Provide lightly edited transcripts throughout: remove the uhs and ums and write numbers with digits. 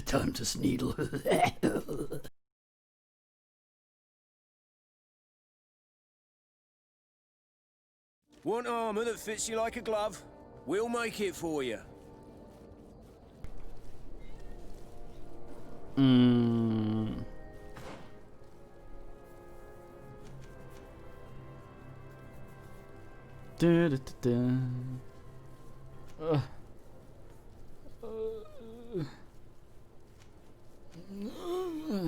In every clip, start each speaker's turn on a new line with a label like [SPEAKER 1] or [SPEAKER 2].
[SPEAKER 1] Time to sneedle.
[SPEAKER 2] Want armor that fits you like a glove? We'll make it for you.
[SPEAKER 1] There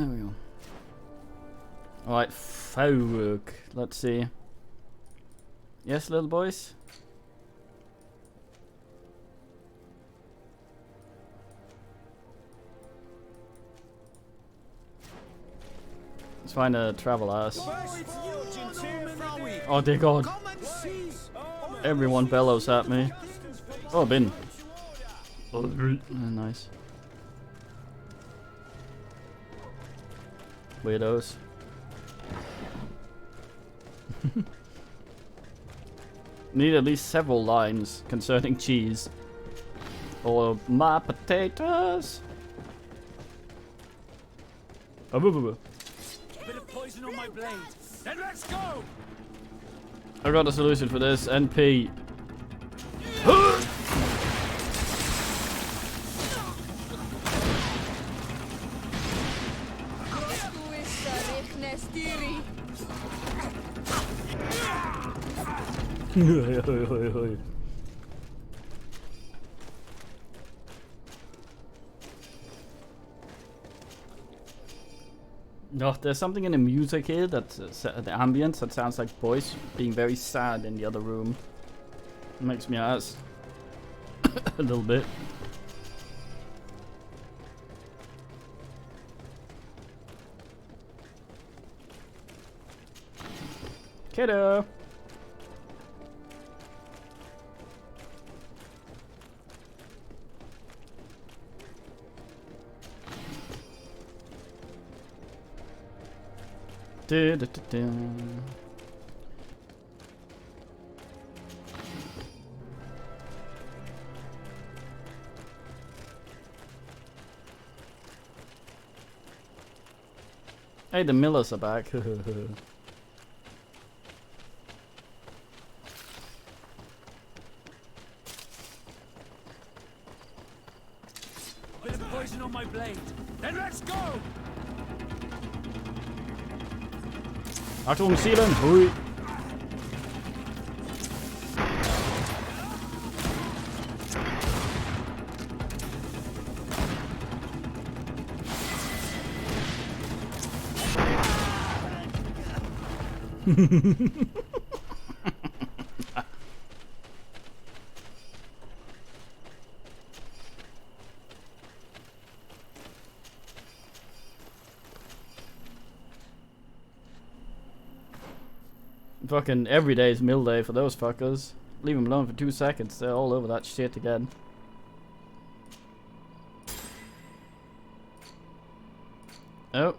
[SPEAKER 1] we go. Alright, folk. Let's see. Yes, little boys? Let's find a travel ass. Oh dear god. Everyone bellows at me. Oh, bin. Oh, nice. Weirdos. Need at least several lines concerning cheese. Or my potatoes. Oh, boo, boo, boo.
[SPEAKER 2] Bit of poison on my blade. Then let's go.
[SPEAKER 1] I got a solution for this. NP. No, there's something in the music here that the ambience that sounds like boys being very sad in the other room. It makes me ask a little bit. Kiddo. Du, du, du, du. Hey, the Millers are back. Bit
[SPEAKER 2] of poison on my blade. Then let's go.
[SPEAKER 1] Achtung, zielen! Hui! Fucking every day is mill day for those fuckers. Leave them alone for 2 seconds, they're all over that shit again. Oh.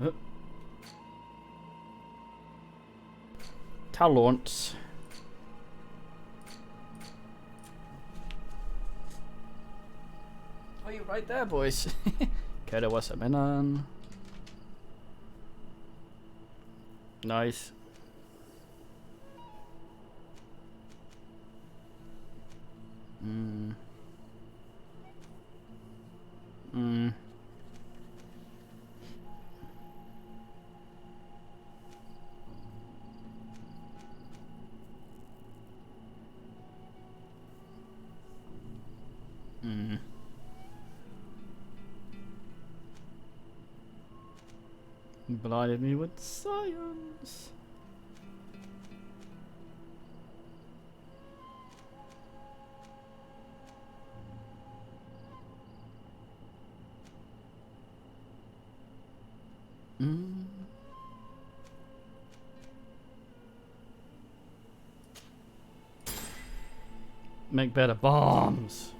[SPEAKER 1] Oh. Talents. Oh, you're right there, boys. Okay, there was some in on. Nice. Mm. Mm. Mm. Blinded me with science. Mm. Make better bombs.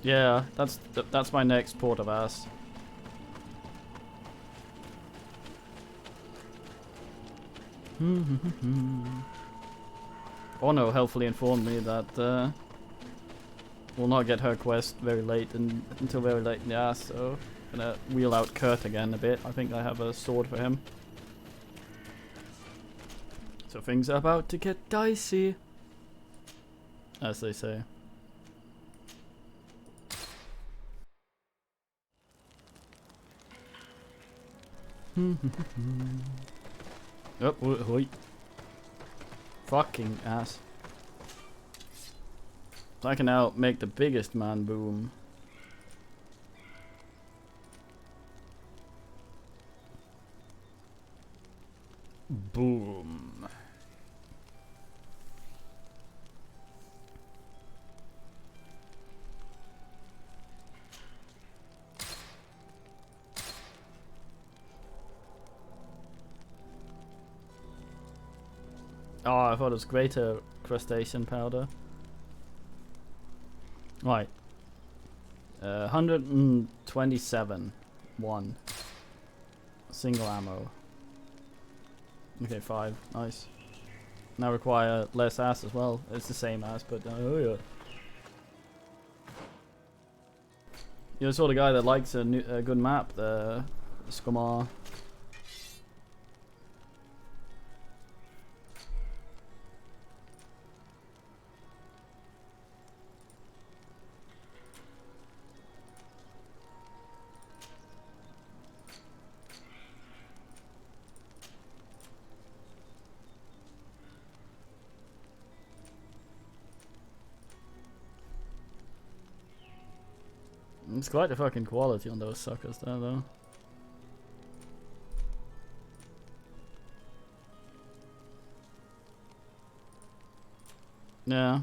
[SPEAKER 1] Yeah, that's my next port of ass. Ono helpfully informed me that we'll not get her quest very late until very late in the ass, so I'm gonna wheel out Kurt again a bit. I think I have a sword for him. So things are about to get dicey, as they say. Oh, wait. Fucking ass. So I can now make the biggest man boom. Boom. Oh, I thought it was greater crustacean powder. Right. 127. One. Single ammo. Okay, 5. Nice. Now require less ass as well. It's the same ass, but oh yeah. You're the sort of guy that likes a good map, the Skamar. It's quite the fucking quality on those suckers there, though. Yeah.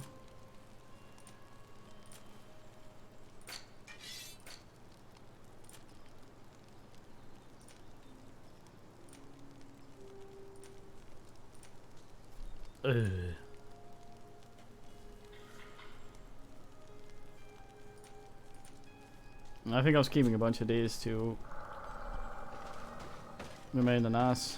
[SPEAKER 1] Ugh. I think I was keeping a bunch of these to remain an ass.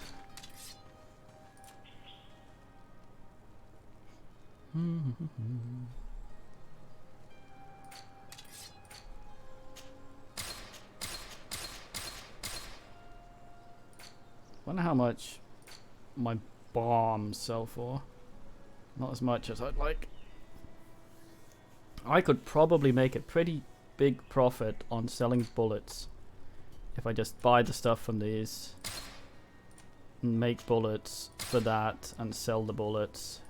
[SPEAKER 1] Wonder how much my bombs sell for. Not as much as I'd like. I could probably make a pretty big profit on selling bullets if I just buy the stuff from these and make bullets for that and sell the bullets.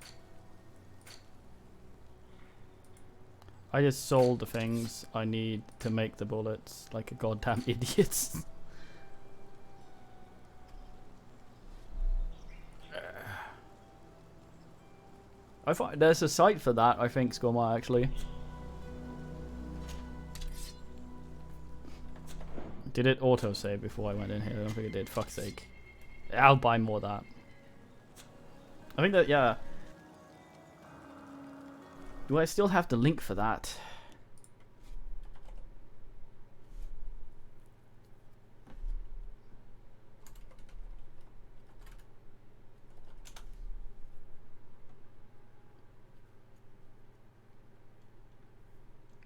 [SPEAKER 1] I just sold the things I need to make the bullets like a goddamn idiot. I find there's a site for that, I think, Skomar, actually. Did it autosave before I went in here? I don't think it did. Fuck's sake. I'll buy more of that. I think that, yeah. Do I still have the link for that?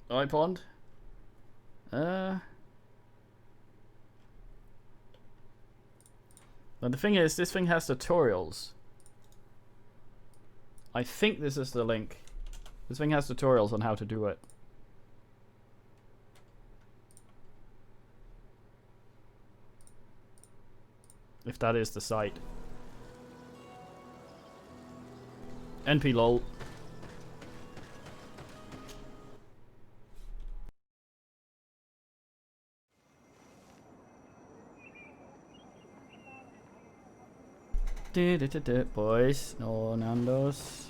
[SPEAKER 1] iPod? But the thing is, this thing has tutorials. I think this is the link. This thing has tutorials on how to do it. If that is the site. NP lol. Boys, no Nandos.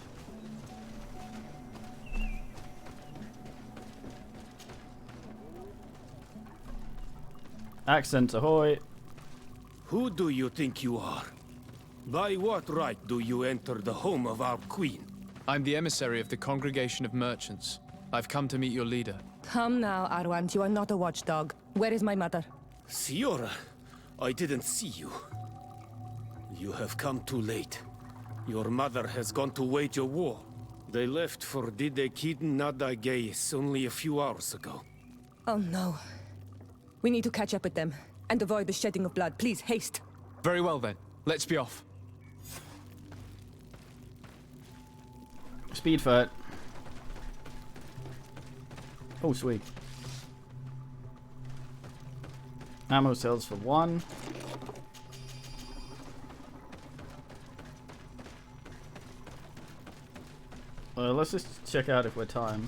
[SPEAKER 1] Accents ahoy.
[SPEAKER 2] Who do you think you are? By what right do you enter the home of our queen?
[SPEAKER 3] I'm the emissary of the Congregation of Merchants. I've come to meet your leader.
[SPEAKER 4] Come now, Arwant, you are not a watchdog. Where is my mother?
[SPEAKER 2] Siora, I didn't see you. You have come too late. Your mother has gone to wage a war. They left for Didekiden Nadageis only a few hours ago.
[SPEAKER 4] Oh no. We need to catch up with them and avoid the shedding of blood. Please, haste.
[SPEAKER 3] Very well then. Let's be off.
[SPEAKER 1] Speed for it. Oh, sweet. Ammo sells for 1. Let's just check out if we're time.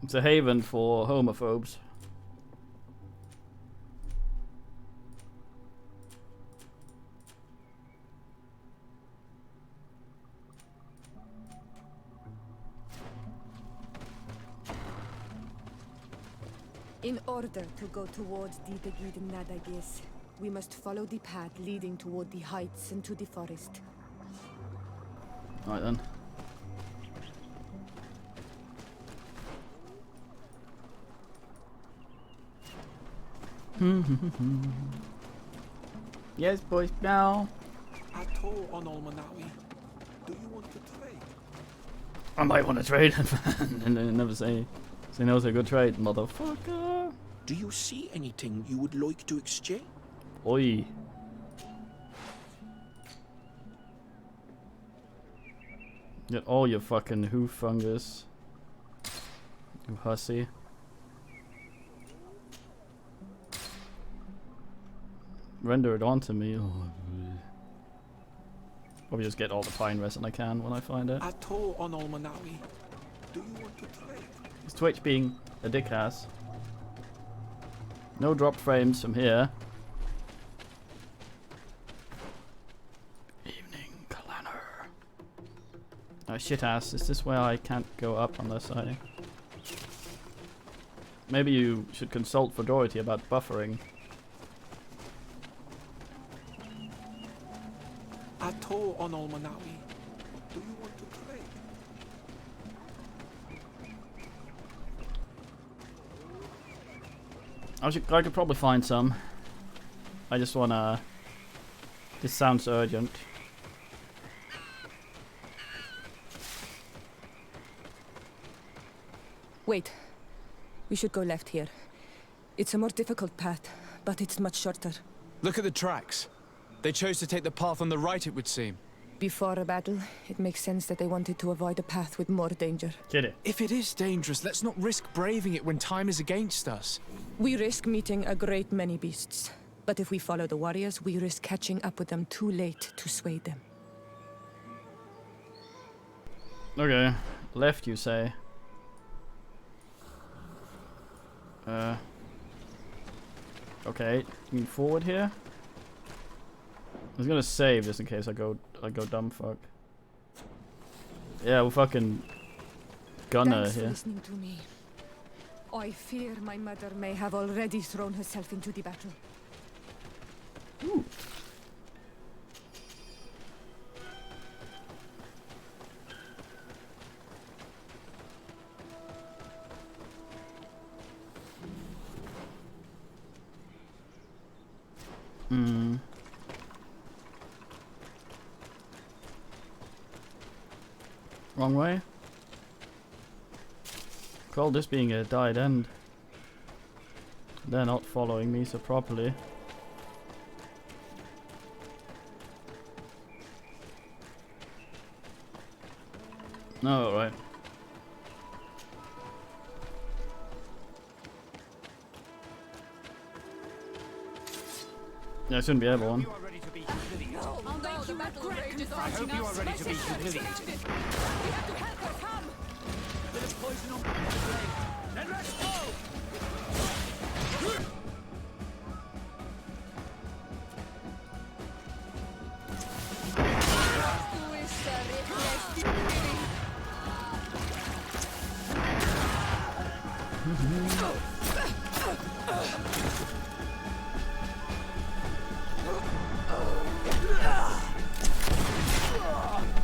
[SPEAKER 1] It's a haven for homophobes.
[SPEAKER 4] In order to go towards Didekiden Nadageis, we must follow the path leading toward the heights and to the forest.
[SPEAKER 1] Right then. Yes, boys, now.
[SPEAKER 5] Atto on Olmanawi. Do you want to trade?
[SPEAKER 1] I might want to trade. And then never say no to a good trade, motherfucker.
[SPEAKER 5] Do you see anything you would like to exchange?
[SPEAKER 1] Oi. Get all your fucking hoof fungus. You hussy. Render it onto me. Oh. Probably just get all the pine resin I can when I find it.
[SPEAKER 5] Atto on Olmanawi. Do you want to trade?
[SPEAKER 1] Is Twitch being a dick ass? No dropped frames from here. Evening Clanner. Oh shit ass, is this where I can't go up unless I... Maybe you should consult for Dorothy about buffering.
[SPEAKER 5] Atto on Olmanawi. Do you want to trade?
[SPEAKER 1] I could probably find some. I just wanna... This sounds urgent.
[SPEAKER 4] Wait. We should go left here. It's a more difficult path, but it's much shorter.
[SPEAKER 3] Look at the tracks. They chose to take the path on the right, it would seem.
[SPEAKER 4] Before a battle, it makes sense that they wanted to avoid a path with more danger.
[SPEAKER 1] Get it.
[SPEAKER 3] If it is dangerous, let's not risk braving it when time is against us.
[SPEAKER 4] We risk meeting a great many beasts. But if we follow the warriors, we risk catching up with them too late to sway them.
[SPEAKER 1] Okay. Left, you say. Okay. You mean forward here? I was gonna save just in case I go dumb fuck. Yeah, we're fucking gunner
[SPEAKER 4] Thanks for
[SPEAKER 1] here.
[SPEAKER 4] listening to me. I fear my mother may have already thrown herself into the battle.
[SPEAKER 1] Ooh. Hmm. Wrong way? Call this being a died end. They're not following me so properly. No, right. Yeah, I shouldn't be airborne.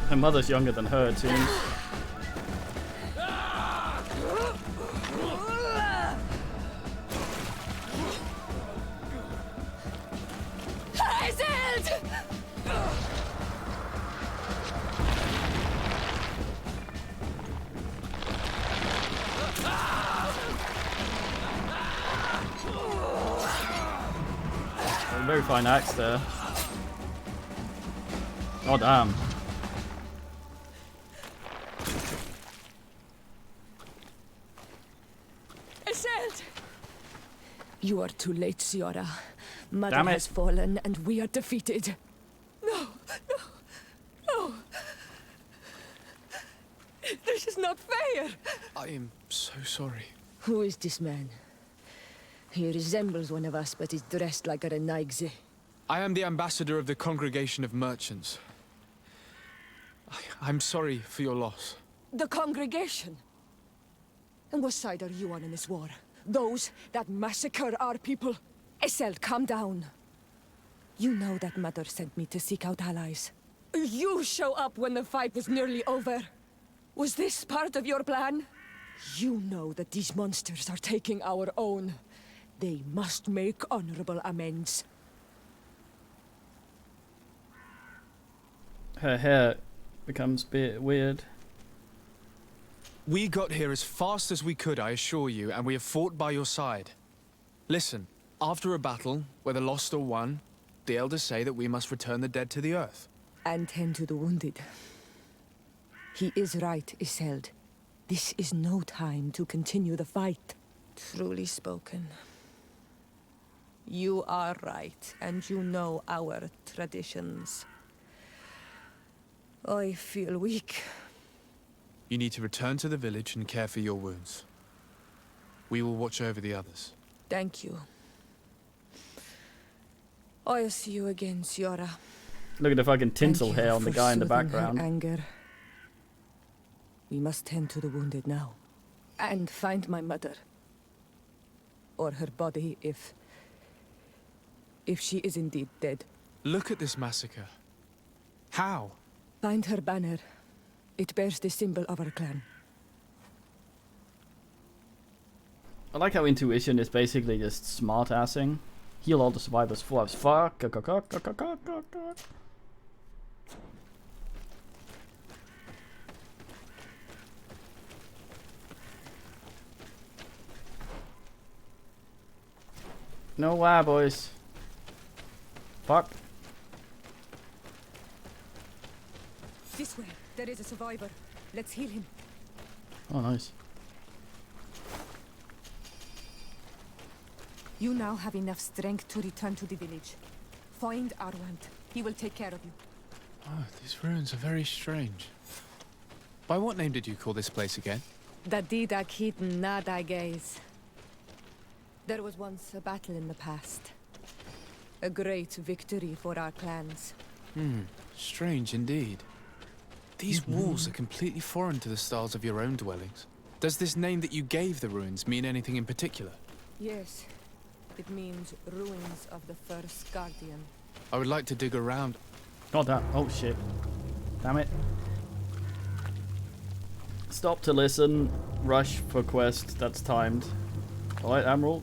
[SPEAKER 1] Her mother's younger than her, it seems. Very fine axe there. Oh damn.
[SPEAKER 4] Iselt! You are too late, Ciora. Mother
[SPEAKER 1] Damn it.
[SPEAKER 4] has fallen and we are defeated. No. This is not fair.
[SPEAKER 3] I am so sorry.
[SPEAKER 4] Who is this man? He resembles one of us, but is dressed like a Renaigze.
[SPEAKER 3] I am the ambassador of the Congregation of Merchants. I'm sorry for your loss.
[SPEAKER 4] The congregation? And what side are you on in this war? Those that massacre our people? Iselt, calm down. You know that Mother sent me to seek out allies. You show up when the fight was nearly over. Was this part of your plan? You know that these monsters are taking our own. They must make honorable amends.
[SPEAKER 1] Her hair becomes a bit weird.
[SPEAKER 3] We got here as fast as we could, I assure you, and we have fought by your side. Listen, after a battle, whether lost or won, the elders say that we must return the dead to the earth.
[SPEAKER 4] And tend to the wounded. He is right, Iselt. This is no time to continue the fight. Truly spoken. You are right, and you know our traditions. I feel weak.
[SPEAKER 3] You need to return to the village and care for your wounds. We will watch over the others.
[SPEAKER 4] Thank you. I'll see you again, Ciora.
[SPEAKER 1] Look at the fucking tinsel
[SPEAKER 4] Thank you
[SPEAKER 1] hair on the
[SPEAKER 4] for
[SPEAKER 1] guy in the
[SPEAKER 4] soothing her
[SPEAKER 1] background.
[SPEAKER 4] Anger. We must tend to the wounded now. And find my mother. Or her body, if she is indeed dead.
[SPEAKER 3] Look at this massacre. How?
[SPEAKER 4] Find her banner. It bears the symbol of our clan.
[SPEAKER 1] I like how intuition is basically just smart-assing. Heal all the survivors for us. Fuck. No way, boys. Fuck.
[SPEAKER 4] This way. There is a survivor. Let's heal him.
[SPEAKER 1] Oh, nice.
[SPEAKER 4] You now have enough strength to return to the village. Find Arwant. He will take care of you.
[SPEAKER 3] Oh, these ruins are very strange. By what name did you call this place again?
[SPEAKER 4] The Didakiten Nadagaze. There was once a battle in the past. A great victory for our clans.
[SPEAKER 3] Strange indeed. These walls are completely foreign to the styles of your own dwellings. Does this name that you gave the ruins mean anything in particular?
[SPEAKER 4] Yes. It means ruins of the first guardian.
[SPEAKER 3] I would like to dig around.
[SPEAKER 1] God damn. Oh shit. Damn it. Stop to listen. Rush for quest. That's timed. Alright, Emerald.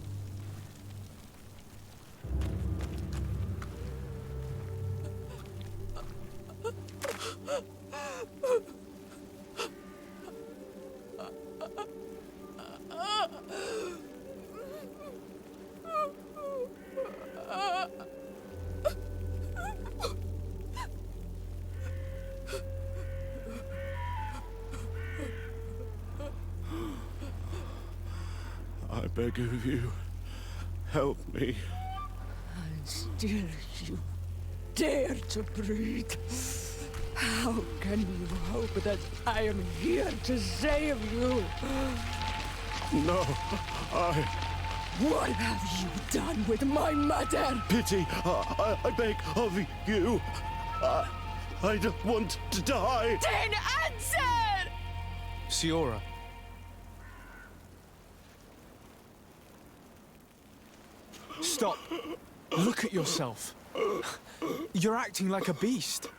[SPEAKER 2] I beg of you, help me.
[SPEAKER 4] And still you dare to breathe. How can you hope that I am here to save you?
[SPEAKER 2] No,
[SPEAKER 4] What have you done with my mother?
[SPEAKER 2] pity, I beg of you. I don't want to die.
[SPEAKER 4] Then answer!
[SPEAKER 3] Ciora. Stop. Look at yourself. You're acting like a beast.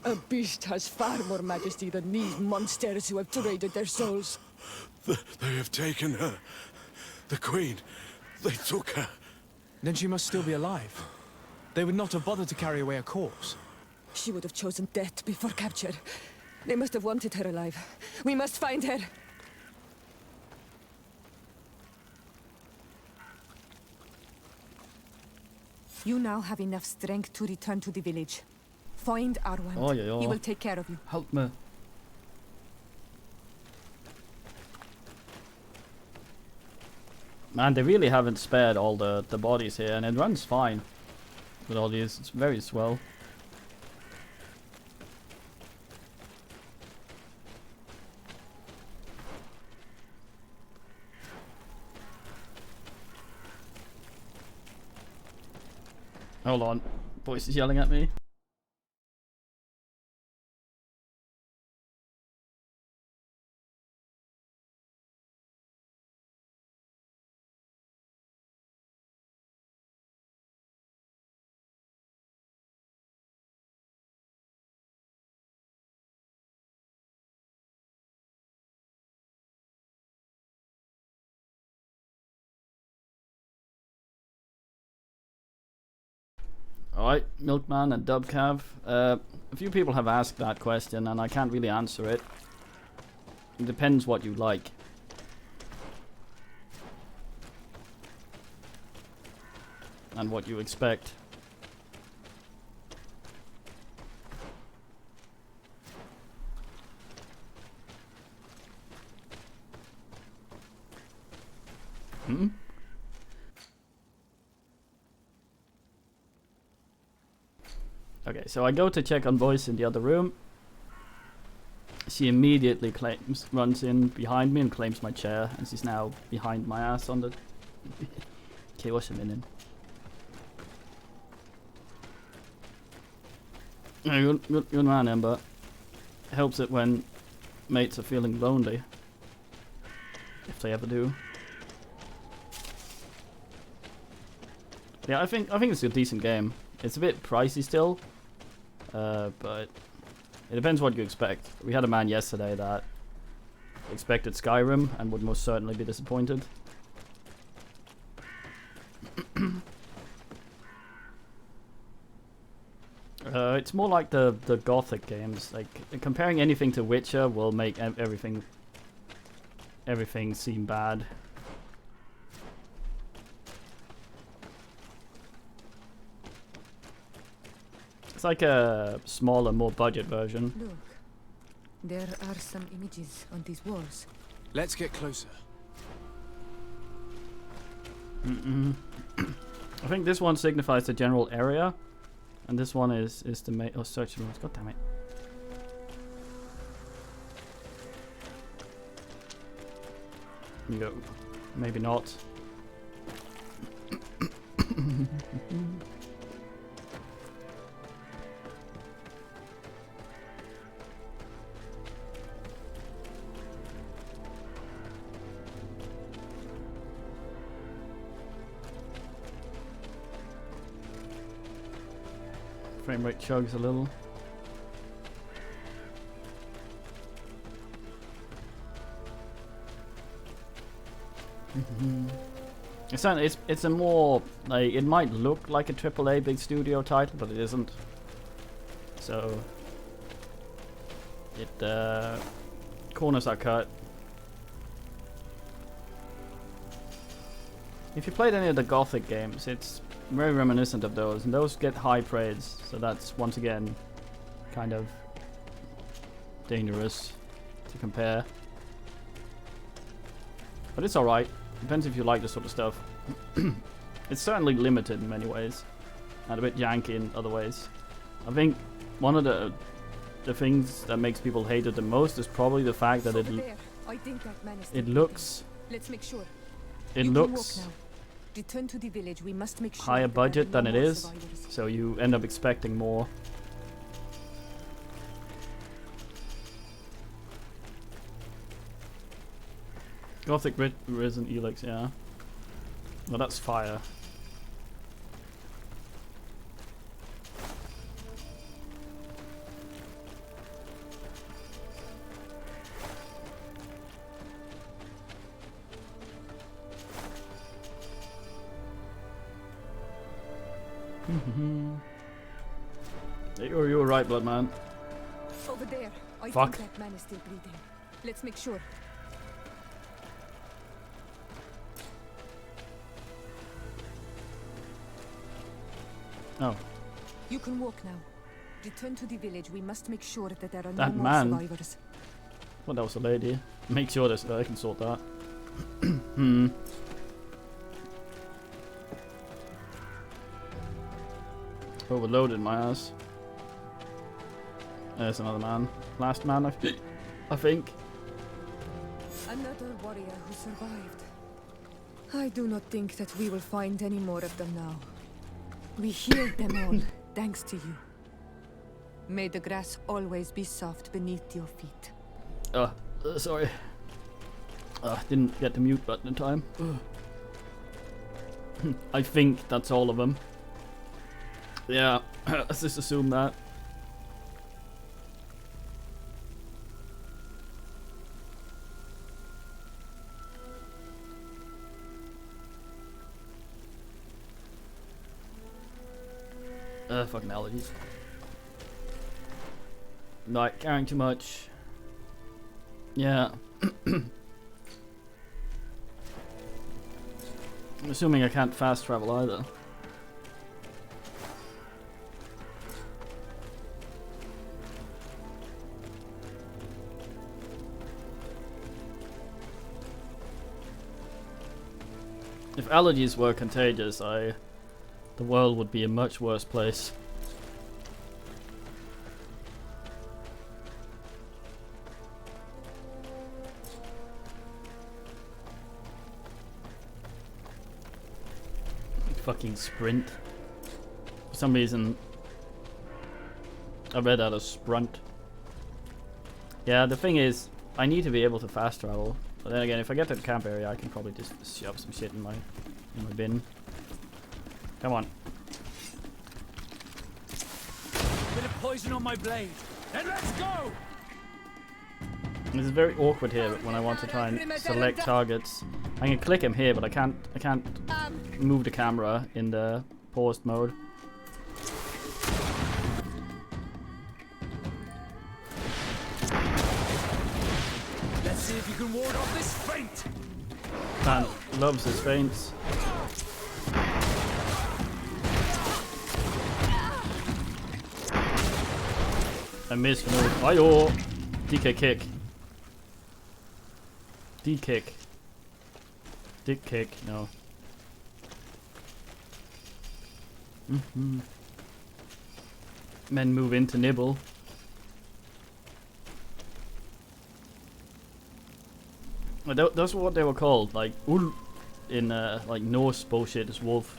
[SPEAKER 4] A beast has far more majesty than these monsters who have traded their souls.
[SPEAKER 2] They have taken her. The Queen. They took her.
[SPEAKER 3] Then she must still be alive. They would not have bothered to carry away a corpse.
[SPEAKER 4] She would have chosen death before capture. They must have wanted her alive. We must find her. You now have enough strength to return to the village. Find Arwen.
[SPEAKER 1] Oh, yeah, yeah.
[SPEAKER 4] He will take care of you.
[SPEAKER 1] Help me. Man, they really haven't spared all the bodies here, and it runs fine with all these. It's very swell. Hold on, voice is yelling at me. Alright, Milkman and Dubcav. A few people have asked that question and I can't really answer it. It depends what you like. And what you expect. Hmm? Okay, so I go to check on voice in the other room. She immediately runs in behind me and claims my chair, and she's now behind my ass on the... Okay, what's a minute? Good man, Ember. Helps it when mates are feeling lonely. If they ever do. Yeah, I think it's a decent game. It's a bit pricey still. But it depends what you expect. We had a man yesterday that expected Skyrim and would most certainly be disappointed. It's more like the Gothic games. Like comparing anything to Witcher will make everything seem bad. It's like a smaller, more budget version.
[SPEAKER 4] Look, there are some images on these walls.
[SPEAKER 3] Let's get closer.
[SPEAKER 1] I think this one signifies the general area, and this one is the main. Oh, search rooms. God damn it. No, maybe not. Frame rate chugs a little. It's a more like, it might look like a AAA big studio title, but it isn't. So it corners are cut. If you played any of the Gothic games, it's very reminiscent of those, and those get high praise, so that's once again kind of dangerous to compare. But it's alright, depends if you like this sort of stuff. It's certainly limited in many ways, and a bit janky in other ways. I think one of the things that makes people hate it the most is probably the fact that it looks...
[SPEAKER 4] Let's make sure.
[SPEAKER 1] It looks
[SPEAKER 4] Return to the village. We must make sure
[SPEAKER 1] higher budget than it is,
[SPEAKER 4] survivors.
[SPEAKER 1] so you end up expecting more. Gothic Risen Elix, yeah. Well, that's fire. You were right, Bloodman.
[SPEAKER 4] Over there. I
[SPEAKER 1] Fuck.
[SPEAKER 4] think that man is still breathing. Let's make sure.
[SPEAKER 1] Oh,
[SPEAKER 4] You can walk now. Return to the village. We must make sure that there are
[SPEAKER 1] That
[SPEAKER 4] no more
[SPEAKER 1] man.
[SPEAKER 4] survivors.
[SPEAKER 1] well, that was a lady. Make sure that I can sort that. Hmm. Overloaded my ass. There's another man. Last man, I think.
[SPEAKER 4] Another warrior who survived. I do not think that we will find any more of them now. We healed them all, thanks to you. May the grass always be soft beneath your feet.
[SPEAKER 1] Sorry. Didn't get the mute button in time. I think that's all of them. Yeah, let's just assume that. Fucking allergies. Not carrying too much. Yeah. I'm assuming I can't fast travel either. If allergies were contagious, the world would be a much worse place. Fucking sprint. For some reason, I read that as sprint. Yeah, the thing is, I need to be able to fast travel. But then again, if I get to the camp area, I can probably just shove some shit in my bin. Come on.
[SPEAKER 5] Bit of poison on my blade. Then let's go!
[SPEAKER 1] This is very awkward here when I want to try and select targets. I can click him here, but I can't move the camera in the paused mode.
[SPEAKER 5] Let's see if you can ward off this feint.
[SPEAKER 1] Man loves his feints. I missed the move. Ayo! DK kick. D kick. Dick kick, no. Men move into nibble. Well, that's what they were called, like ul in like Norse bullshit is wolf.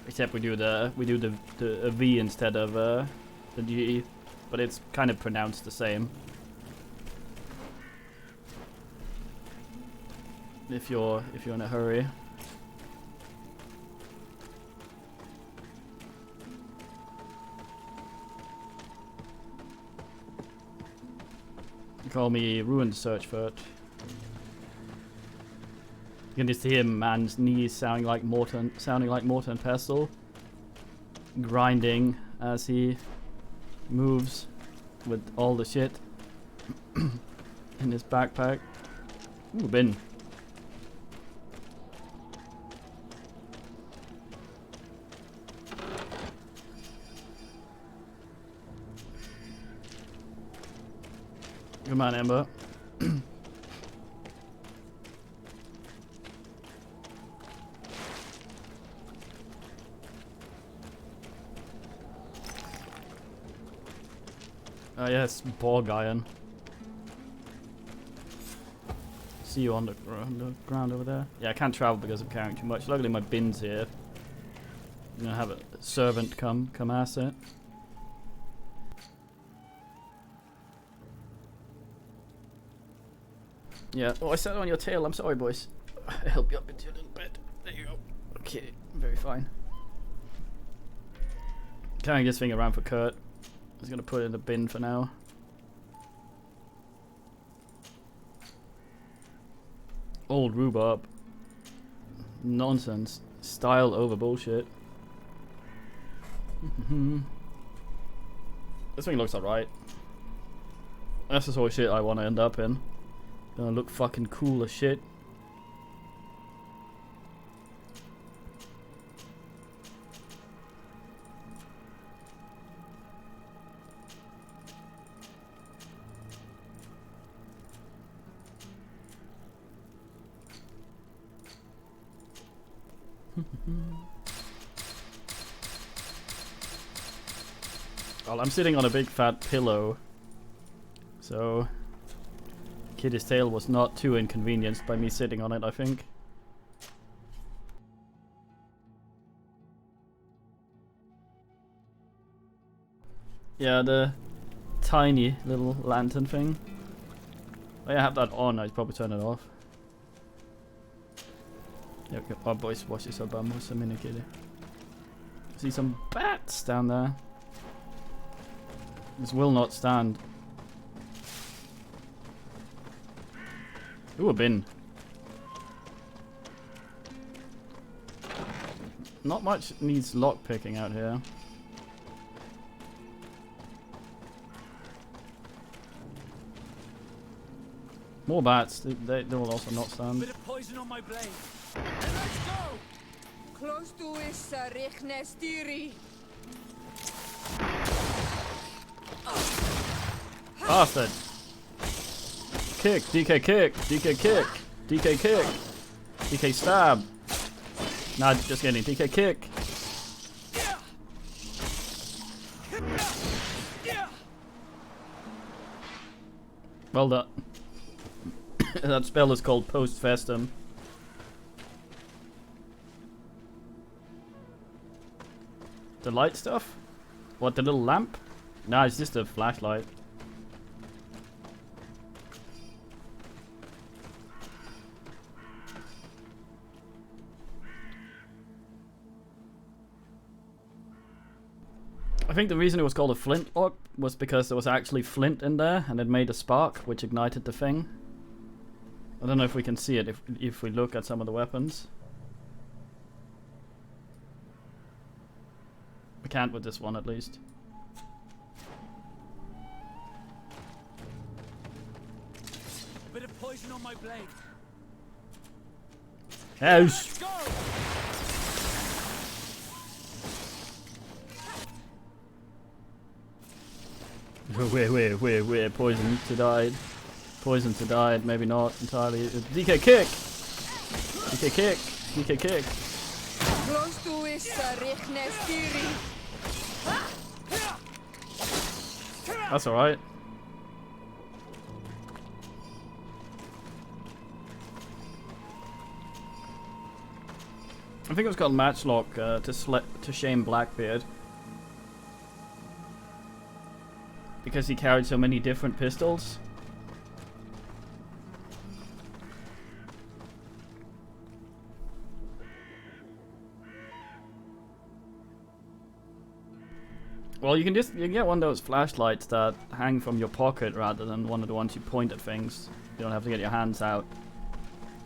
[SPEAKER 1] Except we do the V instead of the G, but it's kind of pronounced the same. If you're in a hurry. Call me ruined search for it. You can just hear man's knees sounding like mortar and pestle, grinding as he moves with all the shit in his backpack. Ooh, bin. Come on, Ember. Oh yes, bog iron. See you on the ground over there. Yeah, I can't travel because I'm carrying too much. Luckily my bin's here. I'm gonna have a servant come ass it. Yeah. Oh, I sat on your tail. I'm sorry, boys. I help you up into your little bed. There you go. Okay, very fine. Carrying this thing around for Kurt. I was gonna put it in the bin for now. Old rhubarb. Nonsense. Style over bullshit. This thing looks alright. That's the sort of shit I want to end up in. Gonna look fucking cool as shit. Well, I'm sitting on a big fat pillow, so Kitty's tail was not too inconvenienced by me sitting on it, I think. Yeah, the tiny little lantern thing. Oh, yeah, I have that on, I'd probably turn it off. Yeah, okay. Oh, boys, watch this up, what's a minute, Kitty? See some bats down there. This will not stand. Ooh, a bin. Not much needs lock picking out here. More bats. They will also not stand.
[SPEAKER 5] Bit of poison on my blade. And let's go!
[SPEAKER 4] Close to is Rechnestiri.
[SPEAKER 1] Bastard! Kick, DK kick, DK kick, DK kick, DK stab. Nah, just kidding, DK kick. Well done. That spell is called Post Festum. The light stuff? What, the little lamp? Nah, it's just a flashlight. I think the reason it was called a flintlock was because there was actually flint in there and it made a spark which ignited the thing. I don't know if we can see it if we look at some of the weapons. We can't with this one at least.
[SPEAKER 5] A bit of poison on my blade.
[SPEAKER 1] Ouch!
[SPEAKER 5] Let's go!
[SPEAKER 1] We're poisoned to die. Poisoned to die, maybe not entirely. DK kick! DK kick! DK kick!
[SPEAKER 4] Close to is Rechnestiri.
[SPEAKER 1] That's alright. I think it was called Matchlock to shame Blackbeard. Because he carried so many different pistols. Well, you can get one of those flashlights that hang from your pocket rather than one of the ones you point at things. You don't have to get your hands out.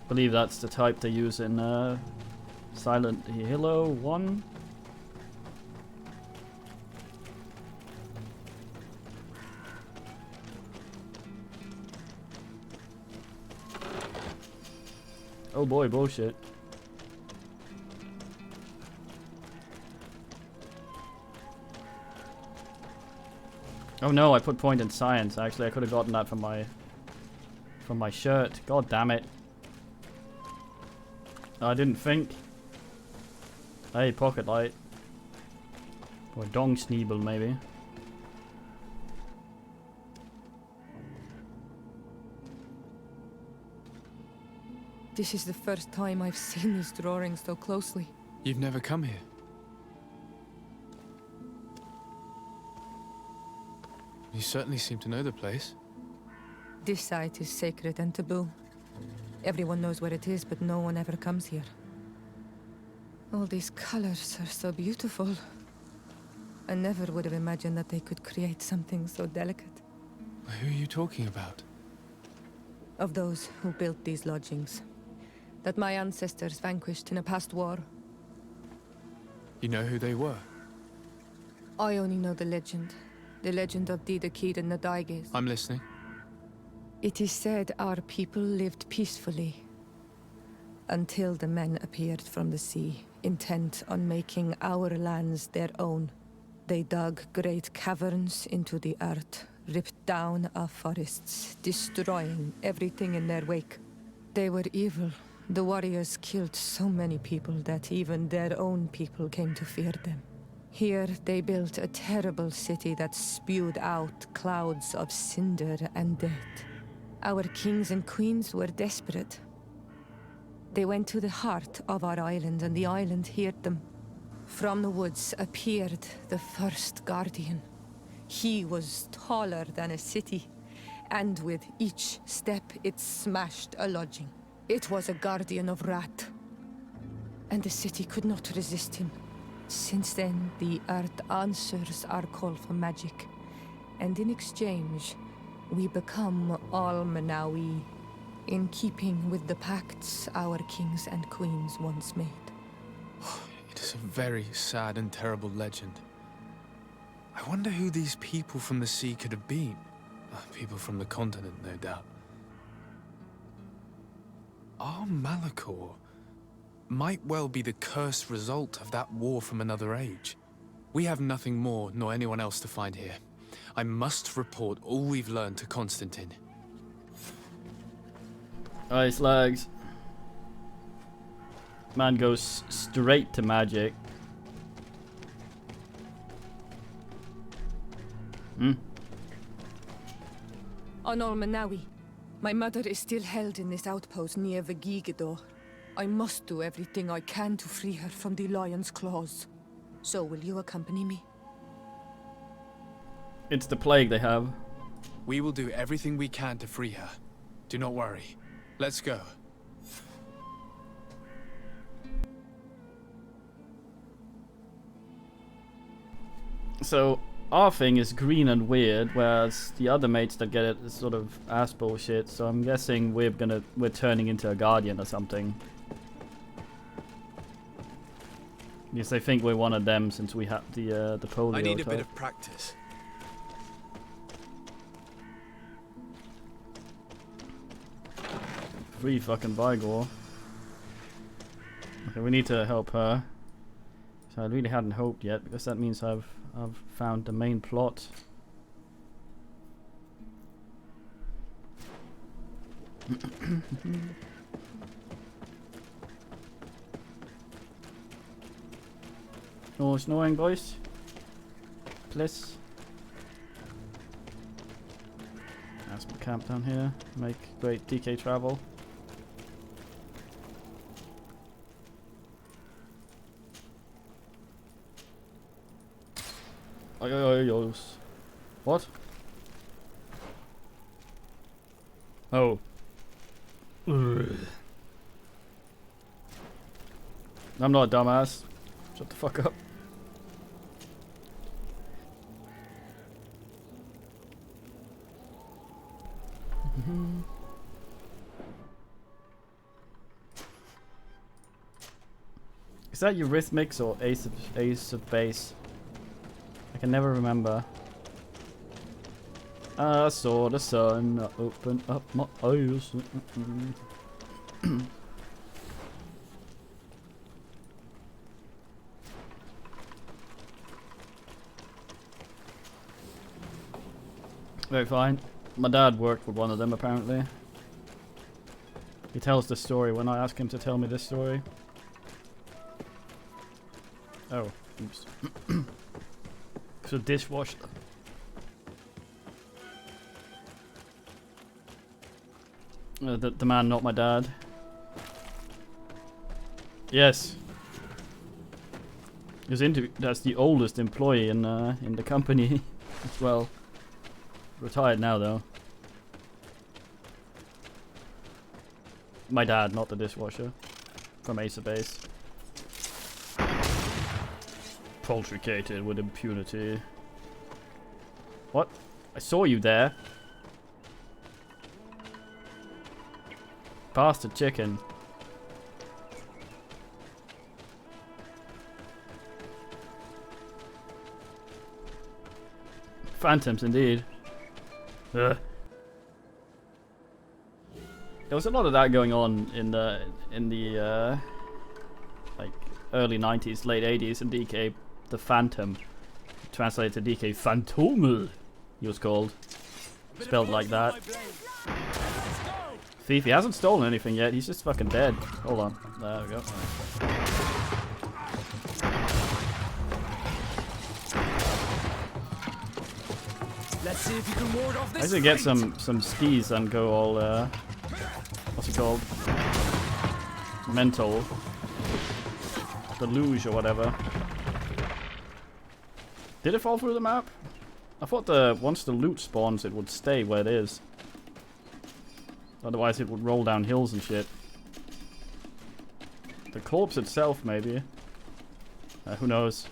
[SPEAKER 1] I believe that's the type they use in Silent Hill 1. Oh boy, bullshit. Oh no, I put point in science. Actually, I could have gotten that from my shirt. God damn it. I didn't think. Hey, pocket light. Or dong sneeble, maybe.
[SPEAKER 4] This is the first time I've seen these drawings so closely.
[SPEAKER 3] You've never come here. You certainly seem to know the place.
[SPEAKER 4] This site is sacred and taboo. Everyone knows where it is, but no one ever comes here. All these colors are so beautiful. I never would have imagined that they could create something so delicate.
[SPEAKER 3] Who are you talking about?
[SPEAKER 4] Of those who built these lodgings. That my ancestors vanquished in a past war.
[SPEAKER 3] You know who they were?
[SPEAKER 4] I only know the legend. The legend of Dida Keed and the Daiges.
[SPEAKER 3] I'm listening.
[SPEAKER 4] It is said our people lived peacefully until the men appeared from the sea, intent on making our lands their own. They dug great caverns into the earth, ripped down our forests, destroying everything in their wake. They were evil. The warriors killed so many people that even their own people came to fear them. Here they built a terrible city that spewed out clouds of cinder and death. Our kings and queens were desperate. They went to the heart of our island, and the island heard them. From the woods appeared the first guardian. He was taller than a city, and with each step it smashed a lodging. It was a guardian of wrath, and the city could not resist him. Since then, the earth answers our call for magic, and in exchange, we become all Manawi, in keeping with the pacts our kings and queens once made.
[SPEAKER 3] It is a very sad and terrible legend. I wonder who these people from the sea could have been. People from the continent, no doubt. Our Malachor might well be the cursed result of that war from another age. We have nothing more nor anyone else to find here. I must report all we've learned to Constantine.
[SPEAKER 1] Ice legs. Man goes straight to magic.
[SPEAKER 4] On Olmanawi, my mother is still held in this outpost near Vegigedor. I must do everything I can to free her from the lion's claws. So will you accompany me?
[SPEAKER 1] It's the plague they have.
[SPEAKER 3] We will do everything we can to free her. Do not worry. Let's go.
[SPEAKER 1] So our thing is green and weird, whereas the other mates that get it is sort of ass bullshit. So I'm guessing we're turning into a guardian or something. Because they think we're one of them since we have the polio.
[SPEAKER 3] I need a
[SPEAKER 1] type.
[SPEAKER 3] bit of practice.
[SPEAKER 1] Free fucking Vigor. Okay, we need to help her. So I really hadn't hoped yet, because that means I've found the main plot. No snoring, boys. Please. That's my camp down here. Make great DK travel. What? Oh. Ugh. I'm not a dumbass. Shut the fuck up. Is that Eurythmics or Ace of Base? I can never remember. I saw the sun open up my eyes. Very fine. My dad worked with one of them apparently. He tells the story when I ask him to tell me this story. Oh, oops. So dishwasher. The man, not my dad. Yes. That's the oldest employee in the company as well. Retired now though. My dad, not the dishwasher. From Ace of Base. Poltricated with impunity. What? I saw you there. Bastard chicken. Phantoms indeed. Ugh. There was a lot of that going on in the like early 90s, late 80s in DK. The Phantom, translated to DK Phantomel, he was called, spelled like that. Thief, he hasn't stolen anything yet. He's just fucking dead. Hold on, there we go.
[SPEAKER 5] Let's see if you can ward off this.
[SPEAKER 1] I should get some skis and go all what's it called? Mental. The luge or whatever. Did it fall through the map? I thought once the loot spawns it would stay where it is. Otherwise it would roll down hills and shit. The corpse itself maybe. Who knows?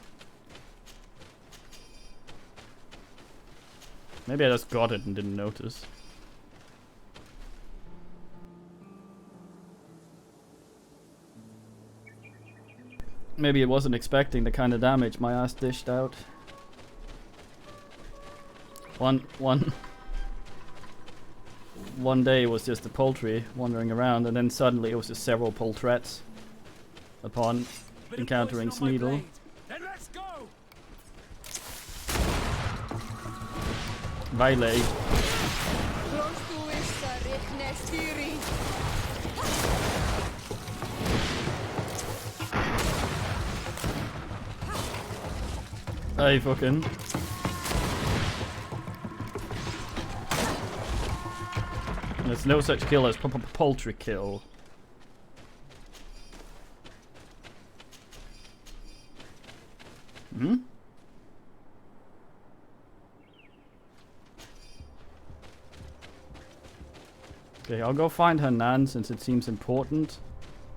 [SPEAKER 1] Maybe I just got it and didn't notice. Maybe it wasn't expecting the kind of damage my ass dished out. One day it was just a poultry wandering around, and then suddenly it was just several poultrettes upon encountering Sneedle.
[SPEAKER 5] Then let's go.
[SPEAKER 1] Bailey. Hey, fucking. There's no such kill as poultry kill. Hmm? Okay, I'll go find her Nan since it seems important.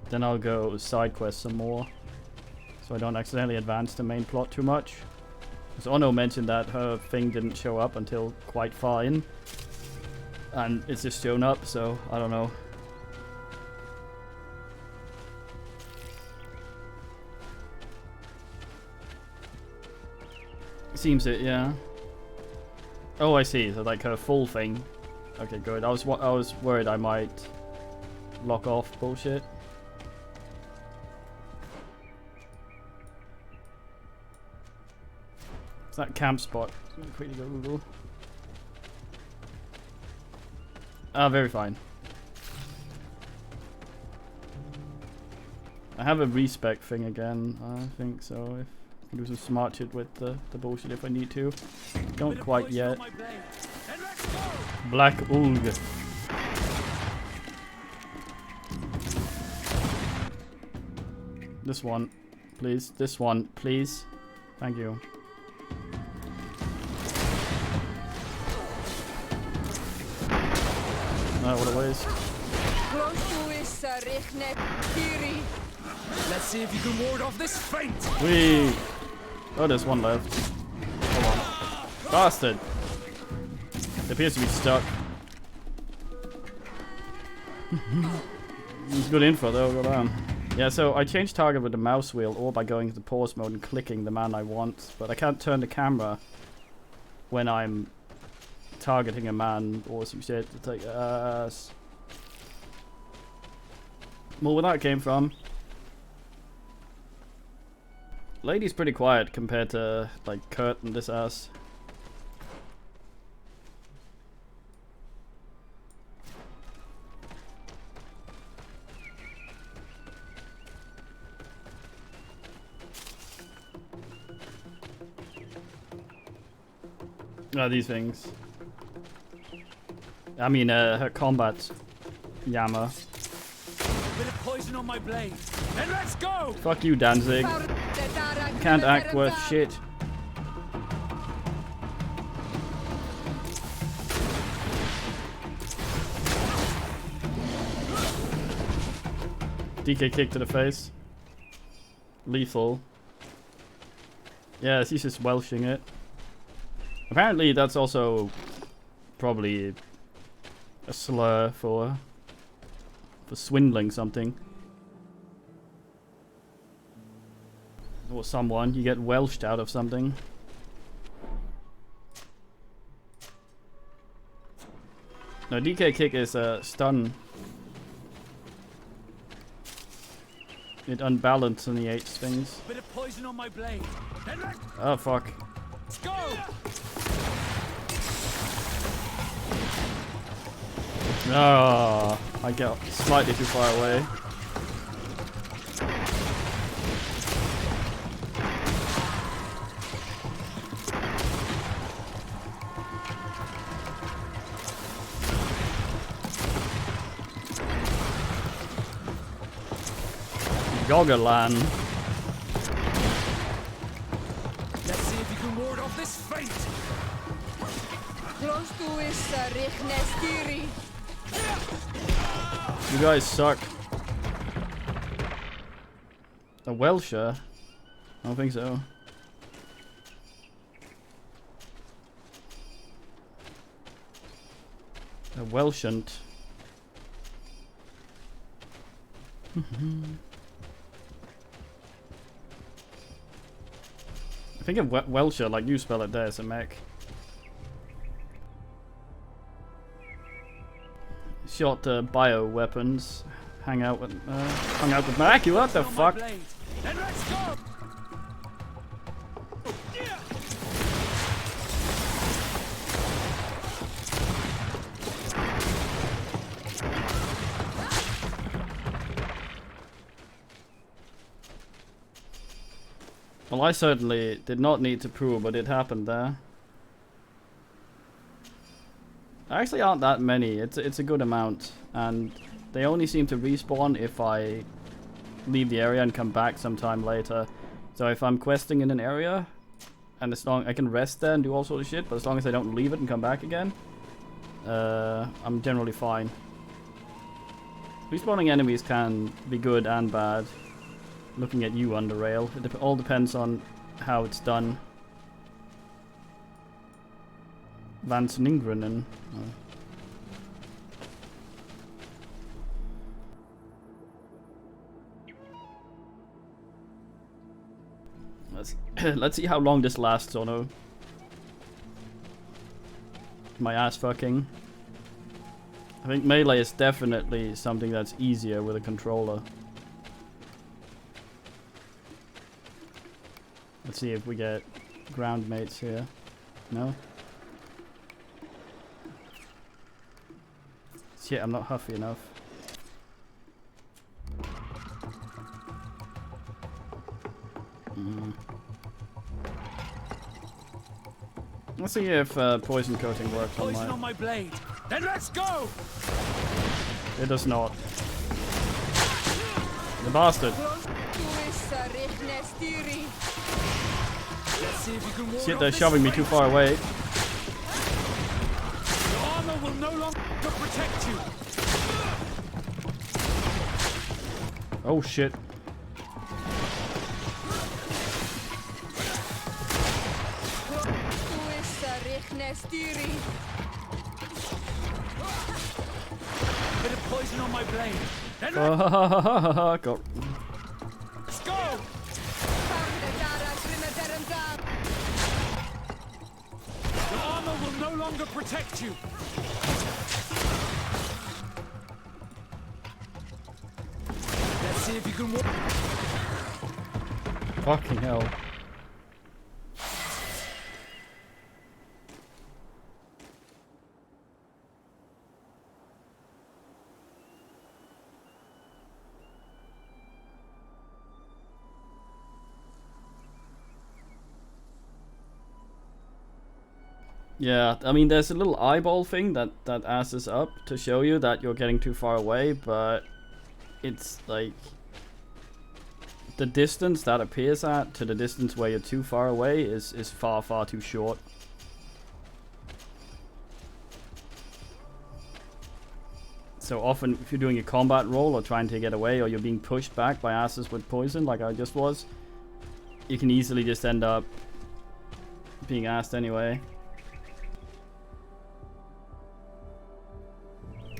[SPEAKER 1] Then I'll go side quest some more. So I don't accidentally advance the main plot too much. Because Ono mentioned that her thing didn't show up until quite fine. And it's just shown up, so I don't know. Seems it, yeah. Oh, I see. So like her full thing. Okay, good. I was worried I might lock off bullshit. It's that camp spot. Quickly go Google. Ah, very fine. I have a respec thing again. I think so. If I can do some smart shit with the bullshit if I need to. Don't quite yet. Black Ulg. This one, please. This one, please. Thank you. Oh, what a waste.
[SPEAKER 5] Let's see if you can ward off this feint.
[SPEAKER 1] Whee! Oh, there's one left. Come on. Bastard! It appears to be stuck. It's good info though, go down. Yeah, so I changed target with the mouse wheel or by going into pause mode and clicking the man I want, but I can't turn the camera when I'm targeting a man or some shit to take ass. Well, where that came from. Lady's pretty quiet compared to like Kurt and this ass. Ah, these things. I mean, her combat Yama.
[SPEAKER 5] Bit of poison on my blade. Then let's go.
[SPEAKER 1] Fuck you, Danzig. Can't act worth shit. DK kick to the face. Lethal. Yeah, he's just welshing it. Apparently that's also probably a slur for swindling something. Or someone. You get welshed out of something. No, DK kick is a stun it unbalances things.
[SPEAKER 5] Bit of poison on my blade. Then let's
[SPEAKER 1] Oh fuck.
[SPEAKER 5] go!
[SPEAKER 1] Ah, I got slightly too far away. Goggerland.
[SPEAKER 5] Let's see if you can ward off this fate.
[SPEAKER 4] Close to is Richnestiri.
[SPEAKER 1] You guys suck. A Welsher? I don't think so. A Welshant. I think a Welsher, like you spell it there, is a mech. Shot bio weapons. Hung out with Maki. What the
[SPEAKER 5] On my
[SPEAKER 1] fuck?
[SPEAKER 5] blade. Then let's go!
[SPEAKER 1] Well, I certainly did not need to prove, but it happened there. Actually, aren't that many. It's a good amount, and they only seem to respawn if I leave the area and come back sometime later. So if I'm questing in an area, and as long I can rest there and do all sorts of shit, but as long as I don't leave it and come back again, I'm generally fine. Respawning enemies can be good and bad. Looking at you under rail, it all depends on how it's done. Van Sningrenen. Oh. Let's see how long this lasts, or no. My ass fucking. I think melee is definitely something that's easier with a controller. Let's see if we get ground mates here. No? Shit, I'm not huffy enough. Let's see if poison coating works on
[SPEAKER 5] Poison on my blade. Then let's go!
[SPEAKER 1] It does not. The bastard.
[SPEAKER 4] Close to is Richnestiri.
[SPEAKER 5] Let's see if you can ward
[SPEAKER 1] Shit,
[SPEAKER 5] off
[SPEAKER 1] they're
[SPEAKER 5] this
[SPEAKER 1] shoving me
[SPEAKER 5] fate.
[SPEAKER 1] too far away.
[SPEAKER 5] Your armor will no longer protect you.
[SPEAKER 1] Oh shit.
[SPEAKER 4] Close to is Richnestiri.
[SPEAKER 5] Bit of poison on my blade. Then
[SPEAKER 1] Fuck.
[SPEAKER 5] let's go! Your armor will no longer protect you. Let's see if you can walk.
[SPEAKER 1] Fucking hell. Yeah, I mean, there's a little eyeball thing that asses up to show you that you're getting too far away, but it's like the distance that appears at to the distance where you're too far away is far too short. So often if you're doing a combat roll or trying to get away, or you're being pushed back by asses with poison like I just was, you can easily just end up being assed anyway.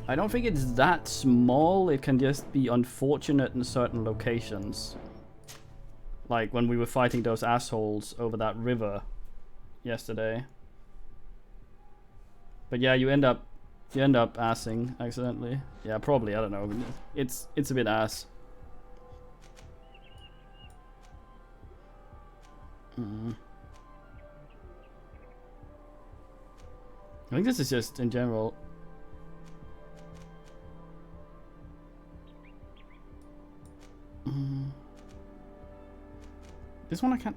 [SPEAKER 1] I don't think it's that small, it can just be unfortunate in certain locations. Like when we were fighting those assholes over that river yesterday. But yeah, you end up assing accidentally. Yeah, probably, I don't know. It's a bit ass. I think this is just in general. This one I can't.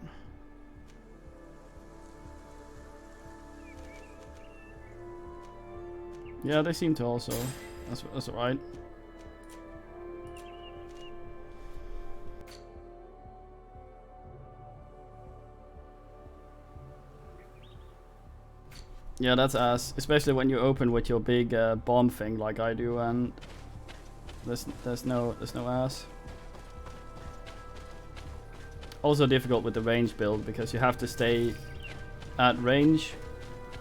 [SPEAKER 1] Yeah, they seem to also. That's alright. Yeah, that's ass. Especially when you open with your big bomb thing like I do, and there's no ass. Also difficult with the range build because you have to stay at range,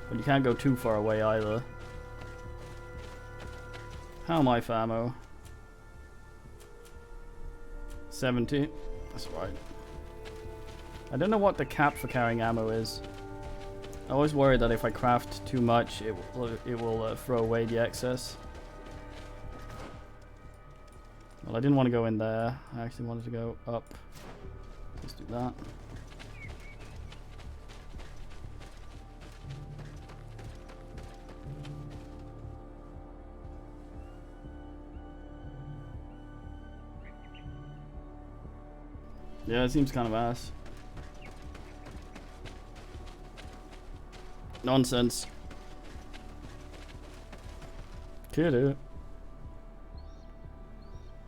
[SPEAKER 1] but you can't go too far away either. How am I for ammo? 70. That's right. I don't know what the cap for carrying ammo is. I always worry that if I craft too much, it will throw away the excess. Well, I didn't want to go in there. I actually wanted to go up. Let's do that. Yeah, it seems kind of ass. Nonsense. Kill it.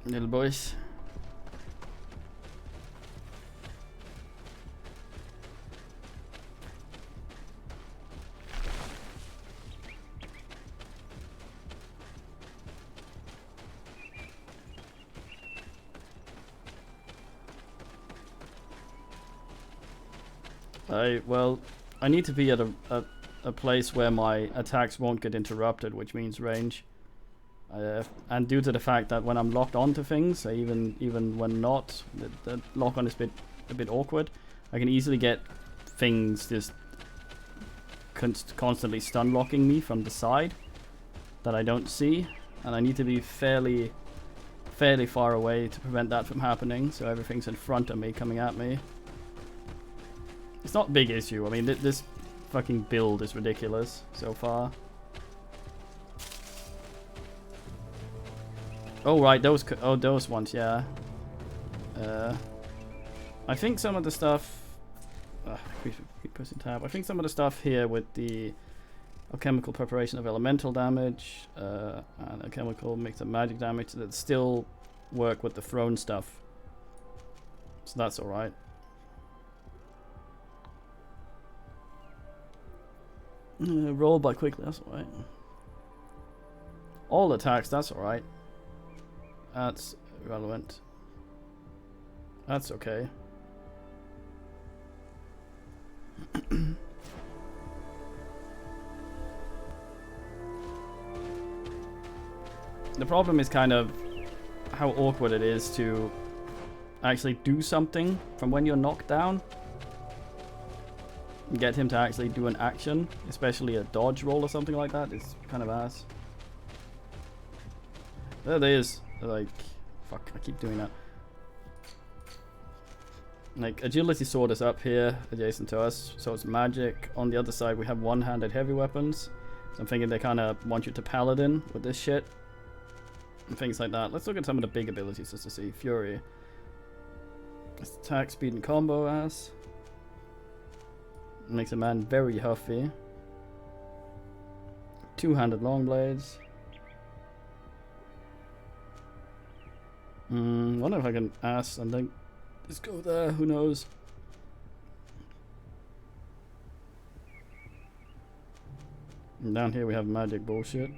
[SPEAKER 1] Little boys. Well, I need to be at a place where my attacks won't get interrupted, which means range. And due to the fact that when I'm locked onto things, even when not, the lock on is a bit awkward. I can easily get things just constantly stun locking me from the side that I don't see, and I need to be fairly far away to prevent that from happening. So everything's in front of me, coming at me. It's not a big issue. I mean, this fucking build is ridiculous so far. Oh right, those ones, yeah. I think some of the stuff. Keep pressing tab. I think some of the stuff here with the alchemical preparation of elemental damage and alchemical mix of magic damage that still work with the throne stuff. So that's all right. Roll by quickly, that's alright. All attacks, that's alright. That's irrelevant. That's okay. The problem is kind of how awkward it is to actually do something from when you're knocked down. Get him to actually do an action, especially a dodge roll or something like that, is kind of ass. There it is. Like, fuck, I keep doing that. Like, agility sword is up here, adjacent to us, so it's magic. On the other side, we have one-handed heavy weapons. So I'm thinking they kind of want you to paladin with this shit. And things like that. Let's look at some of the big abilities just to see. Fury. Attack, speed, and combo ass. Makes a man very huffy. Two-handed long blades. Wonder if I can ask and then just go there. Who knows? And down here we have magic bullshit.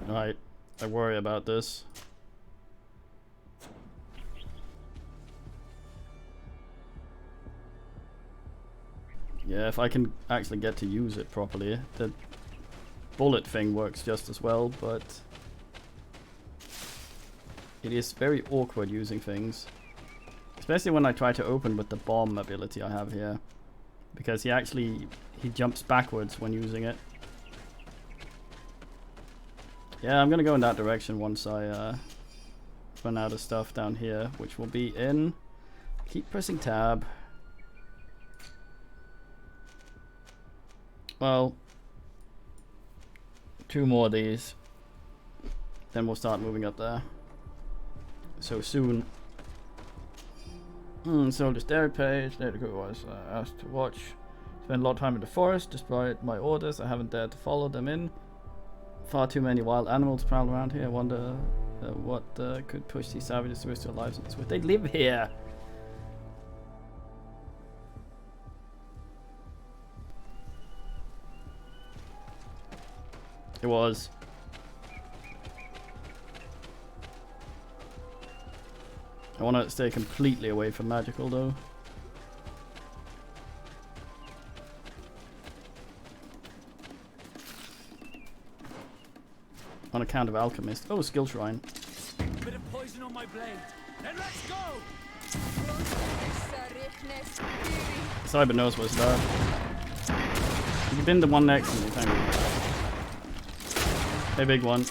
[SPEAKER 1] Right, I worry about this. Yeah, if I can actually get to use it properly. The bullet thing works just as well, but it is very awkward using things. Especially when I try to open with the bomb ability I have here. Because he jumps backwards when using it. Yeah, I'm gonna go in that direction once I run out of stuff down here, which will be in... Keep pressing tab. Well, 2 more of these. Then we'll start moving up there. So soon. Soldier's diary page. Later was asked to watch. Spent a lot of time in the forest. Despite my orders, I haven't dared to follow them in. Far too many wild animals prowl around here. I wonder what could push these savages to risk their lives in this way. They live here. It was. I want to stay completely away from magical though. On account of alchemist. Oh, skill shrine.
[SPEAKER 5] Bit of poison on my blade. Then let's go!
[SPEAKER 1] Cyber knows what's there. You've been the one next to me, thank you. Hey, big one.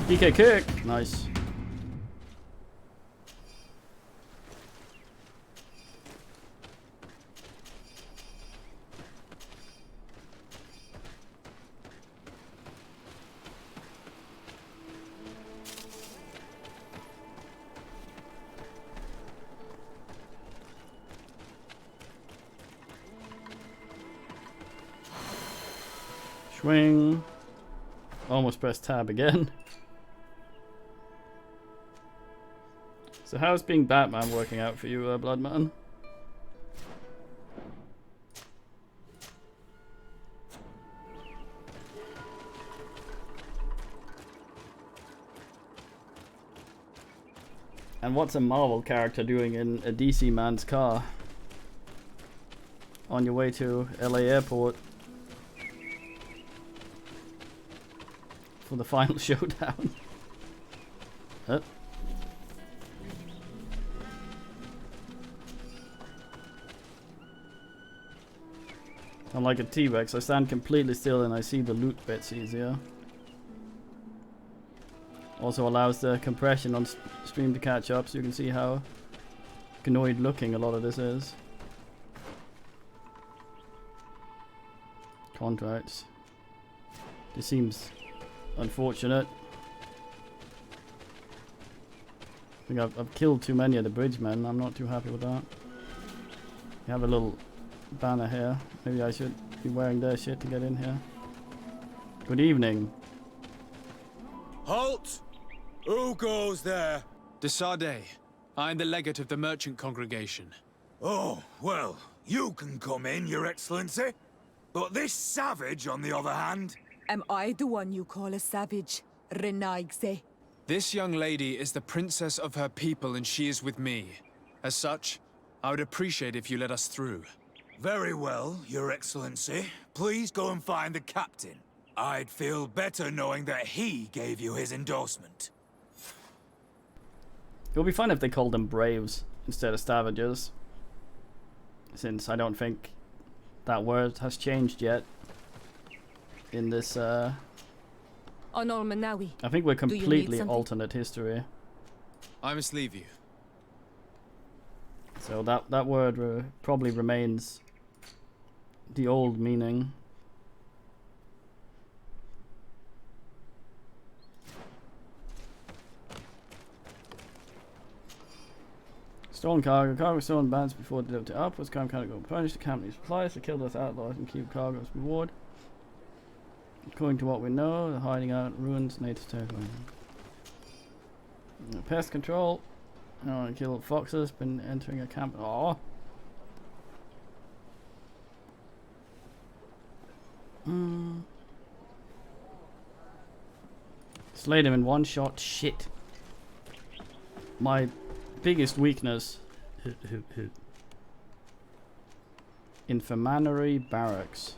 [SPEAKER 1] DK kick! Nice. Swing. Almost pressed tab again. So how's being Batman working out for you, Bloodman? And what's a Marvel character doing in a DC man's car? On your way to LA Airport. For the final showdown. Huh? I'm like a T-Rex. I stand completely still and I see the loot bits easier. Also allows the compression on stream to catch up so you can see how gnoid looking a lot of this is. Contracts. This seems unfortunate. I think I've killed too many of the bridgemen. I'm not too happy with that. You have a little banner here. Maybe I should be wearing their shit to get in here. Good evening.
[SPEAKER 2] Halt! Who goes there?
[SPEAKER 3] De Sardet. I'm the legate of the merchant congregation.
[SPEAKER 6] Oh, well, you can come in, Your Excellency. But this savage, on the other hand...
[SPEAKER 4] Am I the one you call a savage, Renaigze?
[SPEAKER 3] This young lady is the princess of her people and she is with me. As such, I would appreciate if you let us through.
[SPEAKER 6] Very well, Your Excellency. Please go and find the captain. I'd feel better knowing that he gave you his endorsement.
[SPEAKER 1] It would be fun if they called them braves instead of savages. Since I don't think that word has changed yet. In this,
[SPEAKER 4] On Olmanawi.
[SPEAKER 1] I think we're
[SPEAKER 4] Do you need
[SPEAKER 1] completely
[SPEAKER 4] something?
[SPEAKER 1] alternate history.
[SPEAKER 3] I must leave you.
[SPEAKER 1] So that word probably remains the old meaning. Stolen cargo stolen bands before delivered to outposts. Crime can't go punish the company's suppliers to kill those outlaws and keep cargo as reward. According to what we know, they're hiding out in ruins, native territory. Pest control. Kill foxes. Been entering a camp. Aww. Slayed him in one shot. Shit. My biggest weakness. Infirmary barracks.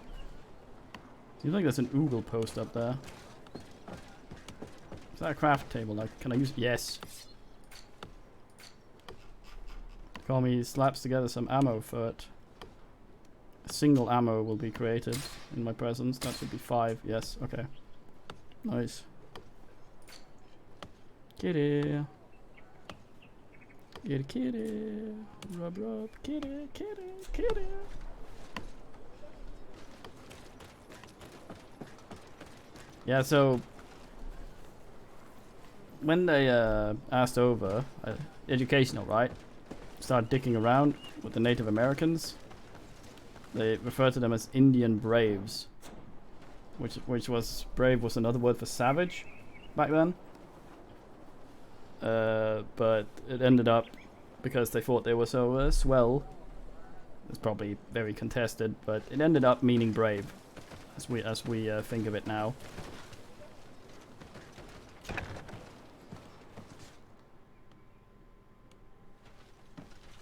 [SPEAKER 1] Seems like there's an Oogle post up there. that a craft table? Like, can I use? Yes. Call me slaps together some ammo for it. A single ammo will be created in my presence. That should be 5. Yes. Okay. Nice. Kitty. Kitty, kitty. Rub, rub. Kitty, kitty, kitty. Yeah, so when they asked over, educational, right? Started dicking around with the Native Americans. They referred to them as Indian braves, which was brave was another word for savage back then. But it ended up because they thought they were so swell. It's probably very contested, but it ended up meaning brave, as we think of it now.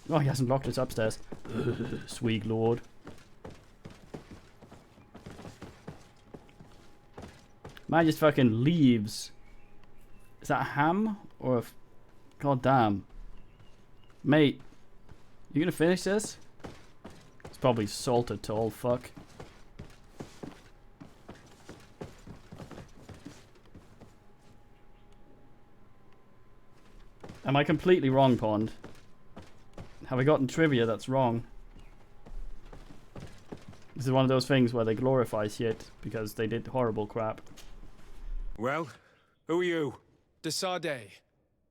[SPEAKER 1] Oh, he hasn't locked us upstairs. Sweet lord. Man just fucking leaves. Is that a ham or a... God damn. Mate, you gonna finish this? It's probably salted to all fuck. Am I completely wrong, Pond? Have I gotten trivia that's wrong? This is one of those things where they glorify shit because they did horrible crap.
[SPEAKER 2] Well, who are you?
[SPEAKER 3] De Sardet,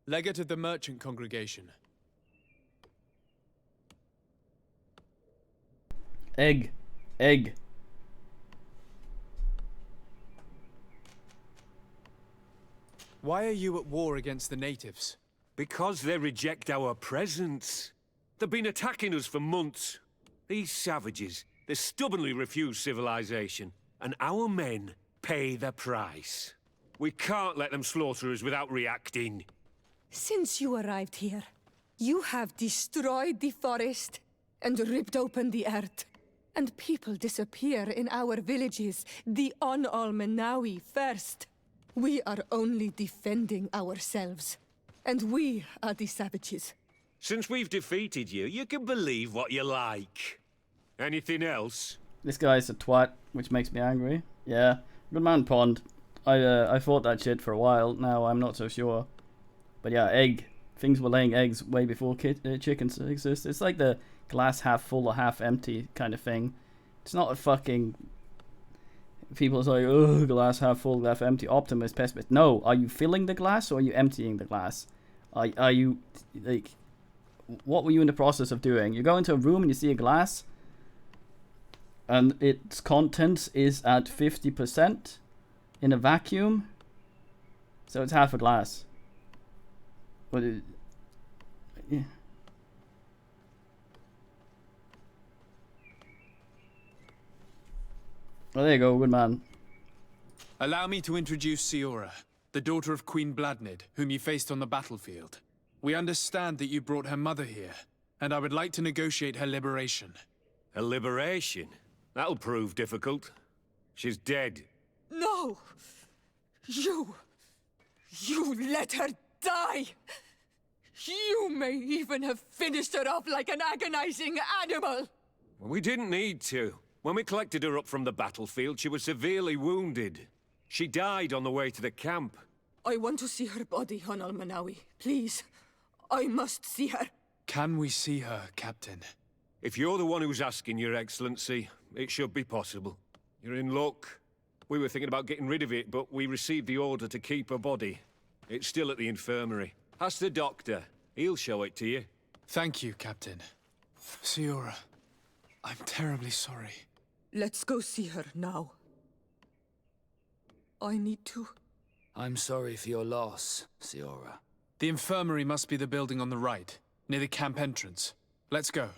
[SPEAKER 3] legate of the merchant congregation.
[SPEAKER 1] Egg. Egg.
[SPEAKER 3] Why are you at war against the natives?
[SPEAKER 2] Because they reject our presence. They've been attacking us for months. These savages, they stubbornly refuse civilization, and our men pay the price. We can't let them slaughter us without reacting.
[SPEAKER 4] Since you arrived here, you have destroyed the forest and ripped open the earth. And people disappear in our villages, the Onalmenawi first. We are only defending ourselves. And we are the savages.
[SPEAKER 2] Since we've defeated you, you can believe what you like. Anything else?
[SPEAKER 1] This guy's a twat, which makes me angry. Yeah, good man, Pond. I thought that shit for a while. Now I'm not so sure. But yeah, egg. Things were laying eggs way before chickens exist. It's like the glass half full or half empty kind of thing. It's not a fucking... People say, oh, glass half full, half empty, optimist, pessimist. No, are you filling the glass or are you emptying the glass? Are you, like... What were you in the process of doing? You go into a room and you see a glass and its contents is at 50% in a vacuum, so it's half a glass. But yeah. Well, there you go, good man.
[SPEAKER 3] Allow me to introduce Siora, the daughter of Queen Bladnid, whom you faced on the battlefield. We understand that you brought her mother here, and I would like to negotiate her liberation.
[SPEAKER 2] A liberation? That'll prove difficult. She's dead.
[SPEAKER 4] No! You let her die! You may even have finished her off like an agonizing animal!
[SPEAKER 2] We didn't need to. When we collected her up from the battlefield, she was severely wounded. She died on the way to the camp.
[SPEAKER 4] I want to see her body, Onalmenawi. Please. I must see her.
[SPEAKER 3] Can we see her, Captain?
[SPEAKER 2] If you're the one who's asking, Your Excellency, it should be possible. You're in luck. We were thinking about getting rid of it, but we received the order to keep her body. It's still at the infirmary. Ask the doctor. He'll show it to you.
[SPEAKER 3] Thank you, Captain. Siora, I'm terribly sorry.
[SPEAKER 4] Let's go see her now. I need to.
[SPEAKER 7] I'm sorry for your loss, Siora.
[SPEAKER 3] The infirmary must be the building on the right, near the camp entrance. Let's go.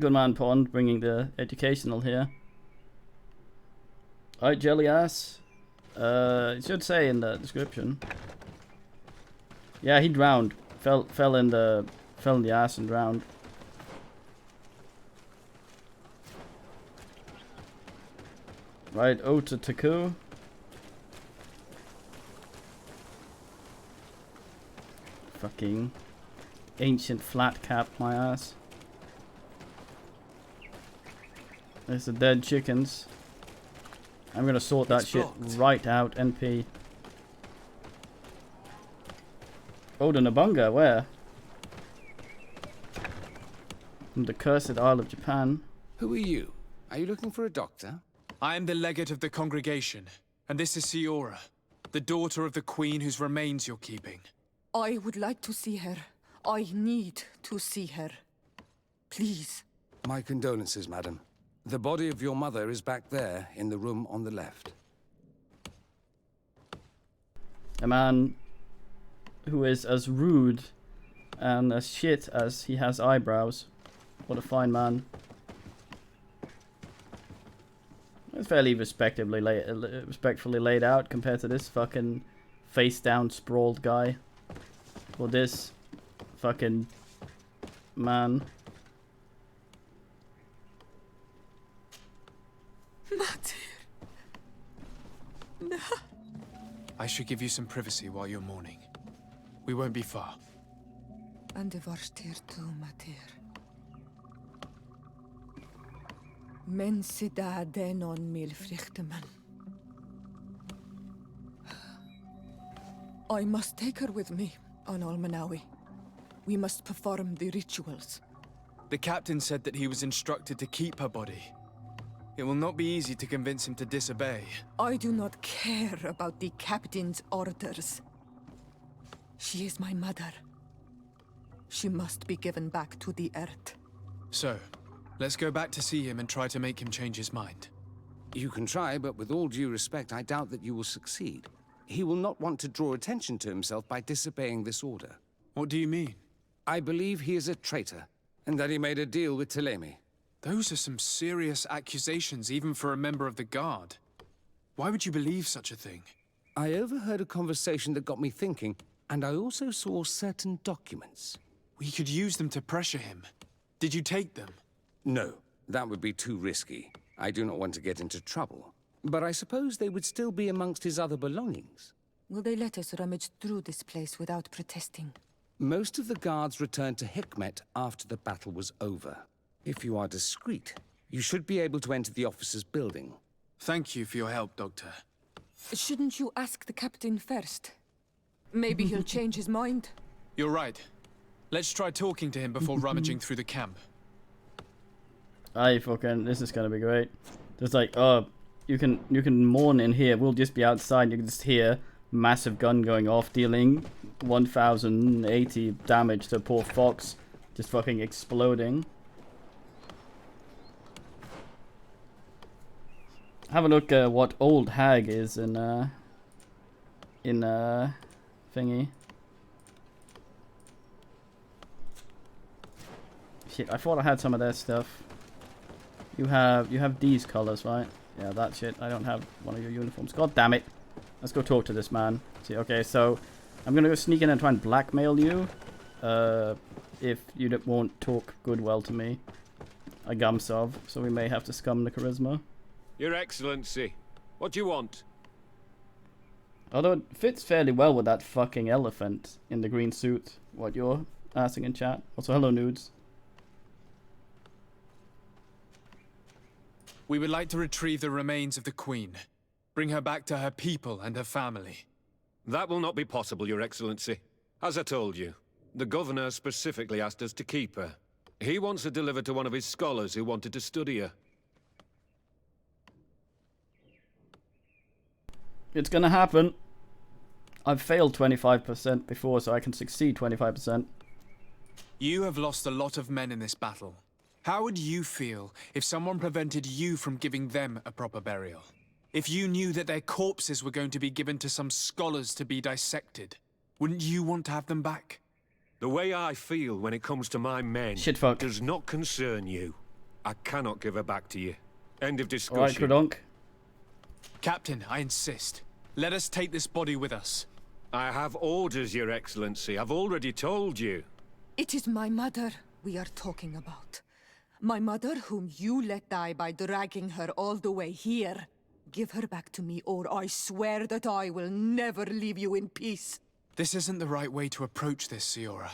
[SPEAKER 1] Good man, Pond, bringing the educational here. Alright, jelly ass. It should say in the description. Yeah, he drowned. Fell in the ass and drowned. Right, Ota Taku. Fucking ancient flat cap, my ass. There's the dead chickens. I'm gonna sort that shit right out, NP. Oh, the Nabunga, where? From the cursed Isle of Japan.
[SPEAKER 7] Who are you? Are you looking for a doctor?
[SPEAKER 3] I am the legate of the congregation, and this is Siora, the daughter of the queen whose remains you're keeping.
[SPEAKER 4] I would like to see her. I need to see her. Please.
[SPEAKER 7] My condolences, madam. The body of your mother is back there, in the room on the left.
[SPEAKER 1] A man who is as rude and as shit as he has eyebrows. What a fine man. It's fairly respectfully laid out compared to this fucking face down sprawled guy. Or this fucking man.
[SPEAKER 3] I should give you some privacy while you're mourning. We won't be far.
[SPEAKER 4] And de varstir tu, Matir. Men sida denon mil frichtemen. I must take her with me on Almanawi. We must perform the rituals.
[SPEAKER 3] The captain said that he was instructed to keep her body. It will not be easy to convince him to disobey.
[SPEAKER 4] I do not care about the captain's orders. She is my mother. She must be given back to the earth.
[SPEAKER 3] So, let's go back to see him and try to make him change his mind.
[SPEAKER 7] You can try, but with all due respect, I doubt that you will succeed. He will not want to draw attention to himself by disobeying this order.
[SPEAKER 3] What do you mean?
[SPEAKER 7] I believe he is a traitor, and that he made a deal with Telemi.
[SPEAKER 3] Those are some serious accusations, even for a member of the Guard. Why would you believe such a thing?
[SPEAKER 7] I overheard a conversation that got me thinking, and I also saw certain documents.
[SPEAKER 3] We could use them to pressure him. Did you take them?
[SPEAKER 7] No, that would be too risky. I do not want to get into trouble. But I suppose they would still be amongst his other belongings.
[SPEAKER 4] Will they let us rummage through this place without protesting?
[SPEAKER 7] Most of the guards returned to Hikmet after the battle was over. If you are discreet, you should be able to enter the officer's building.
[SPEAKER 3] Thank you for your help, Doctor.
[SPEAKER 4] Shouldn't you ask the captain first? Maybe he'll change his mind.
[SPEAKER 3] You're right. Let's try talking to him before rummaging through the camp.
[SPEAKER 1] This is gonna be great. There's like, oh, you can mourn in here. We'll just be outside. You can just hear massive gun going off, dealing 1080 damage to poor Fox, just fucking exploding. Have a look at what Old Hag is in thingy. Shit, I thought I had some of their stuff. You have these colors, right? Yeah, that shit. I don't have one of your uniforms. God damn it. Let's go talk to this man. See, okay, so I'm gonna go sneak in and try and blackmail you. If you won't talk good well to me. I gumsov, so we may have to scum the charisma.
[SPEAKER 2] Your Excellency, what do you want?
[SPEAKER 1] Although it fits fairly well with that fucking elephant in the green suit. What you're asking in chat. Also, hello, nudes.
[SPEAKER 3] We would like to retrieve the remains of the Queen. Bring her back to her people and her family.
[SPEAKER 2] That will not be possible, Your Excellency. As I told you, the Governor specifically asked us to keep her. He wants her delivered to one of his scholars who wanted to study her.
[SPEAKER 1] It's gonna happen. I've failed 25% before, so I can succeed 25%.
[SPEAKER 3] You have lost a lot of men in this battle. How would you feel if someone prevented you from giving them a proper burial? If you knew that their corpses were going to be given to some scholars to be dissected, wouldn't you want to have them back?
[SPEAKER 2] The way I feel when it comes to my men
[SPEAKER 1] Shitfuck.
[SPEAKER 2] does not concern you. I cannot give her back to you. End of discussion.
[SPEAKER 1] Alright, Kradonk.
[SPEAKER 3] Captain, I insist. Let us take this body with us.
[SPEAKER 2] I have orders, Your Excellency. I've already told you.
[SPEAKER 4] It is my mother we are talking about. My mother whom you let die by dragging her all the way here. Give her back to me, or I swear that I will never leave you in peace.
[SPEAKER 3] This isn't the right way to approach this, Siora.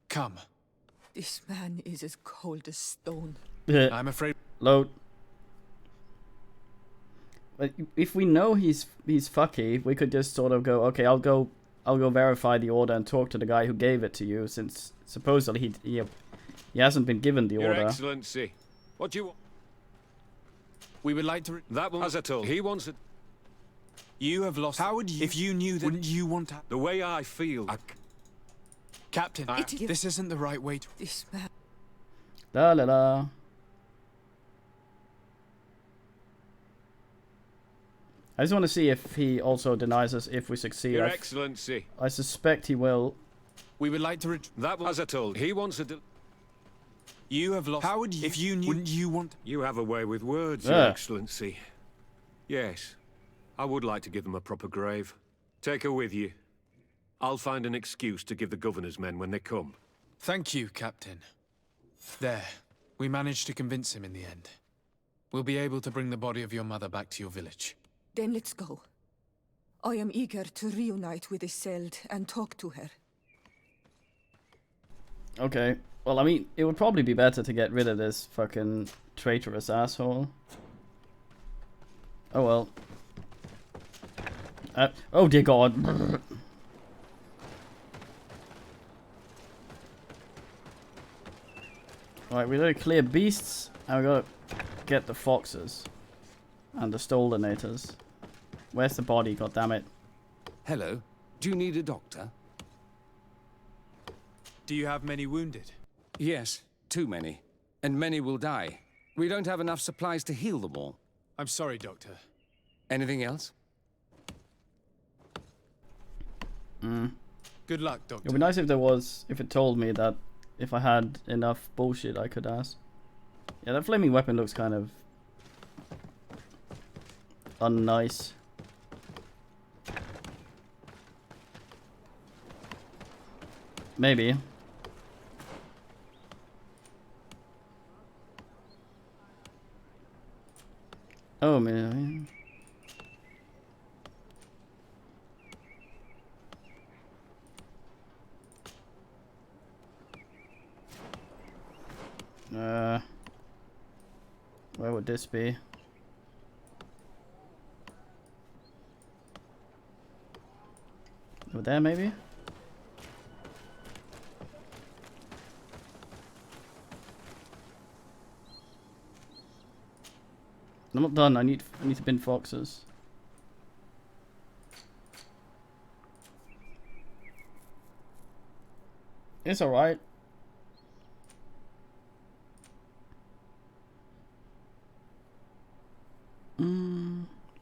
[SPEAKER 3] Come.
[SPEAKER 4] This man is as cold as stone.
[SPEAKER 3] I'm afraid...
[SPEAKER 1] Load. But if we know he's fucky, we could just sort of go, okay, I'll go verify the order and talk to the guy who gave it to you, since supposedly he hasn't been given the
[SPEAKER 2] Your
[SPEAKER 1] order.
[SPEAKER 2] Excellency, what do you want?
[SPEAKER 3] We would like to...
[SPEAKER 2] That one, as I told, he wants it.
[SPEAKER 3] You have lost... How would you... If you knew that... Wouldn't you want to...
[SPEAKER 2] The way I feel.
[SPEAKER 3] Captain, this isn't the right way to...
[SPEAKER 4] This man.
[SPEAKER 1] La la la. I just want to see if he also denies us if we succeed.
[SPEAKER 2] Your Excellency.
[SPEAKER 1] I suspect he will.
[SPEAKER 3] We would like to...
[SPEAKER 2] That one, as I told, he wants it.
[SPEAKER 3] You have lost... How would you... If you knew... Wouldn't you want...
[SPEAKER 2] You have a way with words, Your Excellency. Yes, I would like to give them a proper grave. Take her with you. I'll find an excuse to give the governor's men when they come.
[SPEAKER 3] Thank you, Captain. There. We managed to convince him in the end. We'll be able to bring the body of your mother back to your village.
[SPEAKER 4] Then let's go. I am eager to reunite with Isolde and talk to her.
[SPEAKER 1] Okay. Well, I mean, it would probably be better to get rid of this fucking traitorous asshole. Oh well. Oh dear God. Alright, we gotta clear beasts, and we gotta get the foxes. And the Stoldenators. Where's the body, goddammit?
[SPEAKER 7] Hello. Do you need a doctor?
[SPEAKER 3] Do you have many wounded?
[SPEAKER 7] Yes, too many. And many will die. We don't have enough supplies to heal them all.
[SPEAKER 3] I'm sorry, Doctor.
[SPEAKER 7] Anything else?
[SPEAKER 3] Good luck, Doctor.
[SPEAKER 1] It would be nice if there was, if it told me that if I had enough bullshit I could ask. Yeah, that flaming weapon looks kind of unnice. Maybe. Oh man. Where would this be? Over there, maybe? I'm not done. I need to bin foxes. It's alright.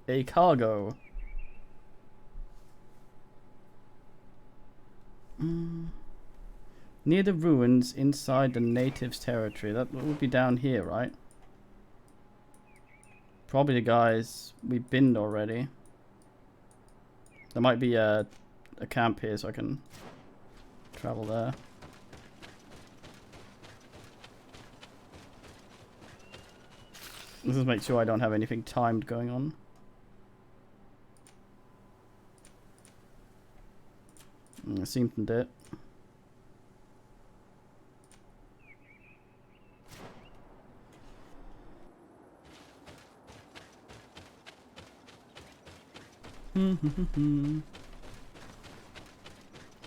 [SPEAKER 1] A cargo. Near the ruins inside the natives' territory. That would be down here, right? Probably the guys we binned already. There might be a camp here so I can travel there. Let's just make sure I don't have anything timed going on. It seemed to do it.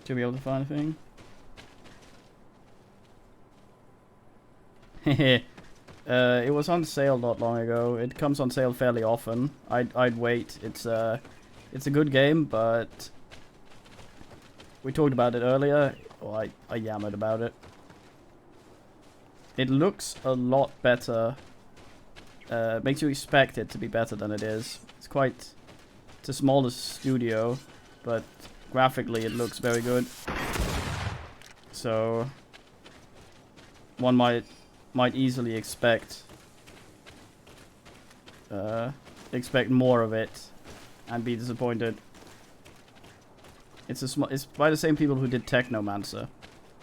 [SPEAKER 1] Should be able to find anything. It was on sale not long ago. It comes on sale fairly often. I'd wait. It's a good game, but we talked about it earlier. Well, I yammered about it. It looks a lot better. Makes you expect it to be better than it is. It's a smaller studio, but graphically it looks very good. So one might easily expect more of it and be disappointed. It's by the same people who did Technomancer.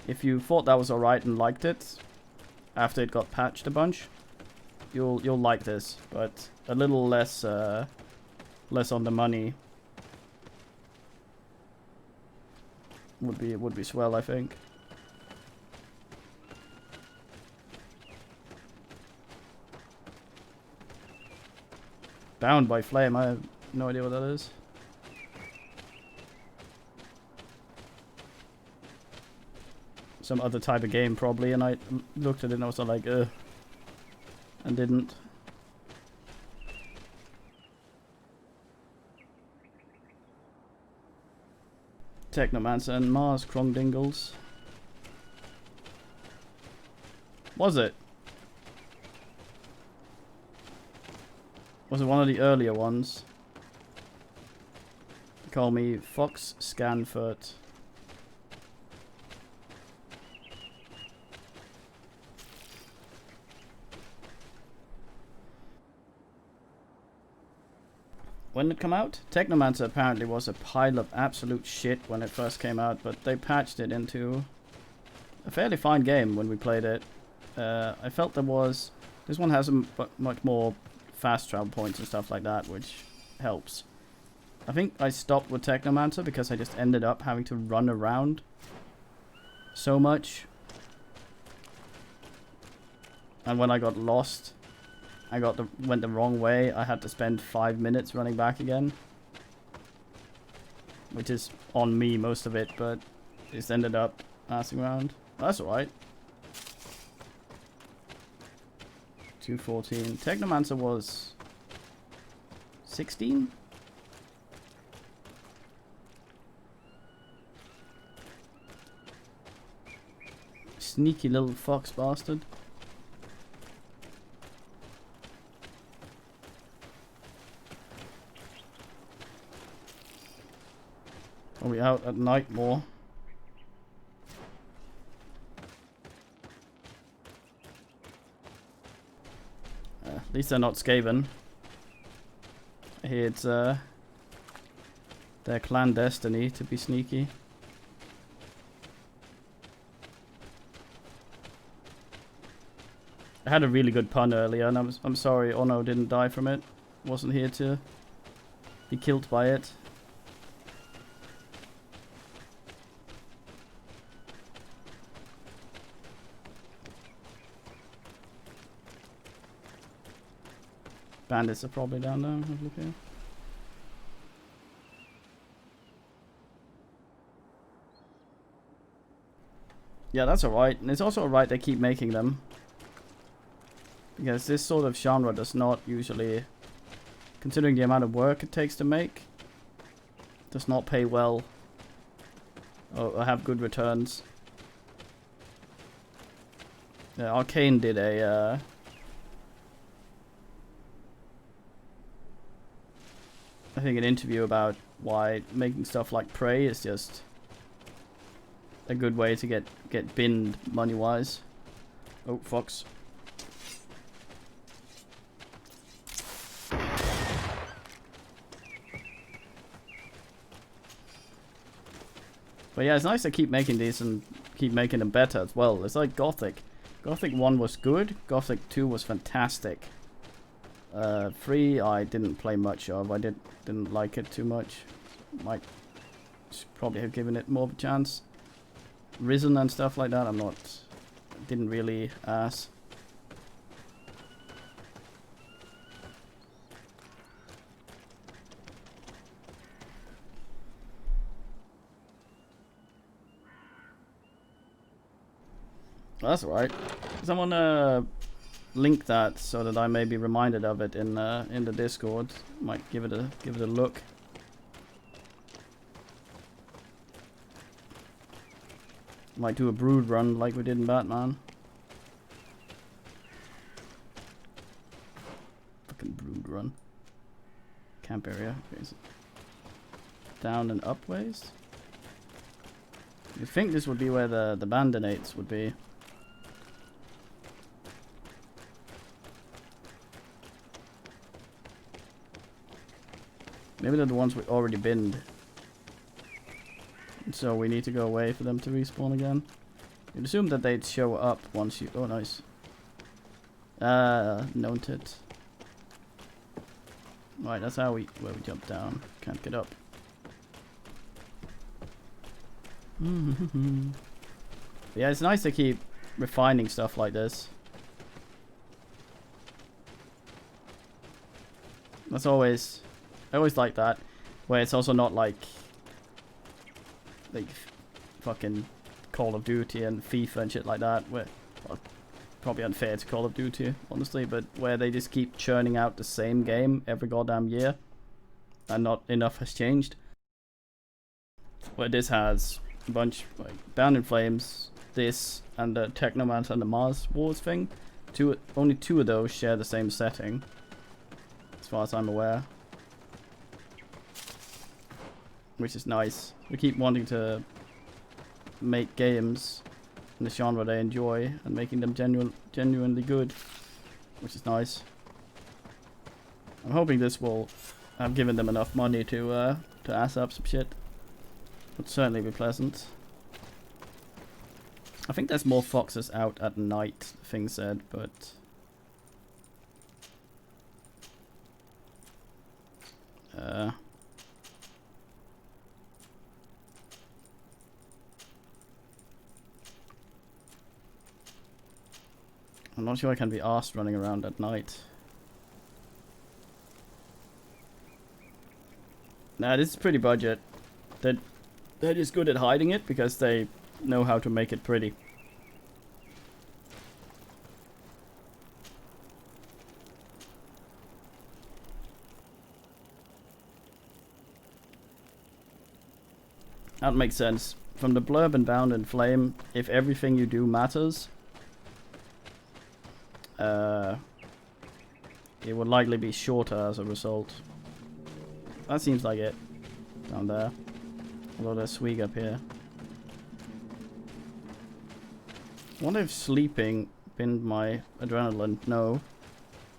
[SPEAKER 1] If you thought that was alright and liked it after it got patched a bunch, you'll like this, but a little less less on the money. would be swell, I think. Bound by flame, I have no idea what that is. Some other type of game probably, and I looked at it and I was like, ugh, and didn't. Technomancer and Mars Krongdingles. Was it? Was it one of the earlier ones? Call me Fox Scanfurt. When did it come out? Technomancer apparently was a pile of absolute shit when it first came out, but they patched it into a fairly fine game when we played it. I felt there was... This one has much more fast travel points and stuff like that, which helps. I think I stopped with Technomancer because I just ended up having to run around so much. And when I got lost... went the wrong way. I had to spend 5 minutes running back again, which is on me most of it, but just ended up passing around. That's alright. 214. Technomancer was 16. Sneaky little fox bastard. Are we out at night more? At least they're not Skaven. I hear it's their clan destiny to be sneaky. I had a really good pun earlier, and I'm sorry Ono didn't die from it. Wasn't here to be killed by it. Bandits are probably down there. Have a look here. Yeah, that's alright. And it's also alright they keep making them. Because this sort of genre does not usually, considering the amount of work it takes to make, does not pay well or have good returns. Yeah, Arcane did a I think an interview about why making stuff like Prey is just a good way to get binned money-wise. Oh, fox. But yeah, it's nice to keep making these and keep making them better as well. It's like Gothic. Gothic 1 was good, Gothic 2 was fantastic. 3 I didn't play much of. I didn't like it too much. Might probably have given it more of a chance. Risen and stuff like that, didn't really ask. That's alright. Someone link that so that I may be reminded of it in the Discord. Might give it a look. Might do a brood run like we did in Batman. Fucking brood run. Camp area. Okay, so down and up ways. You think this would be where the bandinates would be? Maybe they're the ones we already binned. So we need to go away for them to respawn again. You'd assume that they'd show up once you... Oh, nice. Noted. Right, that's how where we jump down. Can't get up. Yeah, it's nice to keep refining stuff like this. That's always, I always like that, where it's also not like fucking Call of Duty and FIFA and shit like that, where, well, probably unfair to Call of Duty, honestly, but where they just keep churning out the same game every goddamn year, and not enough has changed. Where this has a bunch, like Bound in Flames, this, and the Technomancer and the Mars Wars thing. Only two of those share the same setting, as far as I'm aware. Which is nice. We keep wanting to make games in the genre they enjoy and making them genuinely good, which is nice. I'm hoping this will have given them enough money to ass up some shit. Would certainly be pleasant. I think there's more foxes out at night, the thing said, but I'm not sure I can be arsed running around at night. Nah, this is pretty budget. They're just good at hiding it because they know how to make it pretty. That makes sense. From the blurb in Bound in Flame, if everything you do matters, it would likely be shorter as a result. That seems like it. Down there. Although there's Swig up here. I wonder if sleeping pinned my adrenaline. No.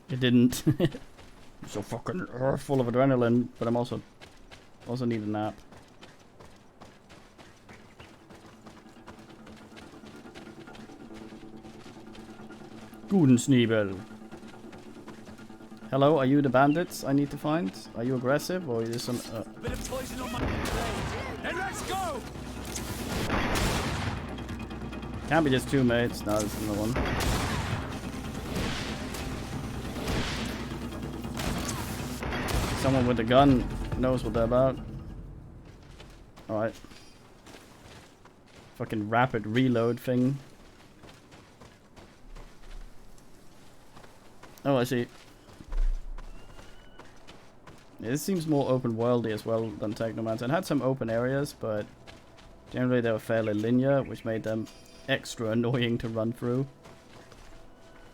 [SPEAKER 1] It didn't. I'm so fucking full of adrenaline, but I'm also need a nap. Guten Sneebel. Hello, are you the bandits I need to find? Are you aggressive or is this some
[SPEAKER 6] Bit of poison on my blade. Then let's go!
[SPEAKER 1] Can't be just two mates. No, there's another one. Someone with a gun knows what they're about. Alright. Fucking rapid reload thing. Oh, I see. Yeah, this seems more open worldy as well than Technomancer. It had some open areas, but generally they were fairly linear, which made them extra annoying to run through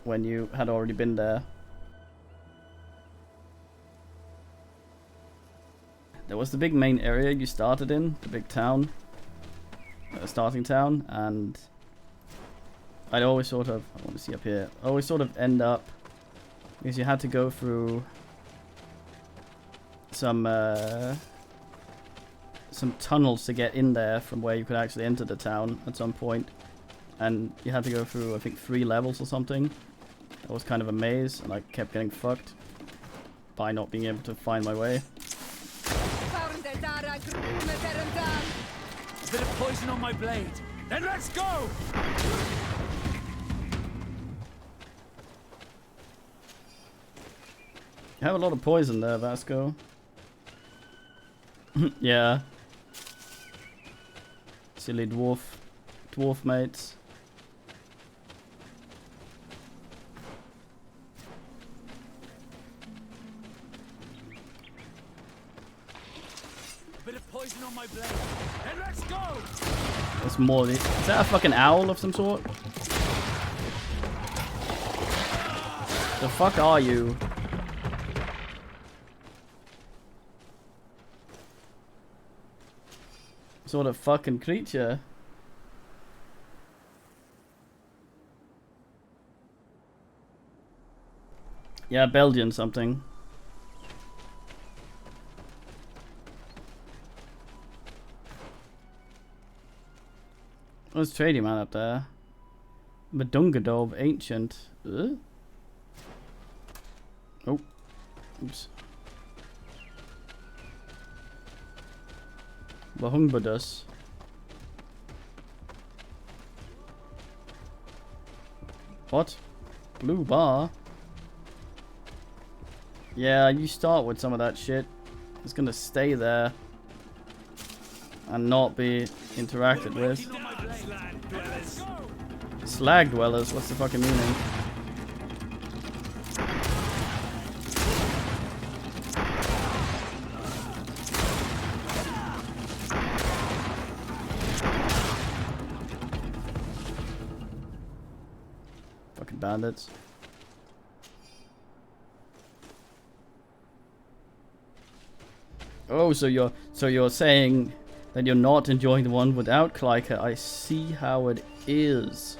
[SPEAKER 1] when you had already been there. There was the big main area you started in, the big town, starting town, and I'd always sort of, I want to see up here, always sort of end up, because you had to go through some tunnels to get in there from where you could actually enter the town at some point. And you had to go through, I think, 3 levels or something. That was kind of a maze, and I kept getting fucked by not being able to find my way.
[SPEAKER 6] A bit of poison on my blade. Then let's go!
[SPEAKER 1] You have a lot of poison there, Vasco. Yeah. Silly dwarf mates.
[SPEAKER 6] A bit of poison on my blade. Then let's go!
[SPEAKER 1] There's more. Is that a fucking owl of some sort? The fuck are you? Sort of fucking creature. Yeah, Belgian something. There's trading man up there. Madungadov Ancient. Oh. Oops. Bahungbadus. What? Blue bar? Yeah, you start with some of that shit. It's gonna stay there and not be interacted with. Slag dwellers? What's the fucking meaning? Fucking bandits. Oh, so you're saying that you're not enjoying the one without Kleika. I see how it is.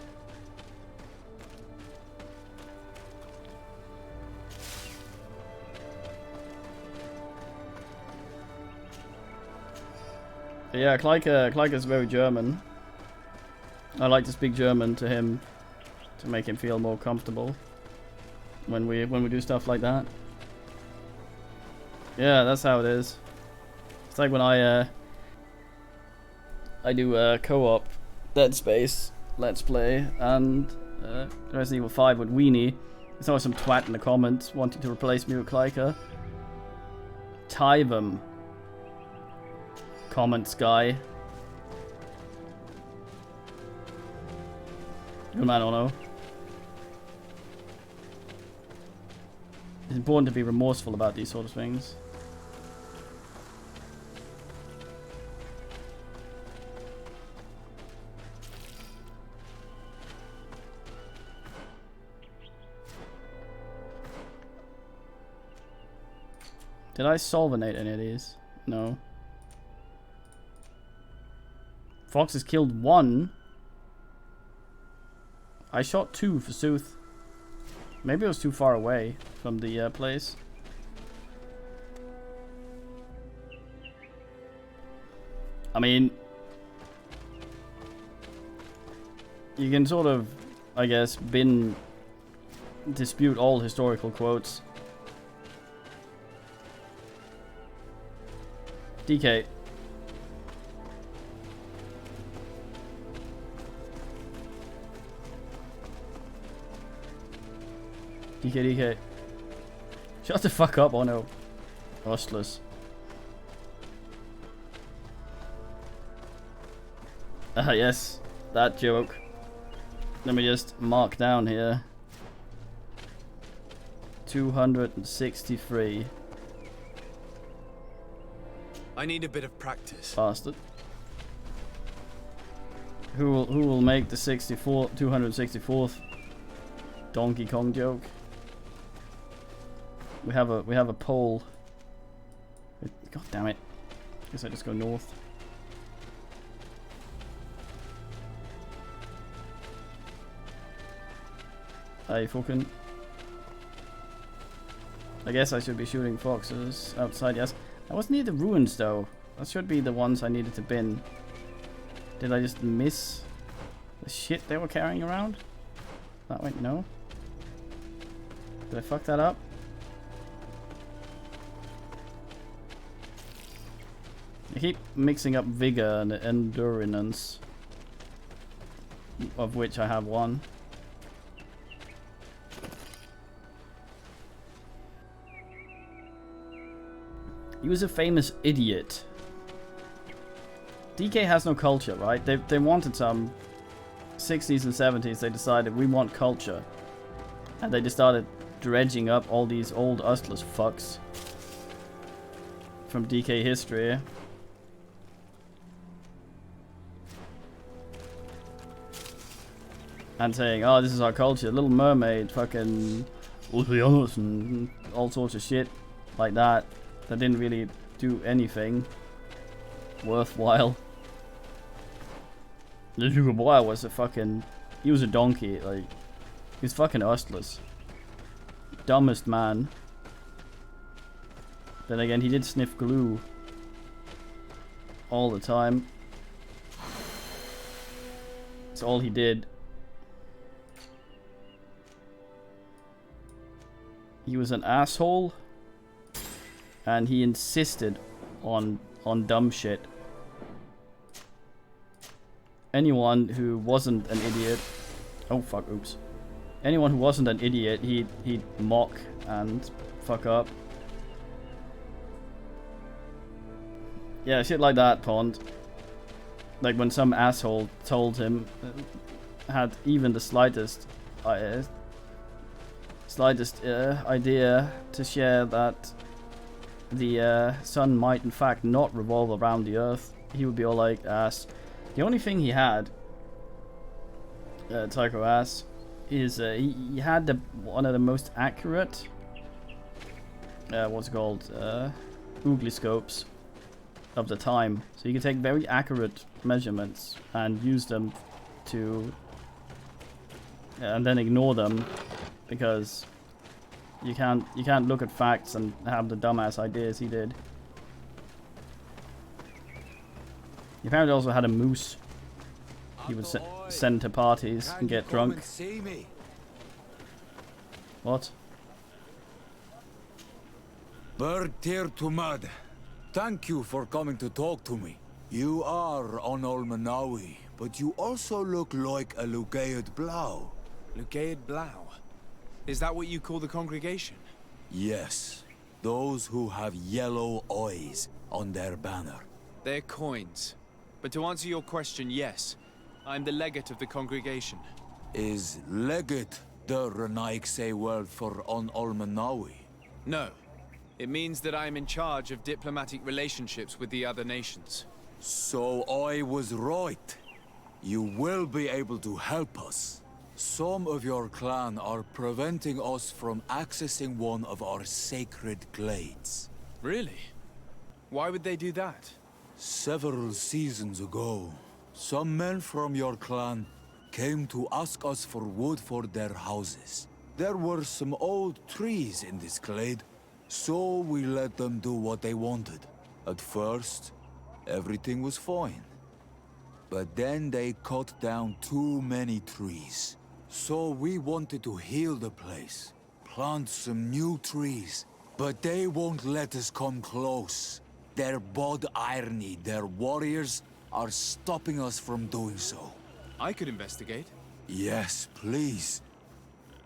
[SPEAKER 1] Yeah, Kleika's very German. I like to speak German to him to make him feel more comfortable when we do stuff like that. Yeah, that's how it is. It's like when I do co-op Dead Space Let's Play and Resident Evil 5 with Weenie. There's always some twat in the comments wanting to replace me with Kleika. Tyvum. Comments guy. Good man, Ono. It's important to be remorseful about these sort of things. Did I solvenate any of these? No. Fox has killed 1. I shot 2 for Sooth. Maybe it was too far away from the place. I mean, you can sort of, I guess, dispute all historical quotes. DK. DK. Shut the fuck up, oh no. Hustlers. Yes, that joke. Let me just mark down here. 263.
[SPEAKER 6] I need a bit of practice.
[SPEAKER 1] Bastard. Who will make the 264th Donkey Kong joke? We have a poll. God damn it. Guess I just go north. Hey, fucking. I guess I should be shooting foxes outside, yes. I was near the ruins though. That should be the ones I needed to bin. Did I just miss the shit they were carrying around? That went no. Did I fuck that up? I keep mixing up vigor and endurance, of which I have 1. He was a famous idiot. DK has no culture, right? They wanted some. 60s and 70s, they decided we want culture. And they just started dredging up all these old Ustless fucks from DK history. And saying, oh, this is our culture. Little Mermaid, fucking and all sorts of shit like that. That didn't really do anything worthwhile. The Sugar Boy was a fucking... He was a donkey, like... He was fucking Ustless. Dumbest man. Then again, he did sniff glue. All the time. That's all he did. He was an asshole. And he insisted on dumb shit. Anyone who wasn't an idiot... Oh fuck, oops. anyone who wasn't an idiot, he'd mock and fuck up. Yeah, shit like that, Pond. Like when some asshole told him, had even the slightest idea to share that the sun might in fact not revolve around the Earth, he would be all like, ass. The only thing he had, Tycho ass, is he had one of the most accurate, what's it called, ooglyscopes of the time. So you can take very accurate measurements and use them to, and then ignore them, because you can't look at facts and have the dumbass ideas he did. He apparently also had a moose he would send to parties and get drunk. What?
[SPEAKER 6] Bird tear to mud. Thank you for coming to talk to me. You are on Olmanawi, but you also look like a Lugaid Blau.
[SPEAKER 3] Lugaid Blau? Is that what you call the congregation?
[SPEAKER 6] Yes. Those who have yellow eyes on their banner.
[SPEAKER 3] They're coins. But to answer your question, yes. I'm the legate of the congregation.
[SPEAKER 6] Is legate the Renaigse word for on Olmanawi?
[SPEAKER 3] No. It means that I'm in charge of diplomatic relationships with the other nations.
[SPEAKER 6] So I was right. You will be able to help us. Some of your clan are preventing us from accessing one of our sacred glades.
[SPEAKER 3] Really? Why would they do that?
[SPEAKER 6] Several seasons ago, some men from your clan came to ask us for wood for their houses. There were some old trees in this glade, so we let them do what they wanted. At first, everything was fine. But then they cut down too many trees. So we wanted to heal the place, plant some new trees, but they won't let us come close. Their bod irony, their warriors, are stopping us from doing so.
[SPEAKER 3] I could investigate.
[SPEAKER 6] Yes, please.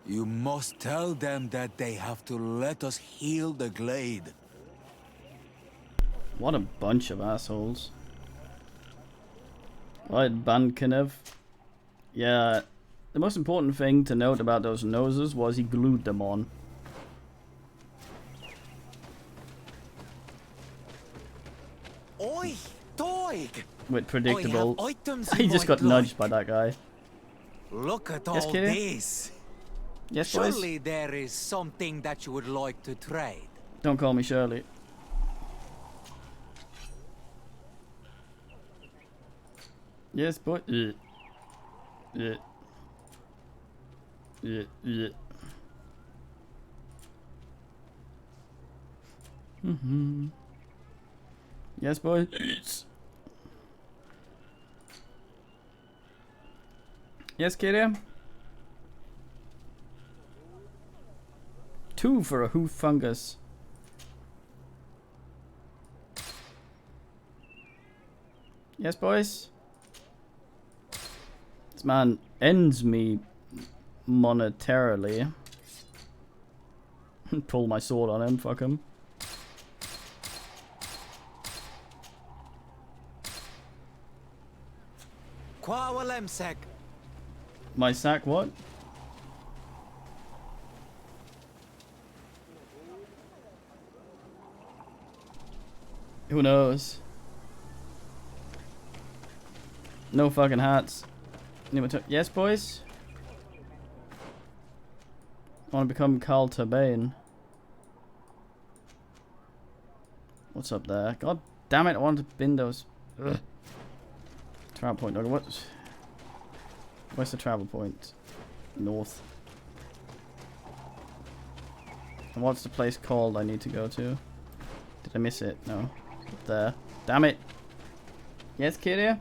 [SPEAKER 6] You must tell them that they have to let us heal the glade.
[SPEAKER 1] What a bunch of assholes. Right, Bankinev. Yeah, the most important thing to note about those noses was he glued them on.
[SPEAKER 8] Oi, Doig!
[SPEAKER 1] With predictable.
[SPEAKER 8] I have items
[SPEAKER 1] He
[SPEAKER 8] in
[SPEAKER 1] just
[SPEAKER 8] my
[SPEAKER 1] got
[SPEAKER 8] blood.
[SPEAKER 1] nudged by that guy.
[SPEAKER 8] Look at
[SPEAKER 1] Yes,
[SPEAKER 8] all
[SPEAKER 1] Kitty?
[SPEAKER 8] this.
[SPEAKER 1] Yes, boys?
[SPEAKER 8] Surely there is something that you would like to trade.
[SPEAKER 1] Don't call me Shirley. Yes, boy. Yeah. Yeah. Yeah. Yeah. Yes, boy. Yes, kitty. 2 for a hoof fungus. Yes, boys. This man ends me monetarily. Pull my sword on him, fuck him.
[SPEAKER 8] Quawalemsek.
[SPEAKER 1] My sack, what? Who knows? No fucking hats. Yes, boys? I want to become Carl Turbane. What's up there? God damn it, I want to bin those. Ugh. Travel point. Okay, where's the travel point? North. And what's the place called I need to go to? Did I miss it? No. Up there. Damn it. Yes, kid.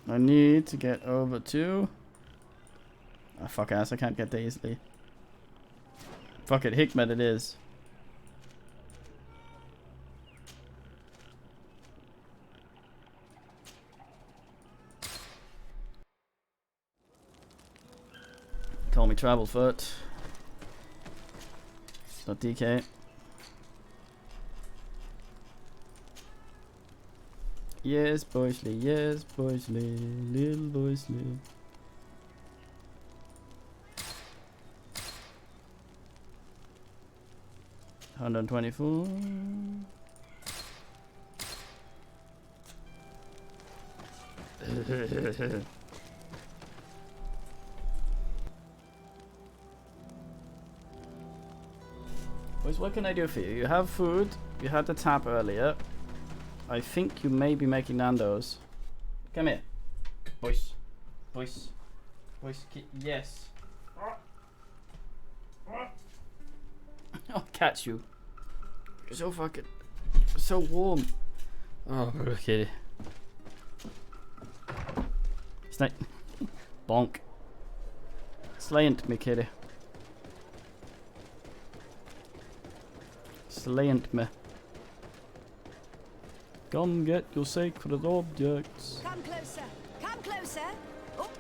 [SPEAKER 1] I need to get over to... Ah, fuck ass, I can't get there easily. Fuck it, Hikmet it is. travel foot. Not DK. Yes, Boysley, yes, Boysley, little Boysley. $124. Boys, what can I do for you? You have food. You had the tap earlier. I think you may be making Nando's. Come here. Boys. Boys. Boys. Yes. I'll catch you. You're so fucking... so warm. Oh, kitty. Snake. Bonk. Slant me, kitty. Slant me. Come get your sacred objects.
[SPEAKER 4] Come closer. Come closer. Oh.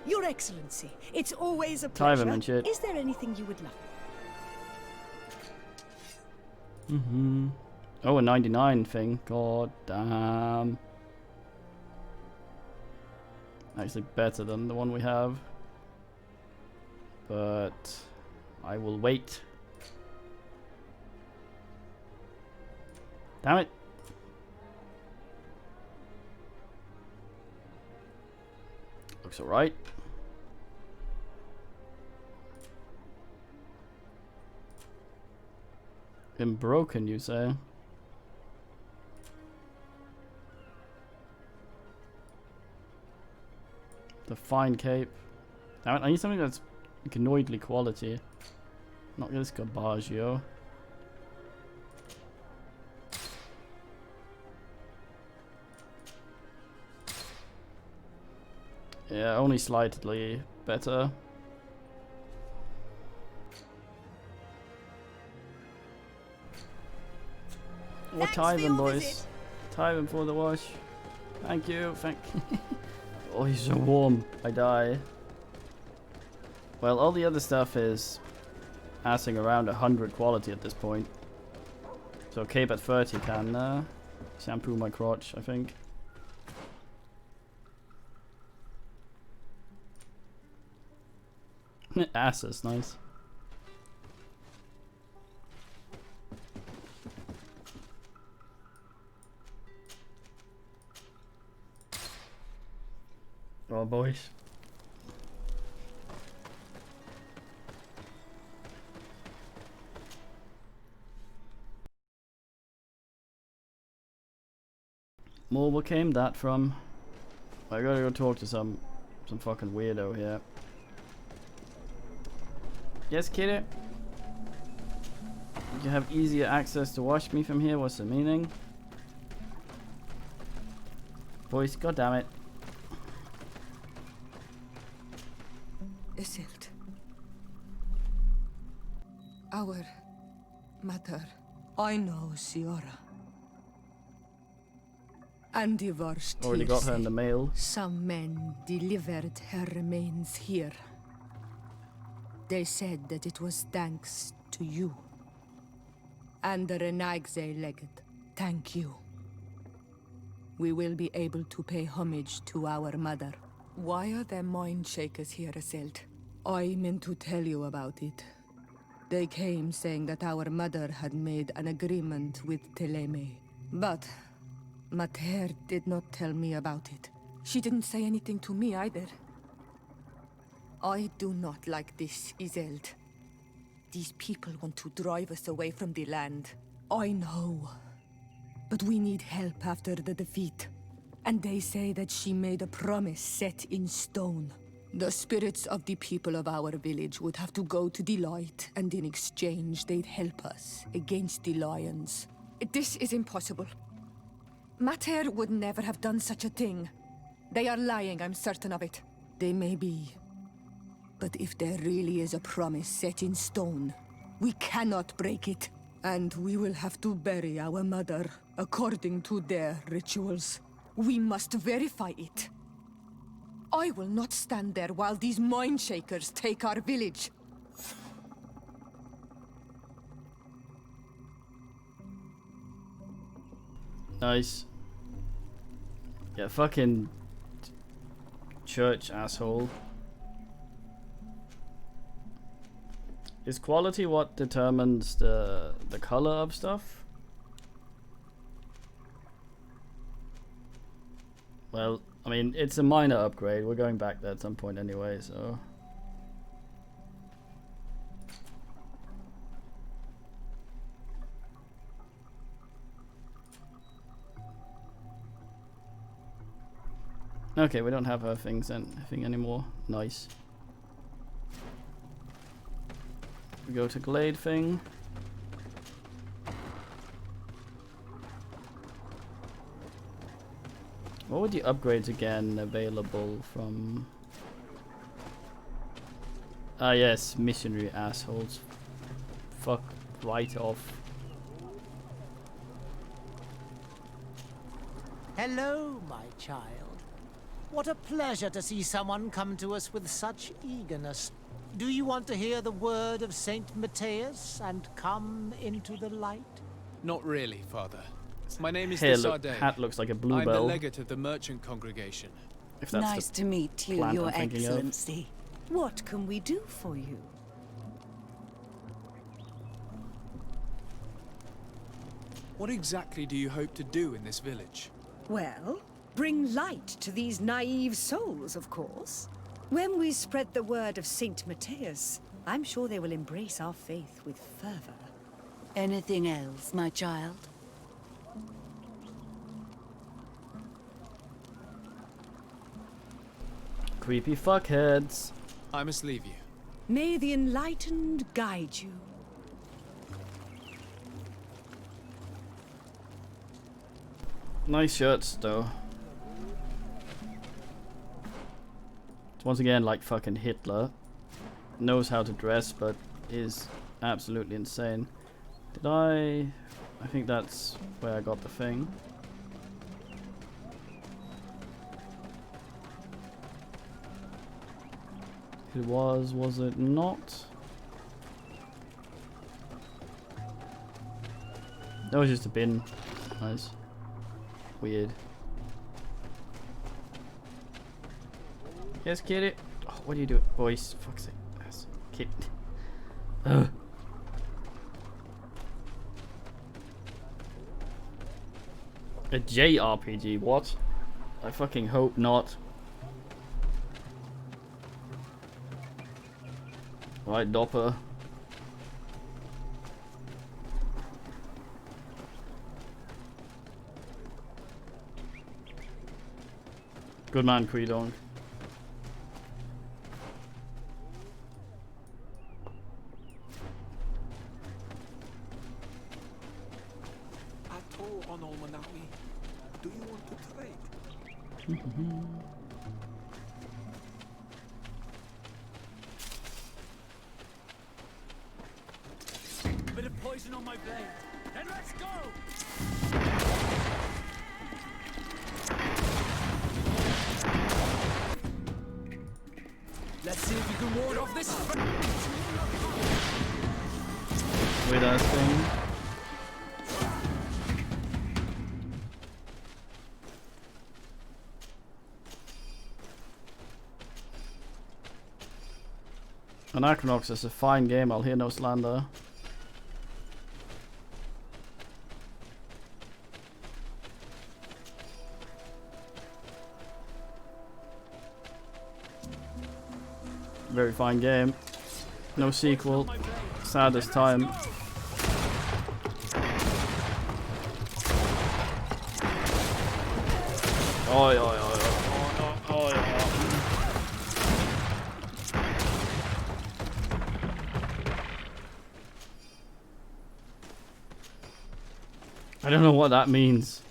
[SPEAKER 4] Your Excellency, it's always a pleasure.
[SPEAKER 1] Time him and shit.
[SPEAKER 4] Is there anything you would like?
[SPEAKER 1] Oh, a 99 thing. God damn. Actually better than the one we have. But I will wait. Damn it. Looks alright. Been broken, you say? The fine cape. Damn it, I need something that's gnoidly quality. Not this Garbaggio. Yeah, only slightly better. We'll tie them, boys. Tie them for the wash. Thank you, thank Oh, he's so warm. I die. Well, all the other stuff is assing around 100 quality at this point. So cape at 30 can shampoo my crotch, I think. Ass is nice. Oh, boys. More, what came that from? I gotta go talk to some fucking weirdo here. Yes, kitty? You have easier access to watch me from here? What's the meaning? Boys, goddammit.
[SPEAKER 4] Isildt. Our mother. I know, Siora. And the worst.
[SPEAKER 1] Already got her in the mail.
[SPEAKER 4] Some men delivered her remains here. They said that it was thanks to you. And the Renagze legate. Thank you. We will be able to pay homage to our mother. Why are there mind shakers here, Isildt? I meant to tell you about it. They came saying that our mother had made an agreement with Teleme. But Mater did not tell me about it. She didn't say anything to me either. I do not like this, Isildt. These people want to drive us away from the land. I know. But we need help after the defeat. And they say that she made a promise set in stone. The spirits of the people of our village would have to go to the light, and in exchange they'd help us against the lions. This is impossible. Mater would never have done such a thing. They are lying, I'm certain of it. They may be. But if there really is a promise set in stone, we cannot break it. And we will have to bury our mother according to their rituals. We must verify it. I will not stand there while these mind shakers take our village.
[SPEAKER 1] Nice. Yeah, fucking church asshole. Is quality what determines the color of stuff? Well, I mean, it's a minor upgrade. We're going back there at some point anyway, so... Okay, we don't have her thing anymore. Nice. We go to Glade thing. What were the upgrades again available from? Ah yes, missionary assholes. Fuck right off.
[SPEAKER 9] Hello, my child. What a pleasure to see someone come to us with such eagerness. Do you want to hear the word of Saint Matthias and come into the light?
[SPEAKER 3] Not really, Father. My name is
[SPEAKER 1] Hair
[SPEAKER 3] Desardet.
[SPEAKER 1] hat looks like a
[SPEAKER 3] I'm
[SPEAKER 1] bluebell.
[SPEAKER 3] the legate of the merchant congregation.
[SPEAKER 1] If that's
[SPEAKER 10] Nice to meet you,
[SPEAKER 1] plant
[SPEAKER 10] Your
[SPEAKER 1] I'm thinking of.
[SPEAKER 10] Excellency. What can we do for you?
[SPEAKER 3] What exactly do you hope to do in this village?
[SPEAKER 10] Well, bring light to these naive souls, of course. When we spread the word of Saint Matthias, I'm sure they will embrace our faith with fervor. Anything else, my child?
[SPEAKER 1] Creepy fuckheads.
[SPEAKER 3] I must leave you.
[SPEAKER 10] May the enlightened guide you.
[SPEAKER 1] Nice shirts though. It's once again like fucking Hitler. Knows how to dress but is absolutely insane. Did I think that's where I got the thing. It was it not? That was just a bin. Nice. Weird. Yes, kitty. Oh, what do you do? Boys, fuck's sake. Yes. Kid. Ugh. A JRPG, what? I fucking hope not. Right, Dopper. Good man, Creedong.
[SPEAKER 5] Atto on Olmanawi. Do you want to trade?
[SPEAKER 8] Bit of poison on my blade. Then let's go! Let's see if you can ward off this.
[SPEAKER 1] Weird ass thing. Anachronox is a fine game, I'll hear no slander. Very fine game. No sequel. Saddest time. Oi, oi, oi, oi, oi, oi. I don't know what that means.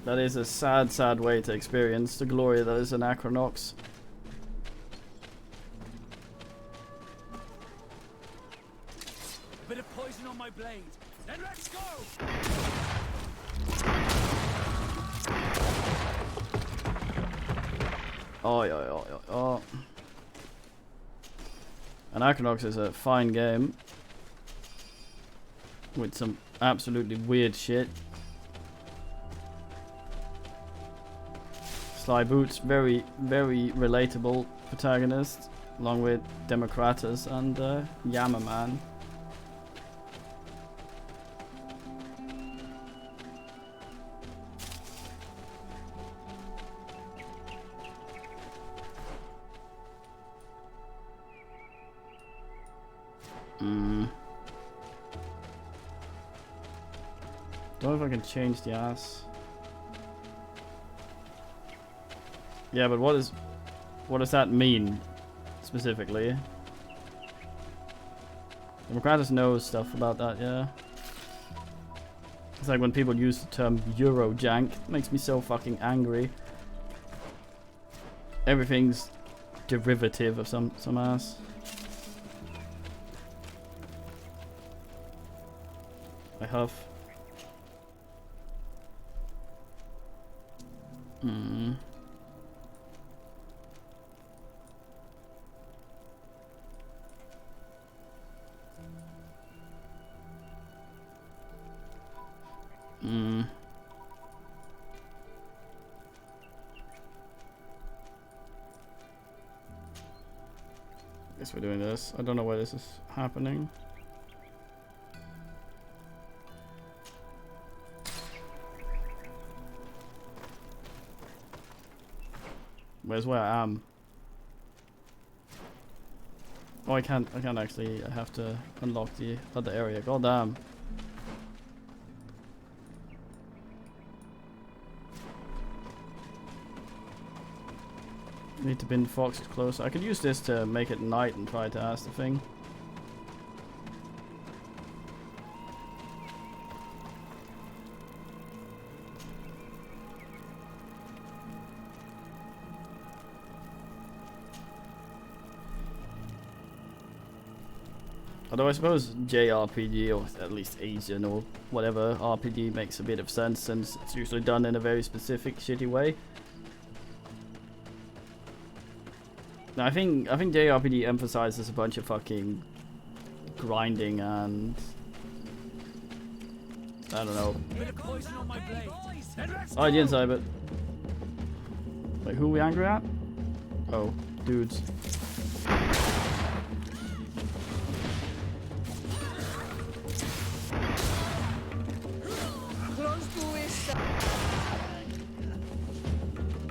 [SPEAKER 1] That is a sad, sad way to experience the glory that is an Acronox.
[SPEAKER 5] A bit of poison on my blade. Then let's go!
[SPEAKER 1] Oh, yeah, yeah, yeah, oh. And Acronox is a fine game. With some absolutely weird shit. Sly Boots, very, very relatable protagonist, along with Democratus and Yammerman. Don't know if I can change the ass. Yeah, but what does that mean specifically? Democratus knows stuff about that, yeah. It's like when people use the term Eurojank, it makes me so fucking angry. Everything's derivative of some ass. I huff. Guess we're doing this. I don't know why this is happening. Where's where I am? Oh, I can't actually. I have to unlock the other area. God damn. Need to bin foxes closer. I could use this to make it night and try to ask the thing. Although I suppose JRPG, or at least Asian or whatever RPG, makes a bit of sense since it's usually done in a very specific shitty way. Now, I think JRPG emphasizes a bunch of fucking grinding and I don't know. Oh, I didn't say it. Wait, who are we angry at? Oh, dudes.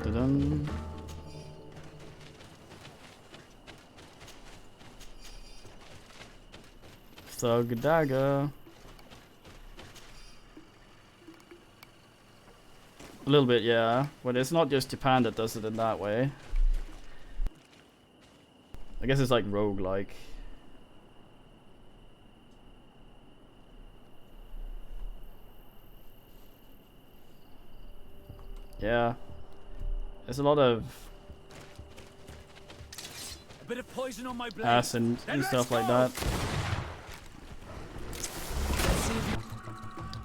[SPEAKER 1] Da-dum. Thug dagger. A little bit, yeah. But it's not just Japan that does it in that way. I guess it's like roguelike. Yeah. There's a lot of
[SPEAKER 5] bit of poison on my blade.
[SPEAKER 1] Ass and stuff like that.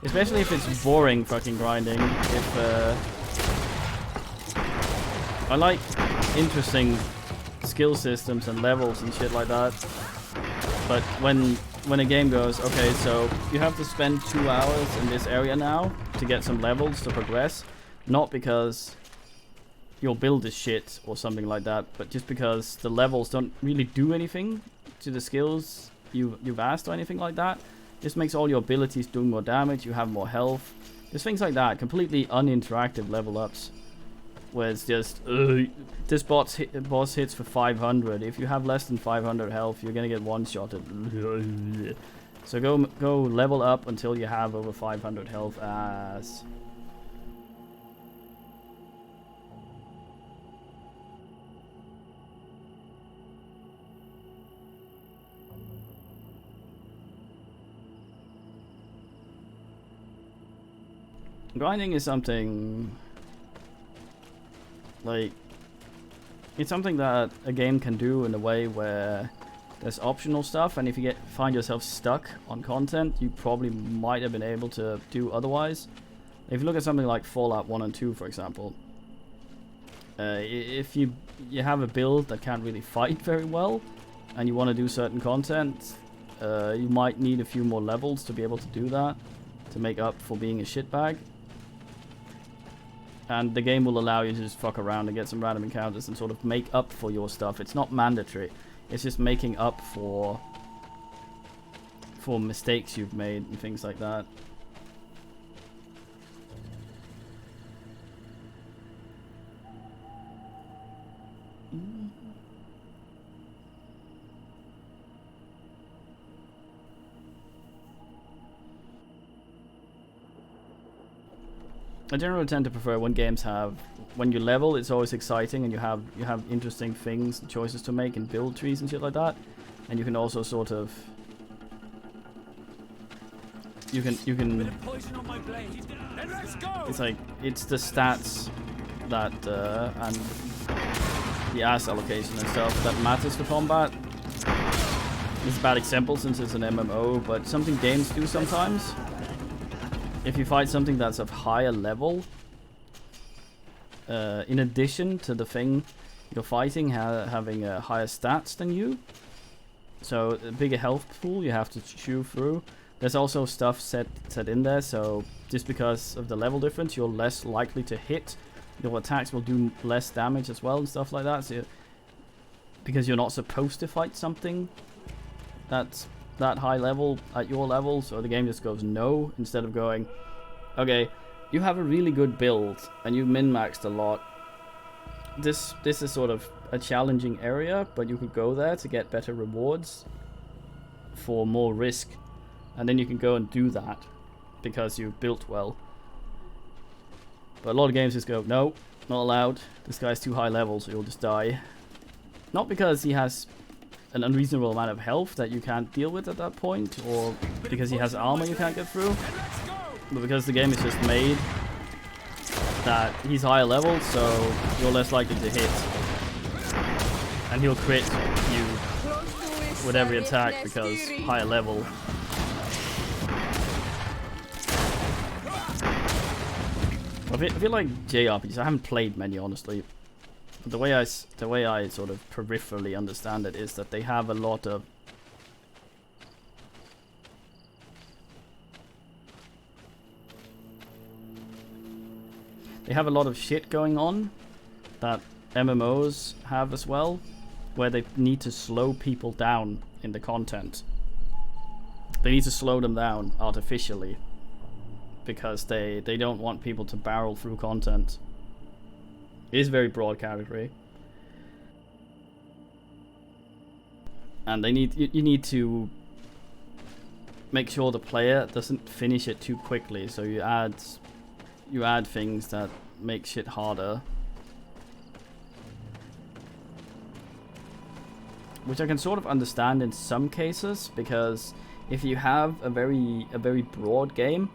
[SPEAKER 1] Especially if it's boring fucking grinding. If I like interesting skill systems and levels and shit like that. But when a game goes, okay, so you have to spend 2 hours in this area now to get some levels to progress, not because your build is shit or something like that, but just because the levels don't really do anything to the skills you've asked or anything like that. Just makes all your abilities doing more damage, you have more health. There's things like that, completely uninteractive level ups. Where it's just, this boss hits for 500. If you have less than 500 health, you're gonna get one-shotted. So go level up until you have over 500 health as... Grinding is something like it's something that a game can do in a way where there's optional stuff, and if you find yourself stuck on content you probably might have been able to do otherwise. If you look at something like Fallout 1 and 2 for example, if you have a build that can't really fight very well and you want to do certain content, you might need a few more levels to be able to do that, to make up for being a shitbag. And the game will allow you to just fuck around and get some random encounters and sort of make up for your stuff. It's not mandatory. It's just making up for mistakes you've made and things like that. I generally tend to prefer when games when you level, it's always exciting and you have interesting things, choices to make and build trees and shit like that. And you can also sort of you can it's like it's the stats that and the ass allocation and stuff that matters for combat. It's a bad example since it's an MMO, but something games do sometimes. If you fight something that's of higher level, in addition to the thing you're fighting having higher stats than you, so a bigger health pool you have to chew through. There's also stuff set in there, so just because of the level difference, you're less likely to hit. Your attacks will do less damage as well and stuff like that. So because you're not supposed to fight something that's that high level at your level, so the game just goes no, instead of going, okay, you have a really good build and you min-maxed a lot. This is sort of a challenging area, but you could go there to get better rewards for more risk, and then you can go and do that because you built well. But a lot of games just go, no, not allowed. This guy's too high level, so you'll just die. Not because he has an unreasonable amount of health that you can't deal with at that point, or because he has armor you can't get through, but because the game is just made that he's higher level, so you're less likely to hit, and he'll crit you with every attack because higher level. I feel like JRPGs, I haven't played many honestly. The way I sort of peripherally understand it is that they have a lot of shit going on that MMOs have as well, where they need to slow people down in the content. They need to slow them down artificially because they don't want people to barrel through content. It is a very broad category, and you need to make sure the player doesn't finish it too quickly. So you add things that make shit harder, which I can sort of understand in some cases, because if you have a very broad game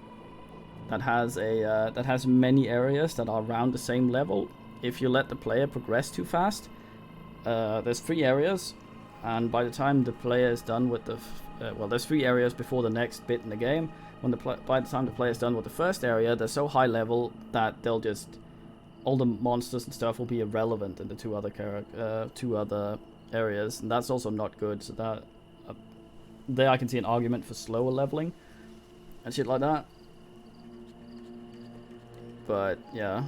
[SPEAKER 1] that has many areas that are around the same level, if you let the player progress too fast, there's 3 areas, and by the time the player is done with the there's 3 areas before the next bit in the game. By the time the player is done with the first area, they're so high level that all the monsters and stuff will be irrelevant in the 2 other areas, and that's also not good. So that there I can see an argument for slower leveling and shit like that. But yeah.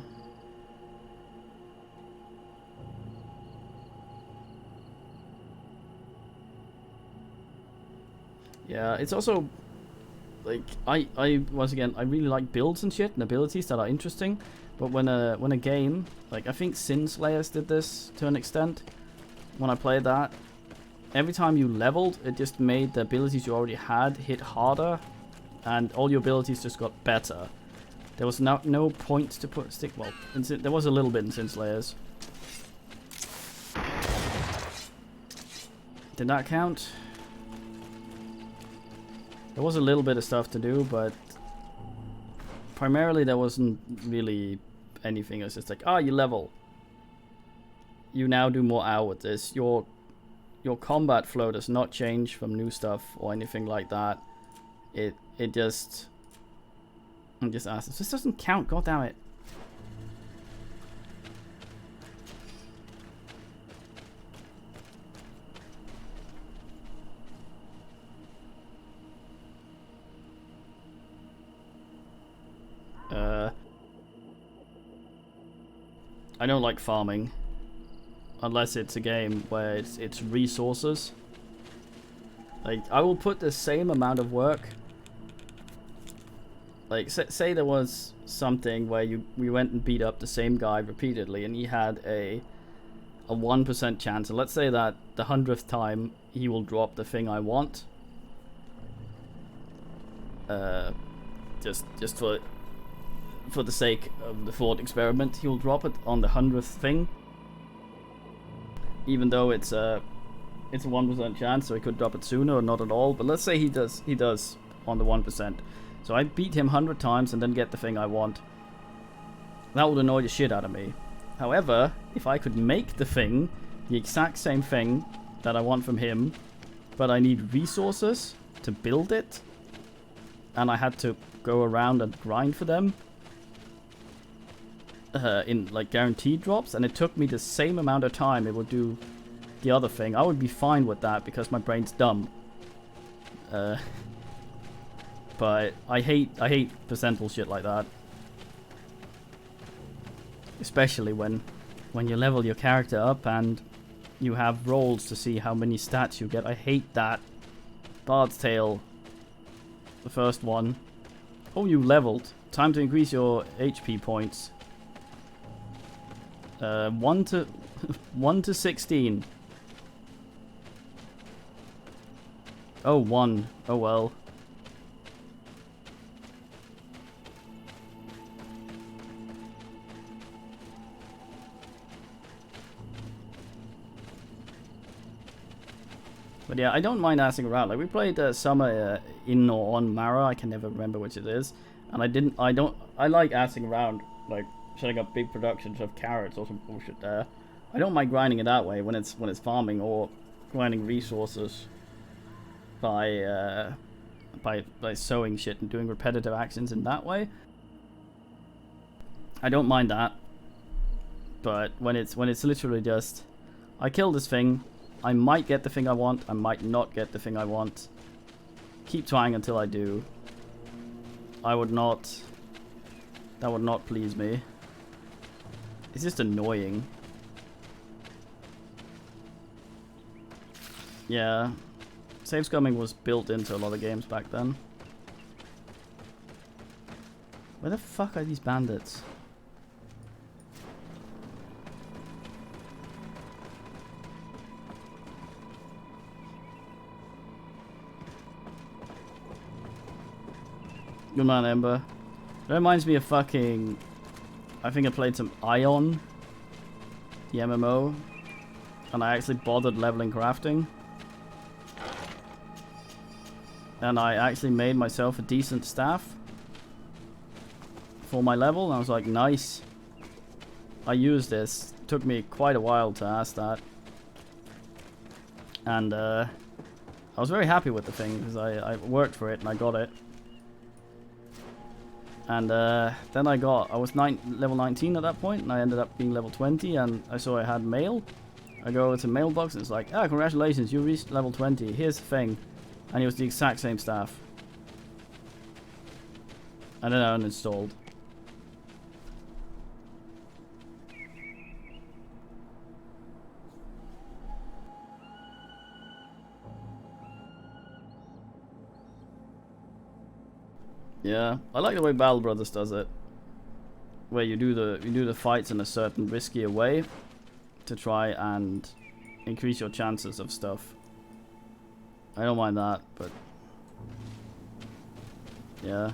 [SPEAKER 1] Yeah, it's also like once again, I really like builds and shit and abilities that are interesting, but when a game, like I think Sin Slayers did this to an extent, when I played that, every time you leveled, it just made the abilities you already had hit harder, and all your abilities just got better. There was no point to stick. Well, there was a little bit in Sin Slayers. Did that count? There was a little bit of stuff to do, but primarily there wasn't really anything. It was just like, you level. You now do more hour with this. Your combat flow does not change from new stuff or anything like that. It just... I'm just asking. This doesn't count, god damn it. I don't like farming. Unless it's a game where it's resources. Like, I will put the same amount of work. Like, say there was something where we went and beat up the same guy repeatedly, and he had a 1% chance. And let's say that the 100th time he will drop the thing I want. Just for the sake of the thought experiment, he will drop it on the 100th thing. Even though it's a 1% chance, so he could drop it sooner or not at all. But let's say he does on the 1%. So I beat him 100 times and then get the thing I want. That would annoy the shit out of me. However, if I could make the thing, the exact same thing that I want from him, but I need resources to build it, and I had to go around and grind for them, in like guaranteed drops, and it took me the same amount of time it would do the other thing, I would be fine with that because my brain's dumb. But I hate percentile shit like that, especially when you level your character up and you have rolls to see how many stats you get. I hate that. Bard's Tale, the first one. Oh, you leveled. Time to increase your HP points. 1 to 16. Oh, 1. Oh well. But yeah, I don't mind assing around. Like, we played Summer in or on Mara. I can never remember which it is. And I like assing around, like setting up big productions of carrots or some bullshit there. I don't mind grinding it that way when it's farming or grinding resources by sowing shit and doing repetitive actions in that way. I don't mind that. But when it's literally just, I kill this thing, I might get the thing I want, I might not get the thing I want. Keep trying until I do. That would not please me. It's just annoying. Yeah. Save scumming was built into a lot of games back then. Where the fuck are these bandits? Good man, Ember. That reminds me of fucking... I think I played some Ion, the MMO, and I actually bothered leveling crafting. And I actually made myself a decent staff for my level, and I was like, nice. I used this. It took me quite a while to ask that. And I was very happy with the thing, because I worked for it and I got it. And then I was level 19 at that point, and I ended up being level 20, and I saw I had mail. I go over to mailbox, and it's like, congratulations, you reached level 20, here's the thing. And it was the exact same staff. And then I uninstalled. Yeah, I like the way Battle Brothers does it, where you do the fights in a certain riskier way to try and increase your chances of stuff. I don't mind that, but yeah.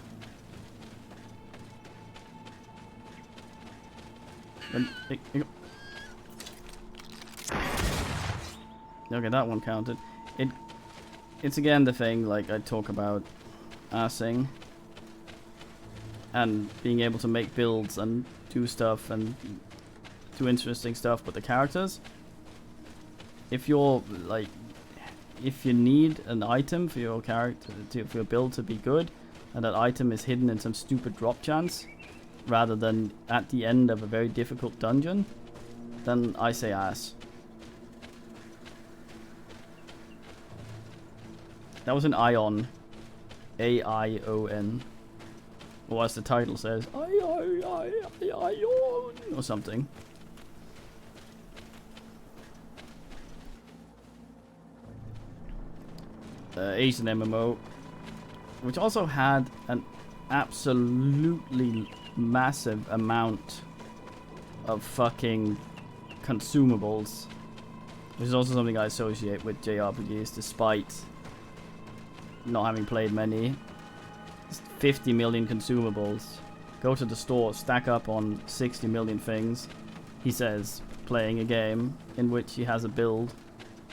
[SPEAKER 1] Okay, that one counted. It's again the thing, like I talk about assing. and being able to make builds and do stuff and do interesting stuff with the characters. If you're like, if you need an item for your character, for your build to be good, and that item is hidden in some stupid drop chance, rather than at the end of a very difficult dungeon, then I say ass. That was an Ion. A-I-O-N. Or as the title says, Ion, or something. Asian MMO, which also had an absolutely massive amount of fucking consumables, which is also something I associate with JRPGs, despite not having played many. 50 million consumables. Go to the store, stack up on 60 million things. He says, playing a game in which he has a build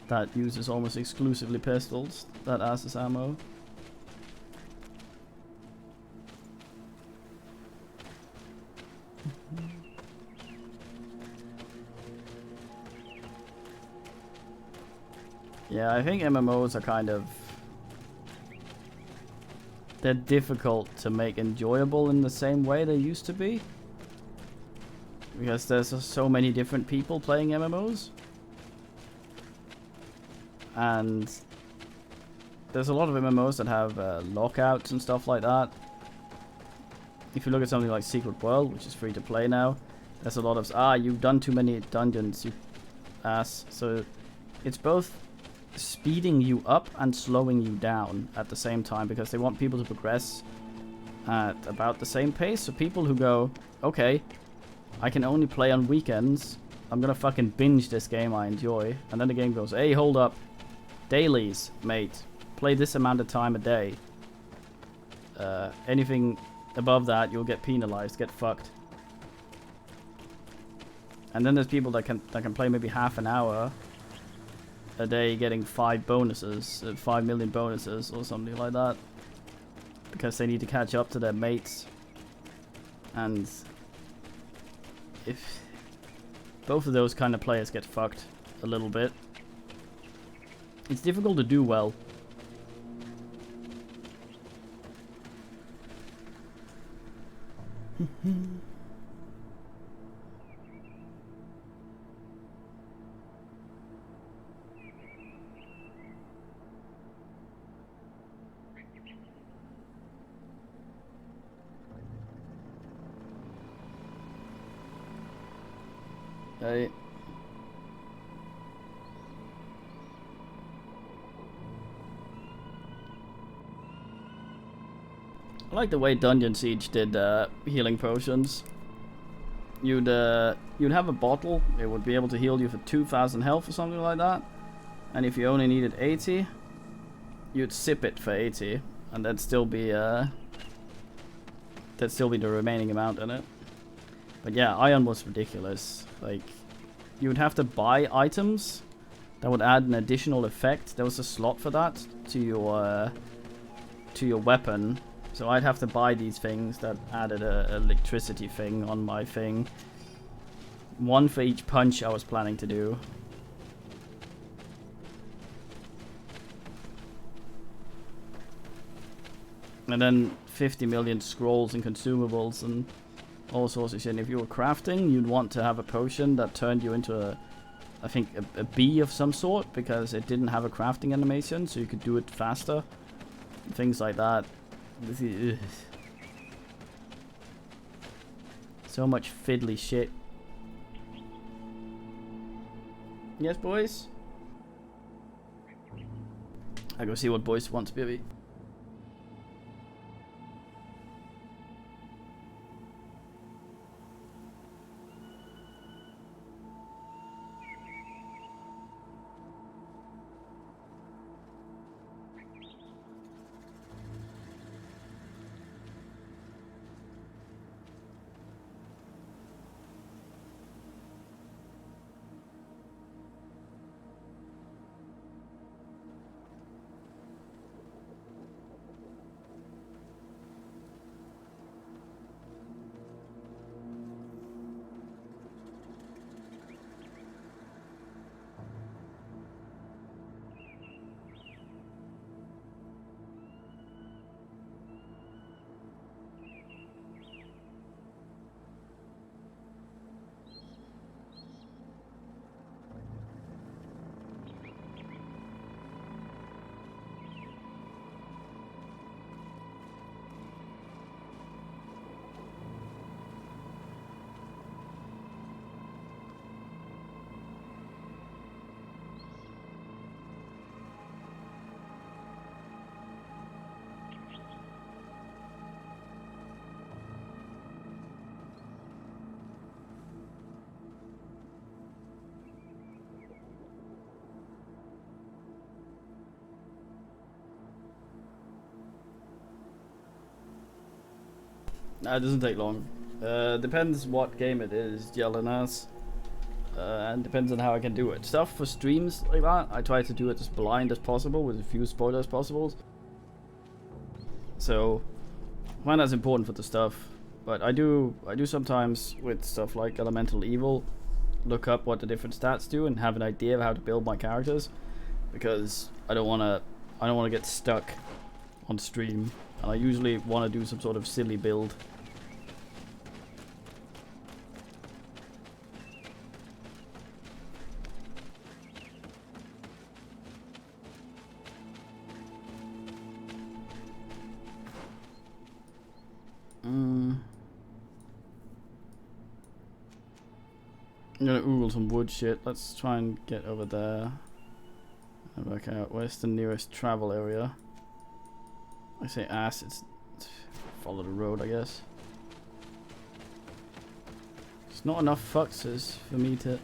[SPEAKER 1] that uses almost exclusively pistols that asses ammo. Yeah, I think MMOs are kind of... they're difficult to make enjoyable in the same way they used to be. Because there's so many different people playing MMOs. And there's a lot of MMOs that have lockouts and stuff like that. If you look at something like Secret World, which is free to play now, there's a lot of, you've done too many dungeons, you ass. So it's both speeding you up and slowing you down at the same time, because they want people to progress at about the same pace. So people who go, okay, I can only play on weekends, I'm gonna fucking binge this game I enjoy. And then the game goes, hey, hold up. Dailies, mate. Play this amount of time a day. Anything above that, you'll get penalized, get fucked. And then there's people that can play maybe half an hour a day, getting 5 bonuses, 5 million bonuses or something like that, because they need to catch up to their mates. And if both of those kind of players get fucked a little bit, it's difficult to do well. Hey. I like the way Dungeon Siege did healing potions. You'd have a bottle, it would be able to heal you for 2,000 health or something like that. And if you only needed 80, you'd sip it for 80, and that'd still be the remaining amount in it. But yeah, Ion was ridiculous. Like, you would have to buy items that would add an additional effect. There was a slot for that to your weapon. So I'd have to buy these things that added a electricity thing on my thing. One for each punch I was planning to do. And then 50 million scrolls and consumables and all sorts of shit. And if you were crafting, you'd want to have a potion that turned you into I think a bee of some sort, because it didn't have a crafting animation, so you could do it faster. Things like that. So much fiddly shit. Yes, boys? I go see what boys wants, baby. Nah, it doesn't take long. Depends what game it is, yelling ass. And depends on how I can do it. Stuff for streams like that, I try to do it as blind as possible with as few spoilers as possible. So, I find that's important for the stuff. But I do sometimes with stuff like Elemental Evil, look up what the different stats do and have an idea of how to build my characters, because I don't want to get stuck on stream, and I usually want to do some sort of silly build. I'm gonna oogle some wood shit. Let's try and get over there and work out where's the nearest travel area. I say ass, it's follow the road, I guess. There's not enough foxes for me to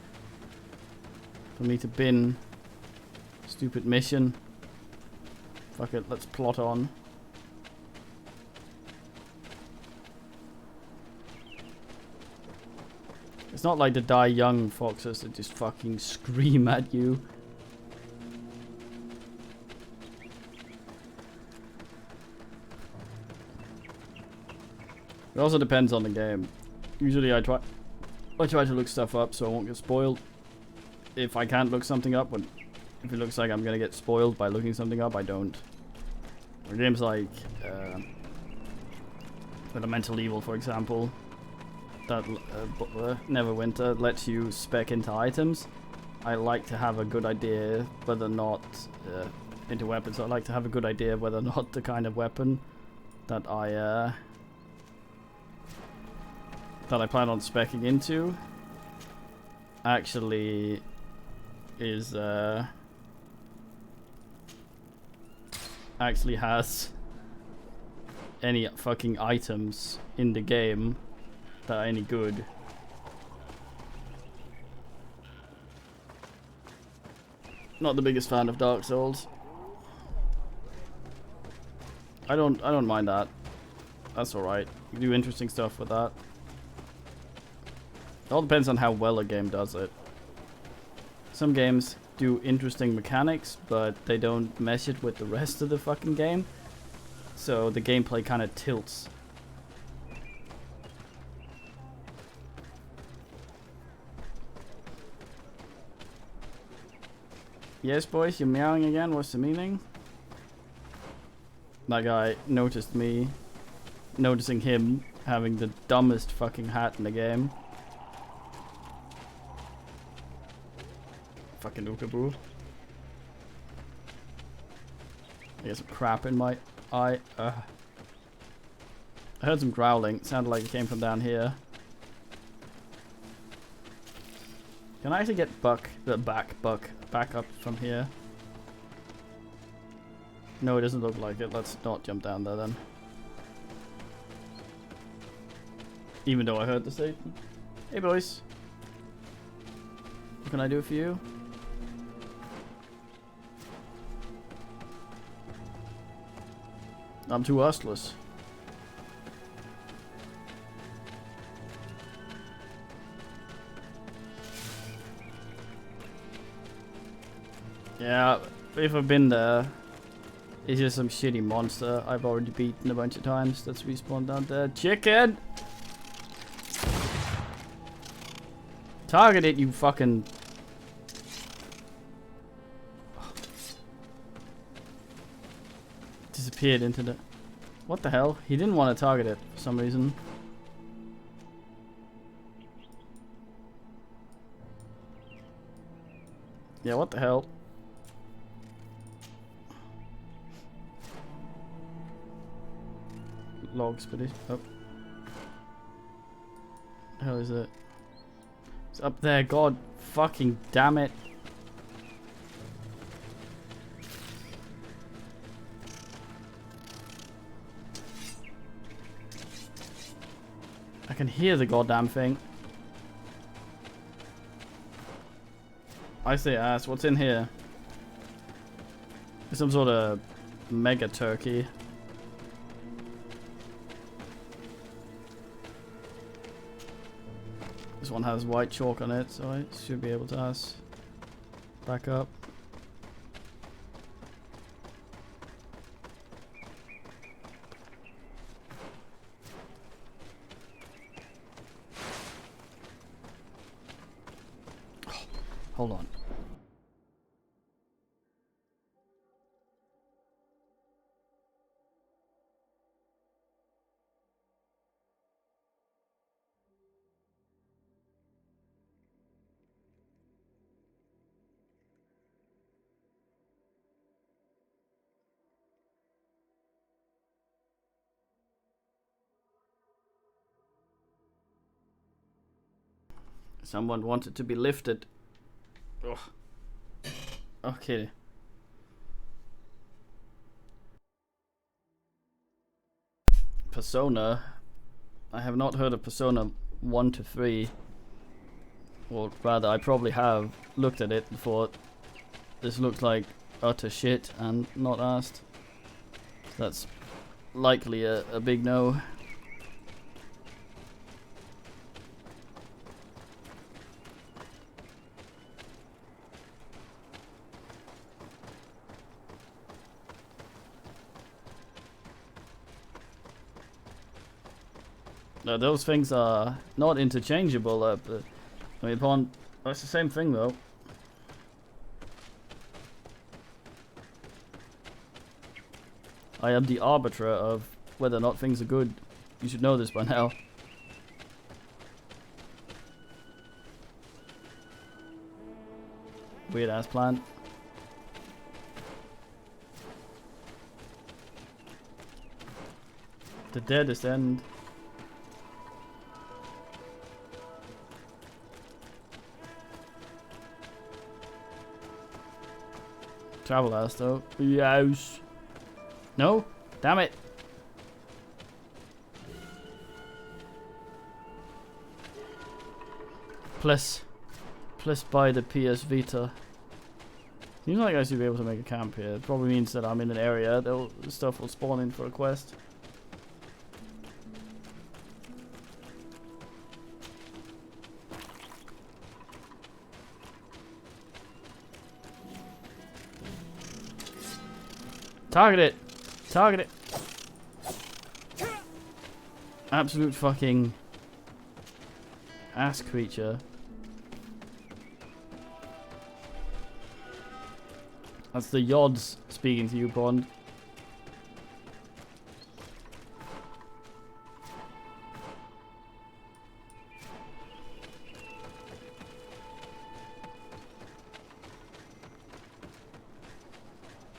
[SPEAKER 1] bin stupid mission. Fuck it, let's plot on. It's not like the die young foxes that just fucking scream at you. It also depends on the game. Usually I try to look stuff up so I won't get spoiled. If I can't look something up, but if it looks like I'm gonna get spoiled by looking something up, I don't. For games like Elemental Evil, for example, that Neverwinter lets you spec into items. I like to have a good idea whether or not into weapons. I like to have a good idea whether or not the kind of weapon that I plan on speccing into actually is actually has any fucking items in the game that are any good. Not the biggest fan of Dark Souls. I don't mind that. That's alright. You do interesting stuff with that. It all depends on how well a game does it. Some games do interesting mechanics, but they don't mesh it with the rest of the fucking game. So the gameplay kind of tilts. Yes, boys, you're meowing again? What's the meaning? That guy noticed me noticing him having the dumbest fucking hat in the game. Fucking Ookaboo. I got some crap in my eye. I heard some growling. It sounded like it came from down here. Can I actually get back up from here? No, it doesn't look like it. Let's not jump down there then. Even though I heard the statement. Hey boys. What can I do for you? I'm too hustless. Yeah, if I've been there, it's just some shitty monster I've already beaten a bunch of times that's respawned down there. Chicken! Target it, you fucking... Disappeared into the... What the hell? He didn't want to target it for some reason. Yeah, what the hell? Logs, but it's... Oh. The hell is it? It's up there, god fucking damn it. I can hear the goddamn thing. I say ass, what's in here? Some sort of mega turkey. This one has white chalk on it, so I should be able to ask back up. Hold on. Someone wanted to be lifted. Ugh. Okay. Persona. I have not heard of Persona 1 to 3. Or rather, I probably have looked at it and thought this looks like utter shit and not asked. So that's likely a big no. No, those things are not interchangeable. I mean, it's the same thing though. I am the arbiter of whether or not things are good. You should know this by now. Weird ass plant. The deadest end. Travel ass though. Yes. No? Damn it. Plus buy the PS Vita. Seems like I should be able to make a camp here. It probably means that I'm in an area that stuff will spawn in for a quest. Target it! Target it! Absolute fucking ass creature. That's the Yods speaking to you, Bond.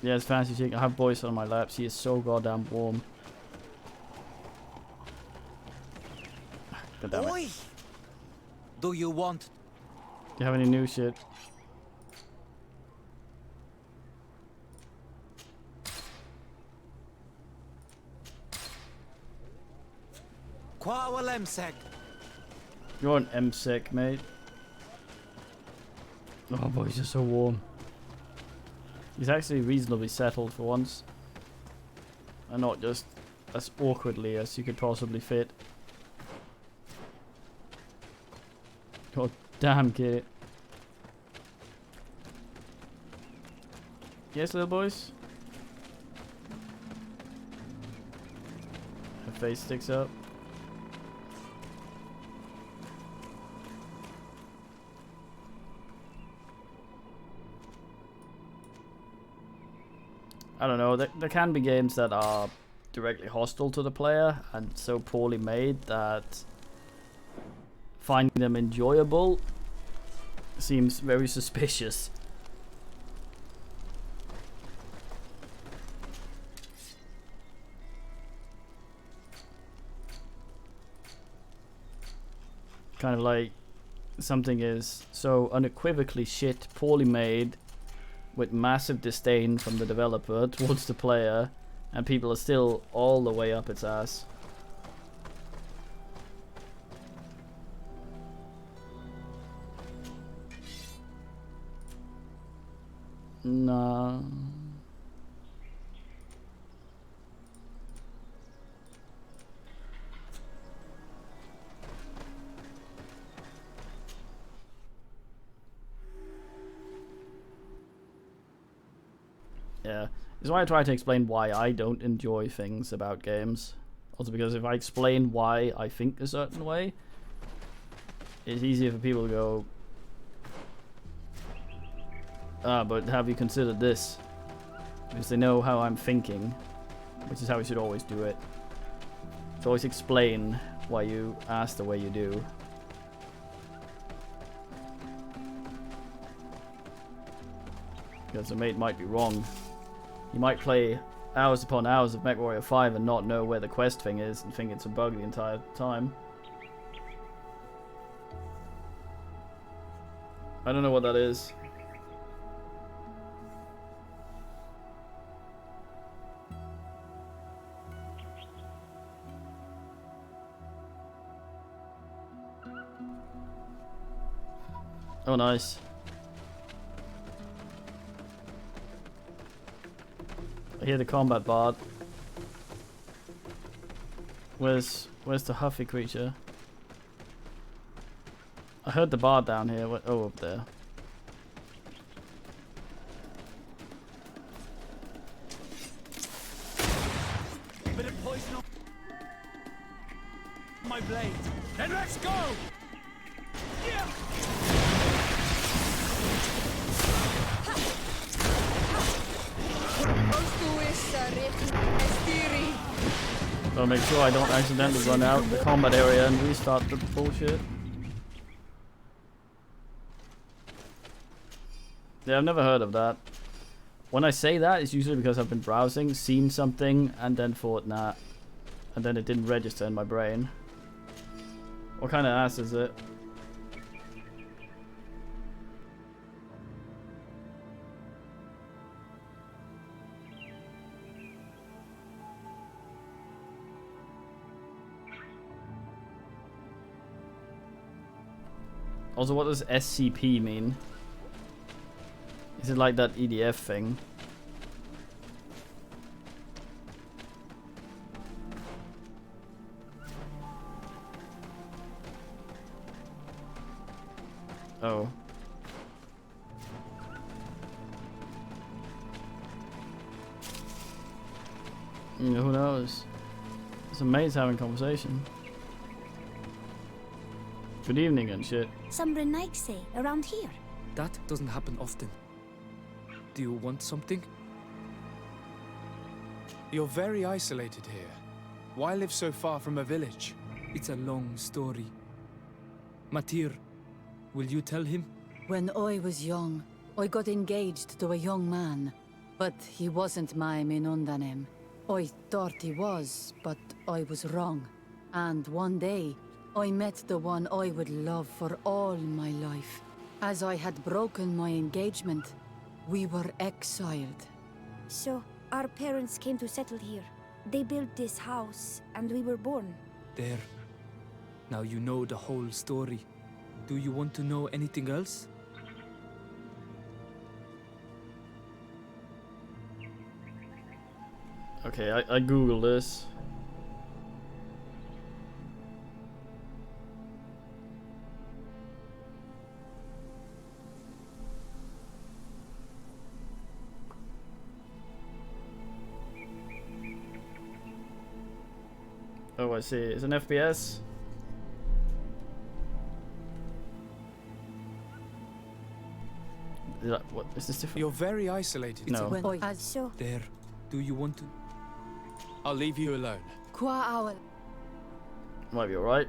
[SPEAKER 1] Yeah, it's fancy chick. I have Boyce on my lap. She is so goddamn warm. God damn it.
[SPEAKER 8] Oi! Do you want?
[SPEAKER 1] Do you have any new shit?
[SPEAKER 8] Quawal Emsek.
[SPEAKER 1] You're an M-sec, mate. Oh boy, he's just so warm. He's actually reasonably settled for once. And not just as awkwardly as you could possibly fit. God damn, kid. Yes, little boys? Her face sticks up. I don't know, there can be games that are directly hostile to the player and so poorly made that finding them enjoyable seems very suspicious. Kind of like something is so unequivocally shit, poorly made, with massive disdain from the developer towards the player, and people are still all the way up its ass. Nah. Yeah. This is why I try to explain why I don't enjoy things about games. Also because if I explain why I think a certain way, it's easier for people to go, ah, but have you considered this? Because they know how I'm thinking, which is how we should always do it. So always explain why you ask the way you do. Because the mate might be wrong. You might play hours upon hours of MechWarrior 5 and not know where the quest thing is and think it's a bug the entire time. I don't know what that is. Oh, nice. I hear the combat bard. Where's the huffy creature? I heard the bard down here. What? Oh, up there.
[SPEAKER 5] Bit of poison on my blade. Then let's go! Yeah.
[SPEAKER 1] Gotta make sure I don't accidentally run out the combat area and restart the bullshit. Yeah, I've never heard of that. When I say that, it's usually because I've been browsing, seen something, and then thought, nah. And then it didn't register in my brain. What kind of ass is it? Also, what does SCP mean? Is it like that EDF thing? Oh. Yeah, who knows? Some mates having conversation. Good evening and shit.
[SPEAKER 11] Some Renaigse around here.
[SPEAKER 12] That doesn't happen often. Do you want something?
[SPEAKER 3] You're very isolated here. Why live so far from a village?
[SPEAKER 12] It's a long story. Matir, will you tell him?
[SPEAKER 13] When I was young, I got engaged to a young man. But he wasn't my Minundanem. I thought he was, but I was wrong. And one day, I met the one I would love for all my life. As I had broken my engagement, we were exiled.
[SPEAKER 11] So, our parents came to settle here. They built this house, and we were born.
[SPEAKER 12] There. Now you know the whole story. Do you want to know anything else?
[SPEAKER 1] Okay, I googled this. Oh, I see. It's an FPS. Is that, what is this different?
[SPEAKER 3] You're very isolated.
[SPEAKER 1] No.
[SPEAKER 11] So,
[SPEAKER 12] There. Do you want to?
[SPEAKER 3] I'll leave you alone.
[SPEAKER 1] Might be alright.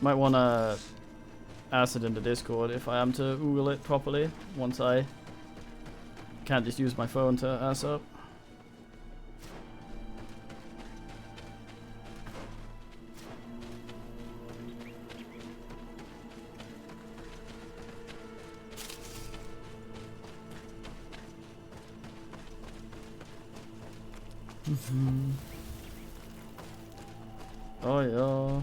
[SPEAKER 1] Might wanna ask it in the Discord if I am to Google it properly once I can't just use my phone to ass up. Oh yeah.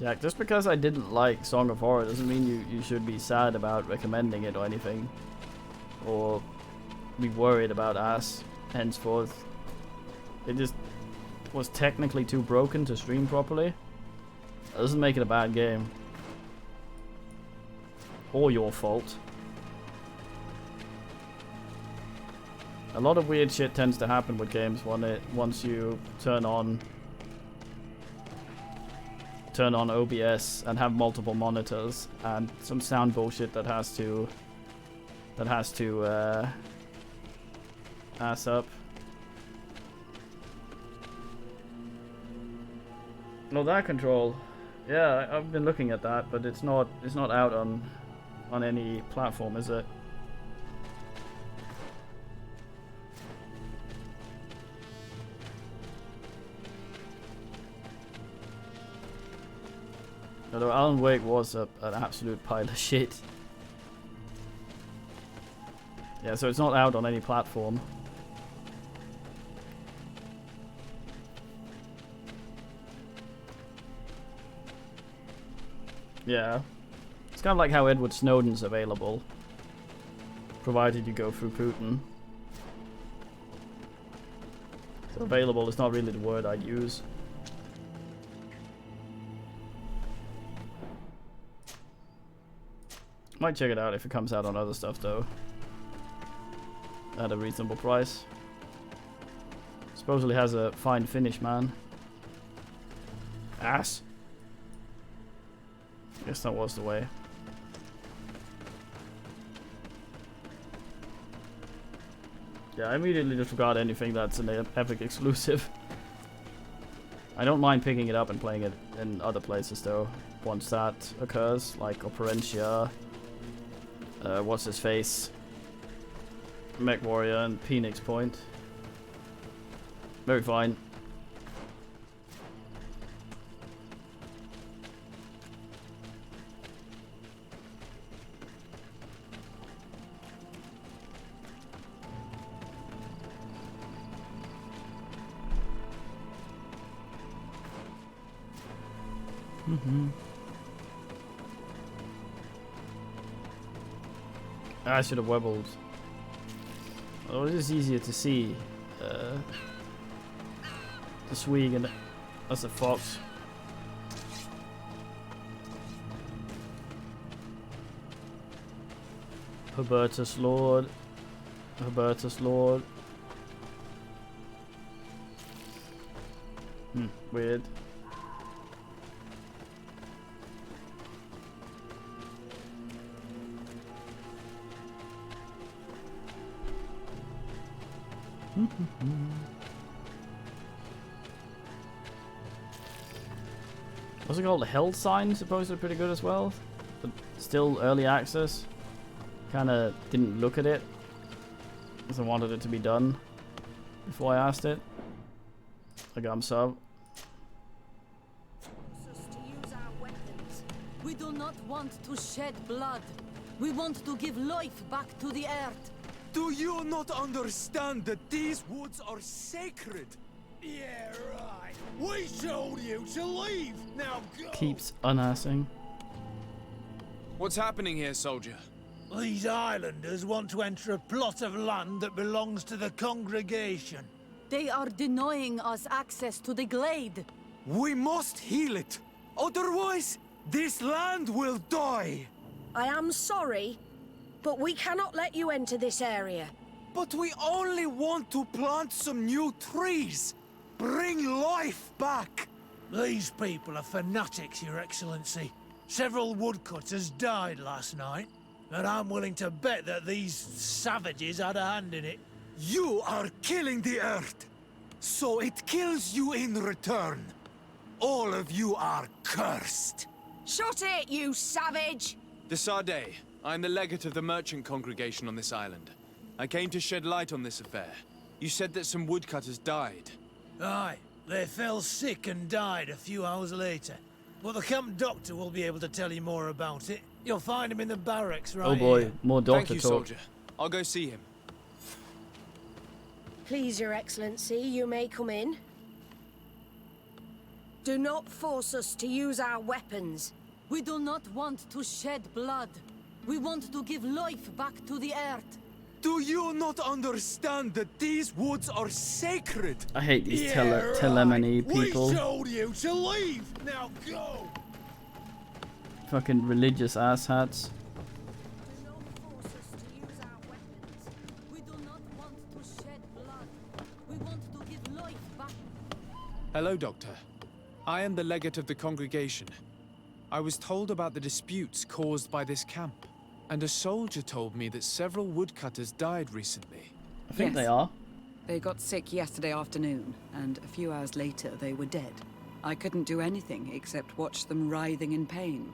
[SPEAKER 1] Jack, just because I didn't like Song of Horror doesn't mean you should be sad about recommending it or anything. Or be worried about ass henceforth. It just was technically too broken to stream properly. That doesn't make it a bad game. Or your fault. A lot of weird shit tends to happen with games once you turn on OBS and have multiple monitors and some sound bullshit that has to ass up. No, that control. Yeah, I've been looking at that, but it's not out on any platform, is it? Although Alan Wake was an absolute pile of shit. Yeah, so it's not out on any platform. Yeah. It's kind of like how Edward Snowden's available. Provided you go through Putin. So available is not really the word I'd use. Might check it out if it comes out on other stuff though. At a reasonable price. Supposedly has a fine finish, man. Ass. Guess that was the way. Yeah, I immediately disregard anything that's an Epic exclusive. I don't mind picking it up and playing it in other places though, once that occurs, like Operencia, what's his face, Mech Warrior and Phoenix Point. Very fine. I should have webbled. Oh, it is easier to see. The swig and that's a fox. Hubertus Lord. Hubertus Lord. Weird. What's it called? The Hell Sign supposedly pretty good as well, but still early access. Kinda didn't look at it because I wanted it to be done before I asked it. Like I'm sub.
[SPEAKER 13] We do not want to shed blood. We want to give life back to the earth.
[SPEAKER 6] Do you not understand that these woods are sacred?
[SPEAKER 5] Yeah, right. We told you to leave. Now go.
[SPEAKER 1] Keeps unassing.
[SPEAKER 3] What's happening here, soldier?
[SPEAKER 9] These islanders want to enter a plot of land that belongs to the congregation.
[SPEAKER 13] They are denying us access to the glade.
[SPEAKER 6] We must heal it. Otherwise, this land will die.
[SPEAKER 14] I am sorry, but we cannot let you enter this area.
[SPEAKER 6] But we only want to plant some new trees. Bring life back.
[SPEAKER 9] These people are fanatics, Your Excellency. Several woodcutters died last night, and I'm willing to bet that these savages had a hand in it.
[SPEAKER 6] You are killing the earth, so it kills you in return. All of you are cursed.
[SPEAKER 14] Shut it, you savage!
[SPEAKER 3] De Sardet, I am the legate of the merchant congregation on this island. I came to shed light on this affair. You said that some woodcutters died.
[SPEAKER 9] Aye, they fell sick and died a few hours later. Well, the camp doctor will be able to tell you more about it. You'll find him in the barracks right
[SPEAKER 1] Oh boy,
[SPEAKER 9] here.
[SPEAKER 1] more doctor
[SPEAKER 3] Thank you,
[SPEAKER 1] talk.
[SPEAKER 3] soldier. I'll go see him.
[SPEAKER 14] Please, Your Excellency, you may come in. Do not force us to use our weapons.
[SPEAKER 13] We do not want to shed blood. We want to give life back to the earth.
[SPEAKER 6] Do you not understand that these woods are sacred?
[SPEAKER 1] I hate these telemony people.
[SPEAKER 5] We told you to leave. Now go.
[SPEAKER 1] Fucking religious asshats.
[SPEAKER 3] Hello, Doctor. I am the legate of the congregation. I was told about the disputes caused by this camp, and a soldier told me that several woodcutters died recently.
[SPEAKER 1] I think they are.
[SPEAKER 15] They got sick yesterday afternoon, and a few hours later they were dead. I couldn't do anything except watch them writhing in pain.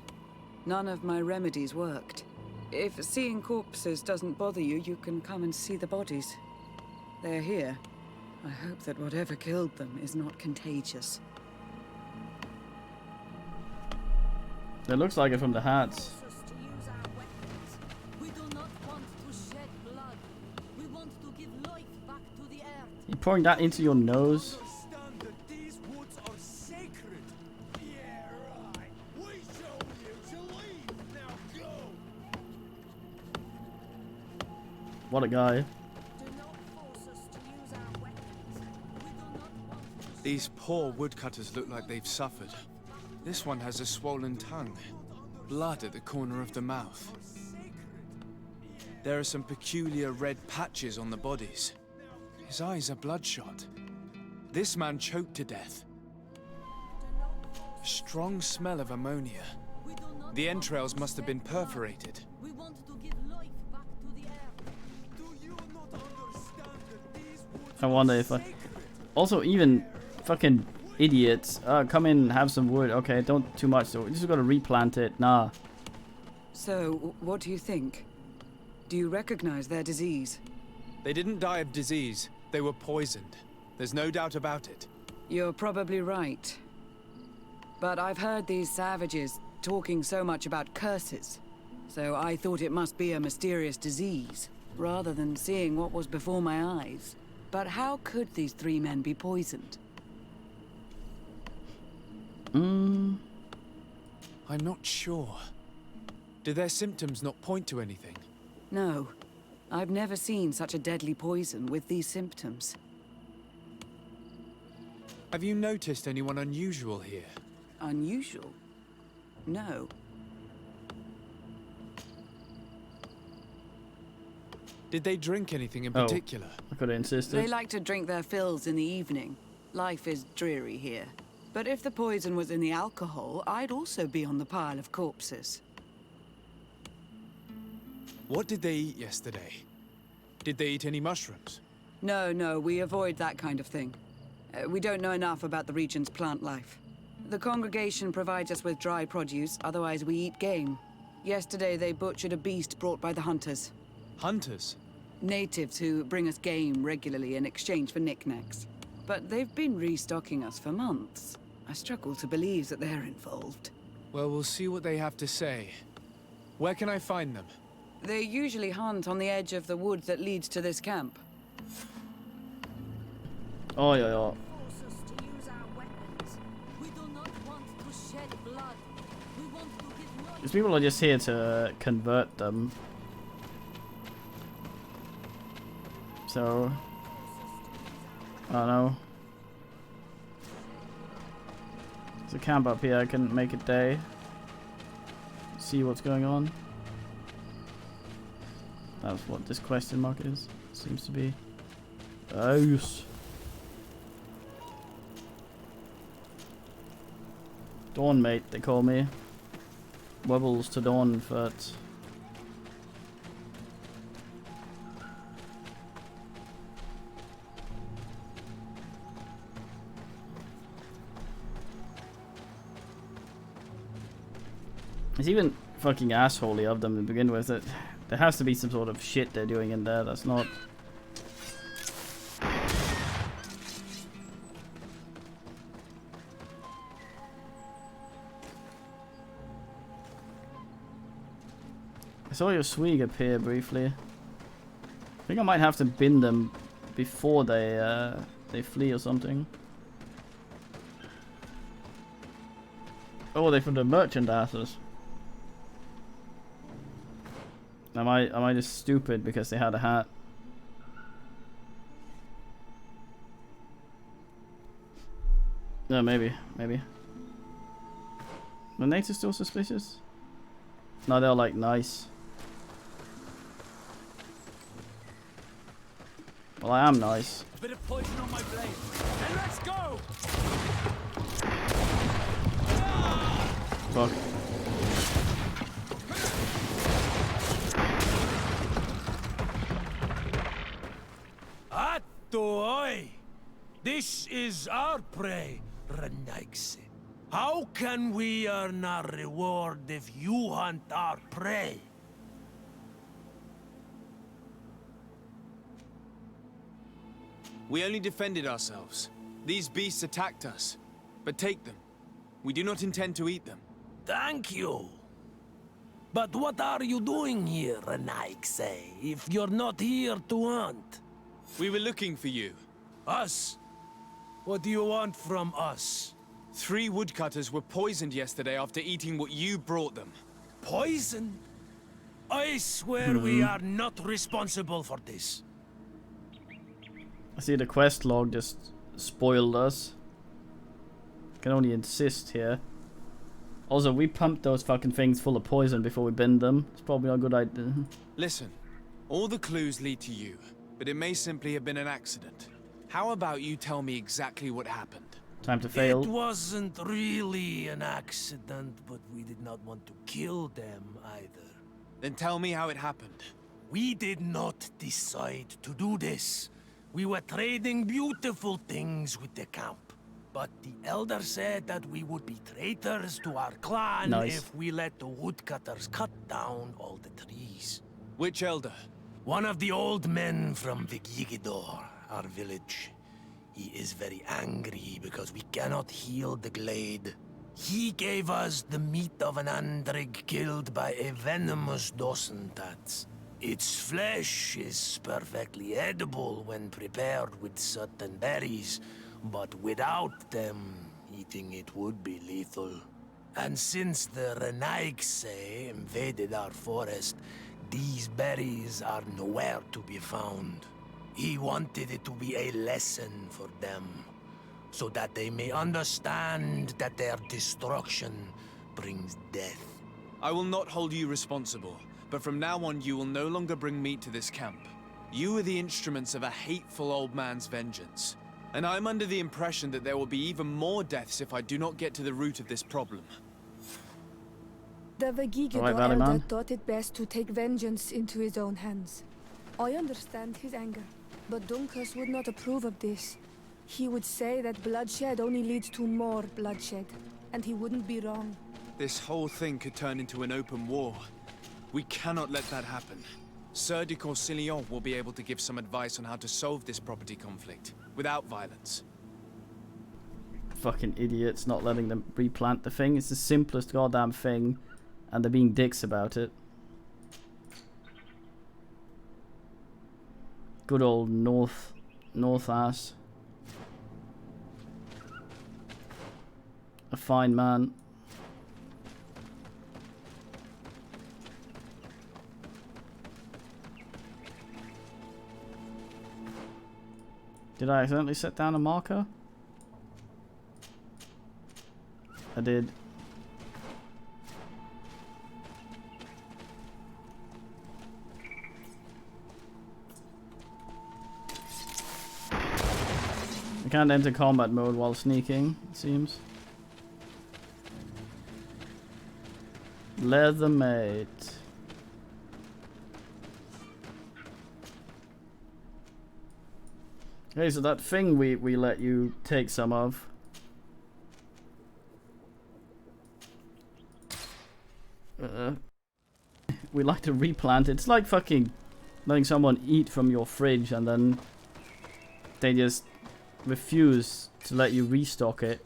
[SPEAKER 15] None of my remedies worked. If seeing corpses doesn't bother you, you can come and see the bodies. They're here. I hope that whatever killed them is not contagious.
[SPEAKER 1] It looks like it from the hats. You pouring that into your nose? What a guy.
[SPEAKER 3] These poor woodcutters look like they've suffered. This one has a swollen tongue, blood at the corner of the mouth. There are some peculiar red patches on the bodies. His eyes are bloodshot. This man choked to death. A strong smell of ammonia. The entrails must have been perforated.
[SPEAKER 1] I wonder if I... Also, even fucking idiots. Come in, have some wood. Okay, don't too much. So we just gotta replant it. Nah.
[SPEAKER 15] So, what do you think? Do you recognize their disease?
[SPEAKER 3] They didn't die of disease. They were poisoned. There's no doubt about it.
[SPEAKER 15] You're probably right. But I've heard these savages talking so much about curses. So I thought it must be a mysterious disease, rather than seeing what was before my eyes. But how could these three men be poisoned?
[SPEAKER 3] I'm not sure. Do their symptoms not point to anything?
[SPEAKER 15] No. I've never seen such a deadly poison with these symptoms.
[SPEAKER 3] Have you noticed anyone unusual here?
[SPEAKER 15] Unusual? No.
[SPEAKER 3] Did they drink anything in particular?
[SPEAKER 1] I could have insisted.
[SPEAKER 15] They like to drink their fills in the evening. Life is dreary here. But if the poison was in the alcohol, I'd also be on the pile of corpses.
[SPEAKER 3] What did they eat yesterday? Did they eat any mushrooms?
[SPEAKER 15] No, we avoid that kind of thing. We don't know enough about the region's plant life. The congregation provides us with dry produce, otherwise we eat game. Yesterday they butchered a beast brought by the hunters.
[SPEAKER 3] Hunters?
[SPEAKER 15] Natives who bring us game regularly in exchange for knickknacks. But they've been restocking us for months. I struggle to believe that they're involved.
[SPEAKER 3] Well, we'll see what they have to say. Where can I find them?
[SPEAKER 15] They usually hunt on the edge of the wood that leads to this camp.
[SPEAKER 1] Oh, yeah. These people are just here to convert them. So, I don't know. There's a camp up here. I can make a day. See what's going on. That's what this question mark is. Seems to be. Oh, yes. Dawn mate, they call me. Wobbles to dawn, but. It's even fucking assholey of them to begin with. There has to be some sort of shit they're doing in there that's not. I saw your swig appear briefly. I think I might have to bin them before they flee or something. Oh, they're from the merchant asses. Am I just stupid because they had a hat? No, maybe. The natives still suspicious? No, they're like nice. Well, I am nice.
[SPEAKER 5] A bit of poison on my blade. And let's go!
[SPEAKER 1] Fuck.
[SPEAKER 5] Atoi! This is our prey, Renaigse. How can we earn our reward if you hunt our prey?
[SPEAKER 3] We only defended ourselves. These beasts attacked us. But take them. We do not intend to eat them.
[SPEAKER 5] Thank you. But what are you doing here, Renaigse, if you're not here to hunt?
[SPEAKER 3] We were looking for you.
[SPEAKER 5] Us? What do you want from us?
[SPEAKER 3] 3 woodcutters were poisoned yesterday after eating what you brought them.
[SPEAKER 5] Poison? I swear we are not responsible for this.
[SPEAKER 1] I see the quest log just spoiled us. Can only insist here. Also, we pumped those fucking things full of poison before we binned them. It's probably not a good idea.
[SPEAKER 3] Listen, all the clues lead to you, but it may simply have been an accident. How about you tell me exactly what happened?
[SPEAKER 1] Time to fail.
[SPEAKER 5] It wasn't really an accident, but we did not want to kill them either.
[SPEAKER 3] Then tell me how it happened.
[SPEAKER 5] We did not decide to do this. We were trading beautiful things with the camp. But the elder said that we would be traitors to our clan if we let the woodcutters cut down all the trees.
[SPEAKER 3] Which elder?
[SPEAKER 5] One of the old men from Vigigidor, our village. He is very angry because we cannot heal the glade. He gave us the meat of an andrig killed by a venomous dosentats. Its flesh is perfectly edible when prepared with certain berries, but without them, eating it would be lethal. And since the Renaigse invaded our forest, these berries are nowhere to be found. He wanted it to be a lesson for them, so that they may understand that their destruction brings death.
[SPEAKER 3] I will not hold you responsible, but from now on you will no longer bring meat to this camp. You are the instruments of a hateful old man's vengeance. And I'm under the impression that there will be even more deaths if I do not get to the root of this problem.
[SPEAKER 4] The Vigigidor elder thought it best to take vengeance into his own hands. I understand his anger, but Dunkus would not approve of this. He would say that bloodshed only leads to more bloodshed, and he wouldn't be wrong.
[SPEAKER 3] This whole thing could turn into an open war. We cannot let that happen. Sir de Corsillon will be able to give some advice on how to solve this property conflict, without violence.
[SPEAKER 1] Fucking idiots not letting them replant the thing. It's the simplest goddamn thing, and they're being dicks about it. Good old North ass. A fine man. Did I accidentally set down a marker? I did. I can't enter combat mode while sneaking, it seems. Leathermate. Okay, so that thing we let you take some of. We like to replant it. It's like fucking letting someone eat from your fridge and then they just refuse to let you restock it.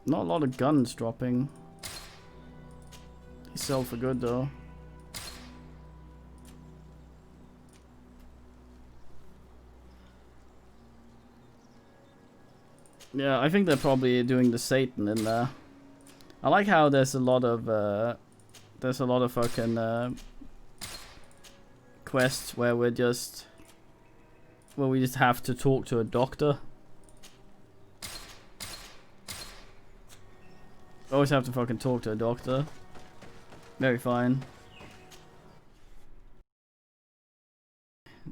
[SPEAKER 1] Not a lot of guns dropping. They sell for good though. Yeah, I think they're probably doing the Satan in there. I like how there's a lot of fucking quests where we just have to talk to a doctor. Always have to fucking talk to a doctor. Very fine.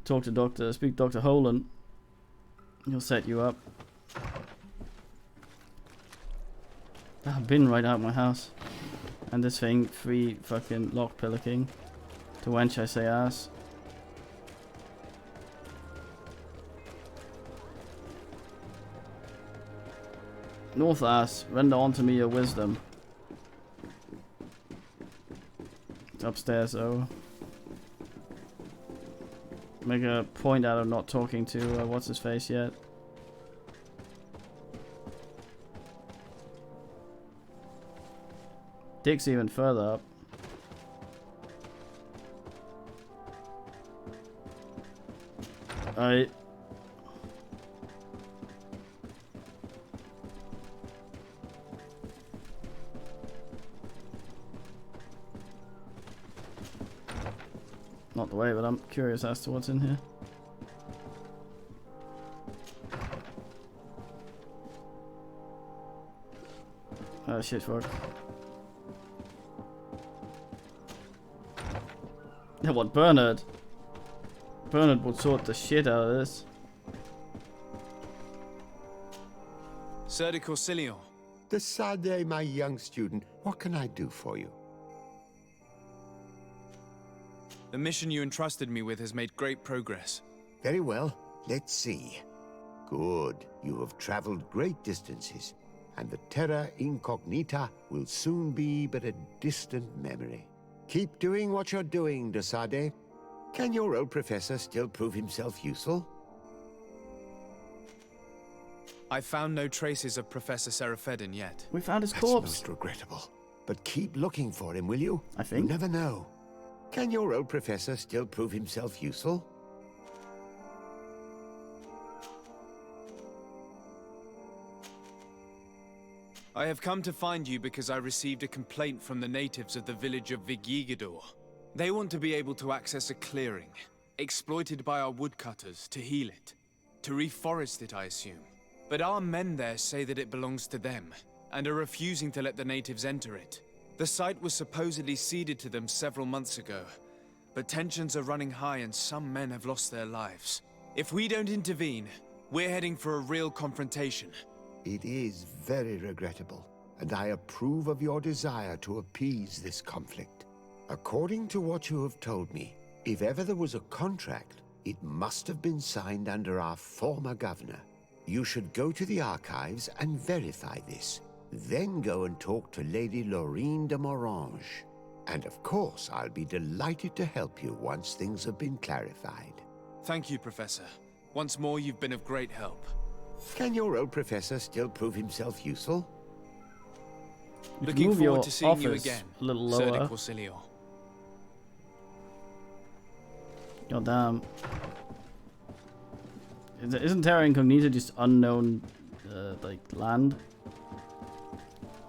[SPEAKER 1] Talk to Doctor, speak Dr. Holan. He'll set you up. I've been right out of my house. And this thing, free fucking lock pillicking. To wench I say ass. North ass, render unto me your wisdom. It's upstairs though. Make a point out of not talking to what's his face yet. Dick's even further up. Alright. Not the way, but I'm curious as to what's in here. Oh shit, fuck. Yeah, what, Bernard? Bernard would sort the shit out of this.
[SPEAKER 3] Sir de Corsilion.
[SPEAKER 16] De Sade, my young student, what can I do for you?
[SPEAKER 3] The mission you entrusted me with has made great progress.
[SPEAKER 16] Very well. Let's see. Good. You have traveled great distances, and the Terra Incognita will soon be but a distant memory. Keep doing what you're doing, de Sade. Can your old professor still prove himself useful?
[SPEAKER 3] I found no traces of Professor Seraphedin yet.
[SPEAKER 1] We found his
[SPEAKER 16] That's
[SPEAKER 1] corpse.
[SPEAKER 16] most regrettable. But keep looking for him, will you?
[SPEAKER 1] I think.
[SPEAKER 16] You never know. Can your old professor still prove himself useful?
[SPEAKER 3] I have come to find you because I received a complaint from the natives of the village of Vigigador. They want to be able to access a clearing, exploited by our woodcutters, to heal it. To reforest it, I assume. But our men there say that it belongs to them, and are refusing to let the natives enter it. The site was supposedly ceded to them several months ago, but tensions are running high and some men have lost their lives. If we don't intervene, we're heading for a real confrontation.
[SPEAKER 16] It is very regrettable, and I approve of your desire to appease this conflict. According to what you have told me, if ever there was a contract, it must have been signed under our former governor. You should go to the archives and verify this. Then go and talk to Lady Laurine de Morange. And of course, I'll be delighted to help you once things have been clarified.
[SPEAKER 3] Thank you, Professor. Once more, you've been of great help.
[SPEAKER 16] Can your old professor still prove himself useful?
[SPEAKER 3] Looking forward to seeing you again,
[SPEAKER 1] a little
[SPEAKER 3] Sir de
[SPEAKER 1] lower.
[SPEAKER 3] Corsilion.
[SPEAKER 1] God damn. Isn't Terra Incognita just unknown, like, land?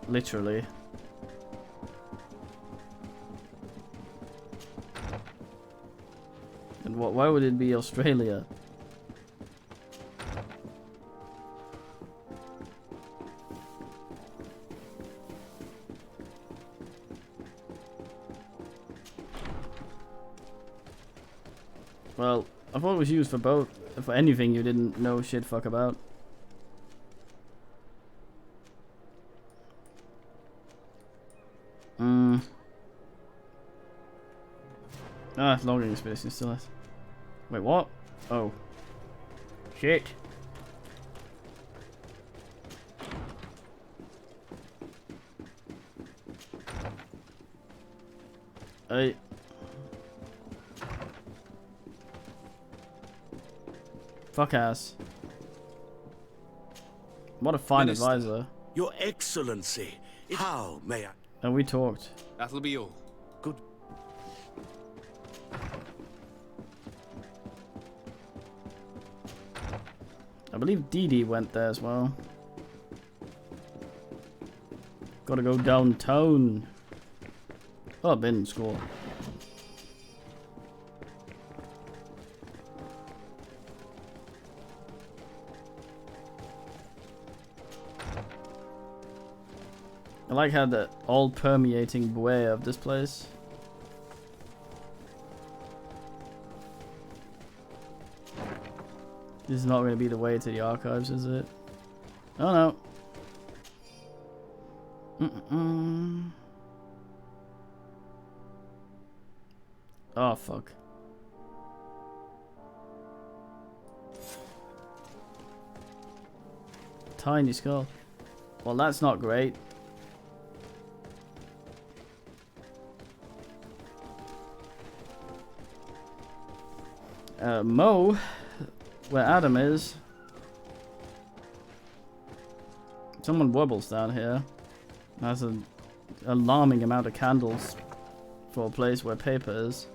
[SPEAKER 1] Literally. And why would it be Australia? Well, I thought it was used for both, for anything you didn't know shit fuck about. Ah, logging expedition still is. Wait, what? Oh. Shit. Hey. Fuck ass. What a fine
[SPEAKER 17] Minister,
[SPEAKER 1] advisor.
[SPEAKER 17] Your Excellency, how may I?
[SPEAKER 1] And we talked.
[SPEAKER 3] That'll be all.
[SPEAKER 17] Good.
[SPEAKER 1] I believe Dee Dee went there as well. Gotta go downtown. Oh, bin score. I like how the all-permeating way of this place. This is not going to be the way to the archives, is it? Oh no. Oh fuck. Tiny skull. Well, that's not great. Mo, where Adam is. Someone wobbles down here. That's an alarming amount of candles for a place where paper is.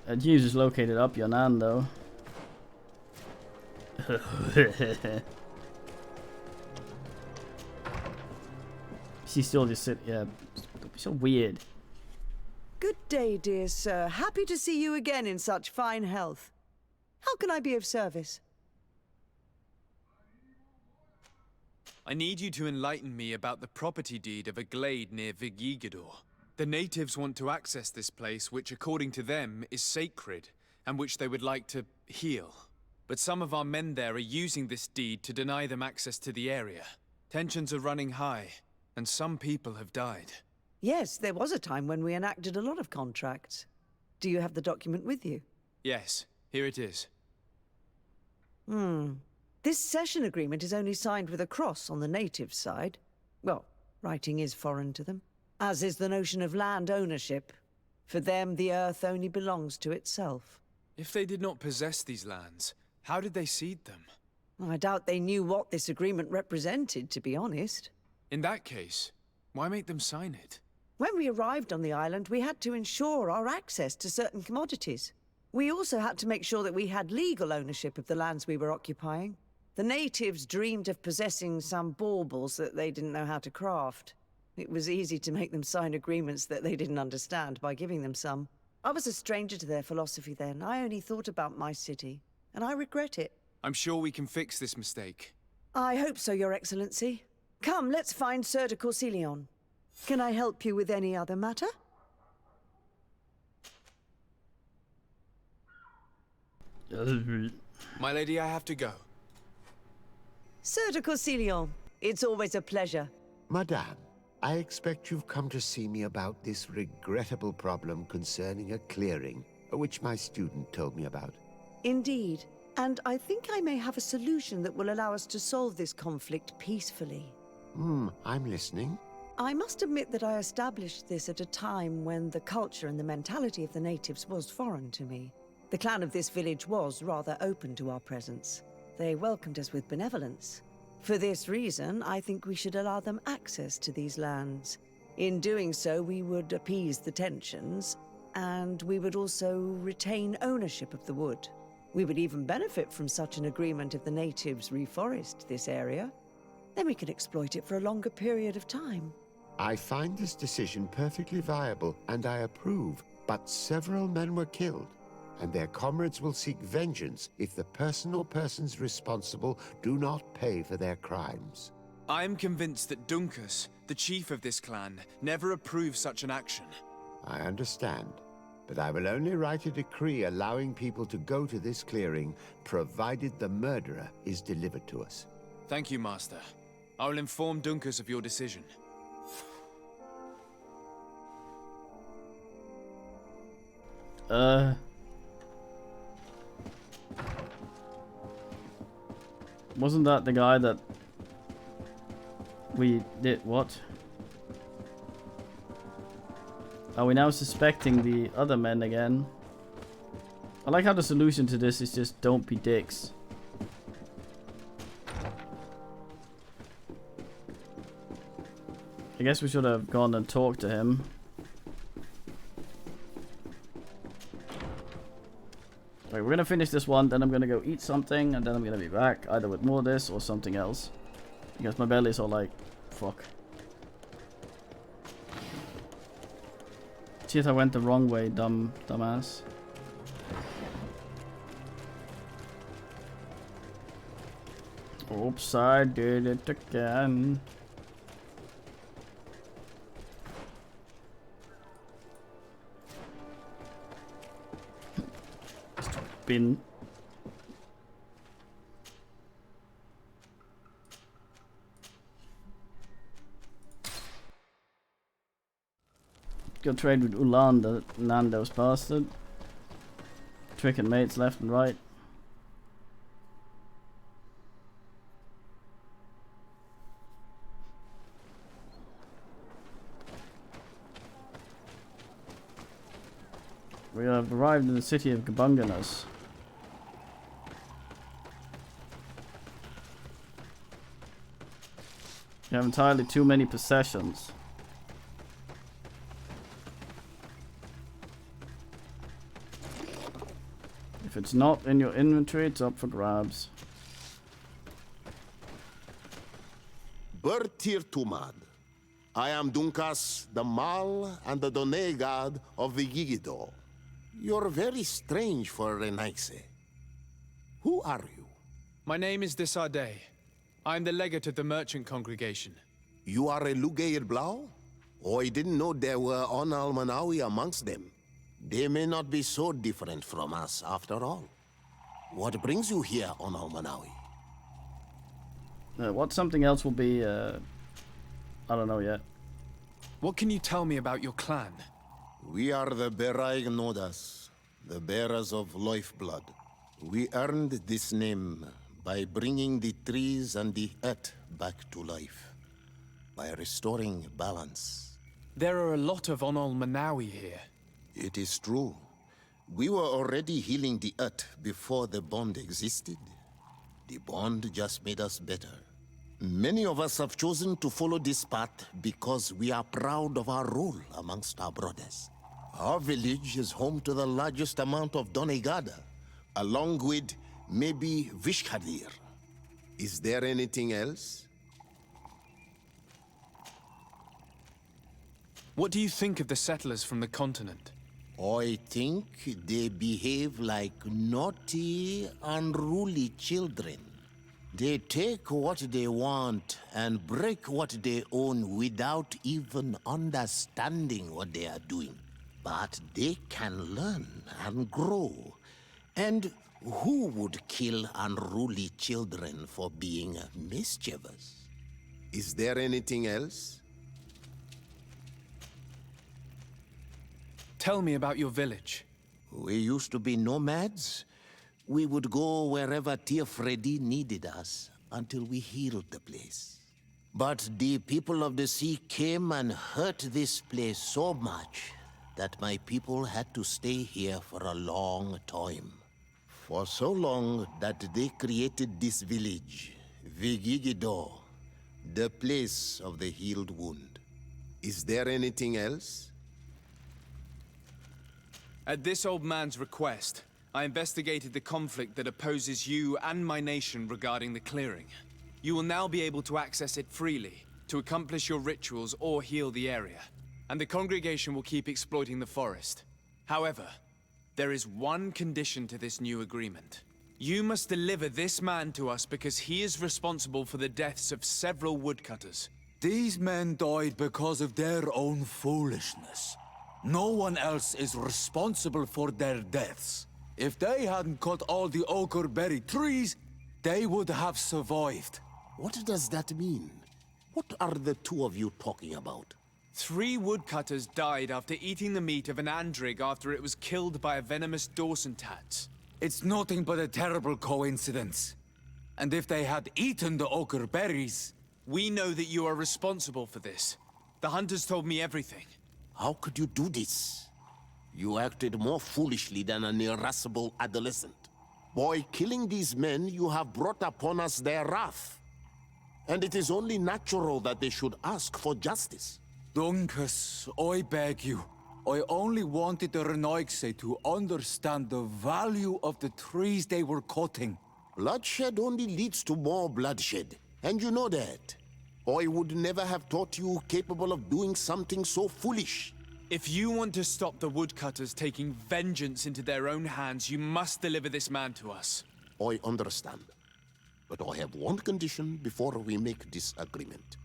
[SPEAKER 1] A Jews is located up your nan though. She's still just sit. Yeah, so weird.
[SPEAKER 18] Good day, dear sir. Happy to see you again in such fine health. How can I be of service?
[SPEAKER 3] I need you to enlighten me about the property deed of a glade near Vigigador. The natives want to access this place, which according to them is sacred, and which they would like to heal. But some of our men there are using this deed to deny them access to the area. Tensions are running high, and some people have died.
[SPEAKER 18] Yes, there was a time when we enacted a lot of contracts. Do you have the document with you?
[SPEAKER 3] Yes, here it is.
[SPEAKER 18] This cession agreement is only signed with a cross on the native side. Well, writing is foreign to them, as is the notion of land ownership. For them, the earth only belongs to itself.
[SPEAKER 3] If they did not possess these lands, how did they cede them?
[SPEAKER 18] I doubt they knew what this agreement represented, to be honest.
[SPEAKER 3] In that case, why make them sign it?
[SPEAKER 18] When we arrived on the island, we had to ensure our access to certain commodities. We also had to make sure that we had legal ownership of the lands we were occupying. The natives dreamed of possessing some baubles that they didn't know how to craft. It was easy to make them sign agreements that they didn't understand by giving them some. I was a stranger to their philosophy then. I only thought about my city, and I regret it.
[SPEAKER 3] I'm sure we can fix this mistake.
[SPEAKER 18] I hope so, Your Excellency. Come, let's find Sir de Corsilion. Can I help you with any other matter?
[SPEAKER 3] My lady, I have to go.
[SPEAKER 18] Sir de Corsilion, it's always a pleasure.
[SPEAKER 16] Madame, I expect you've come to see me about this regrettable problem concerning a clearing, which my student told me about.
[SPEAKER 18] Indeed. And I think I may have a solution that will allow us to solve this conflict peacefully.
[SPEAKER 16] I'm listening.
[SPEAKER 18] I must admit that I established this at a time when the culture and the mentality of the natives was foreign to me. The clan of this village was rather open to our presence. They welcomed us with benevolence. For this reason, I think we should allow them access to these lands. In doing so, we would appease the tensions, and we would also retain ownership of the wood. We would even benefit from such an agreement if the natives reforest this area. Then we can exploit it for a longer period of time.
[SPEAKER 16] I find this decision perfectly viable, and I approve, but several men were killed, and their comrades will seek vengeance if the person or persons responsible do not pay for their crimes.
[SPEAKER 3] I am convinced that Dunkus, the chief of this clan, never approved such an action.
[SPEAKER 16] I understand, but I will only write a decree allowing people to go to this clearing, provided the murderer is delivered to us.
[SPEAKER 3] Thank you, Master. I will inform Dunkus of your decision.
[SPEAKER 1] Wasn't that the guy that we did what? Are we now suspecting the other men again? I like how the solution to this is just don't be dicks. I guess we should have gone and talked to him. Right, we're gonna finish this one, then I'm gonna go eat something, and then I'm gonna be back, either with more of this or something else. Because my belly's all like, fuck. Shit, I went the wrong way, dumbass. Oops, I did it again. Bin. Go trade with Ulan, the Nando's bastard. Tricking mates left and right. We have arrived in the city of Gabunganus. You have entirely too many possessions. If it's not in your inventory, it's up for grabs.
[SPEAKER 19] Bertir Tumad. I am Dunkas, the Mal and the Done god of the Yigidor. You're very strange for Renaise. Who are you?
[SPEAKER 3] My name is Desarde. I'm the legate of the merchant congregation.
[SPEAKER 19] You are a Lugair Blau? Oh, I didn't know there were Onal Manawi amongst them. They may not be so different from us after all. What brings you here, Onal Manawi?
[SPEAKER 1] What something else will be, I don't know yet.
[SPEAKER 3] What can you tell me about your clan?
[SPEAKER 19] We are the Beraig Nodas, the bearers of lifeblood. We earned this name by bringing the trees and the earth back to life. By restoring balance.
[SPEAKER 3] There are a lot of Onal Manawi here.
[SPEAKER 19] It is true. We were already healing the earth before the bond existed. The bond just made us better. Many of us have chosen to follow this path because we are proud of our role amongst our brothers. Our village is home to the largest amount of Donegada, along with maybe Vishkadir. Is there anything else?
[SPEAKER 3] What do you think of the settlers from the continent?
[SPEAKER 19] I think they behave like naughty, unruly children. They take what they want and break what they own without even understanding what they are doing. But they can learn and grow. And who would kill unruly children for being mischievous? Is there anything else?
[SPEAKER 3] Tell me about your village.
[SPEAKER 19] We used to be nomads. We would go wherever Tia Freddy needed us until we healed the place. But the people of the sea came and hurt this place so much that my people had to stay here for a long time. For so long that they created this village, Vigigidor, the place of the healed wound. Is there anything else?
[SPEAKER 3] At this old man's request, I investigated the conflict that opposes you and my nation regarding the clearing. You will now be able to access it freely, to accomplish your rituals or heal the area. And the congregation will keep exploiting the forest. However, there is one condition to this new agreement. You must deliver this man to us because he is responsible for the deaths of several woodcutters.
[SPEAKER 6] These men died because of their own foolishness. No one else is responsible for their deaths. If they hadn't cut all the oakerberry trees, they would have survived.
[SPEAKER 19] What does that mean? What are the two of you talking about?
[SPEAKER 3] 3 woodcutters died after eating the meat of an andrig after it was killed by a venomous Dawson-tats.
[SPEAKER 6] It's nothing but a terrible coincidence. And if they had eaten the ochre berries...
[SPEAKER 3] We know that you are responsible for this. The hunters told me everything.
[SPEAKER 19] How could you do this? You acted more foolishly than an irascible adolescent. By killing these men, you have brought upon us their wrath. And it is only natural that they should ask for justice.
[SPEAKER 6] Duncus, I beg you. I only wanted the Renoixe to understand the value of the trees they were cutting.
[SPEAKER 19] Bloodshed only leads to more bloodshed, and you know that. I would never have thought you capable of doing something so foolish.
[SPEAKER 3] If you want to stop the woodcutters taking vengeance into their own hands, you must deliver this man to us.
[SPEAKER 19] I understand. But I have one condition before we make this agreement.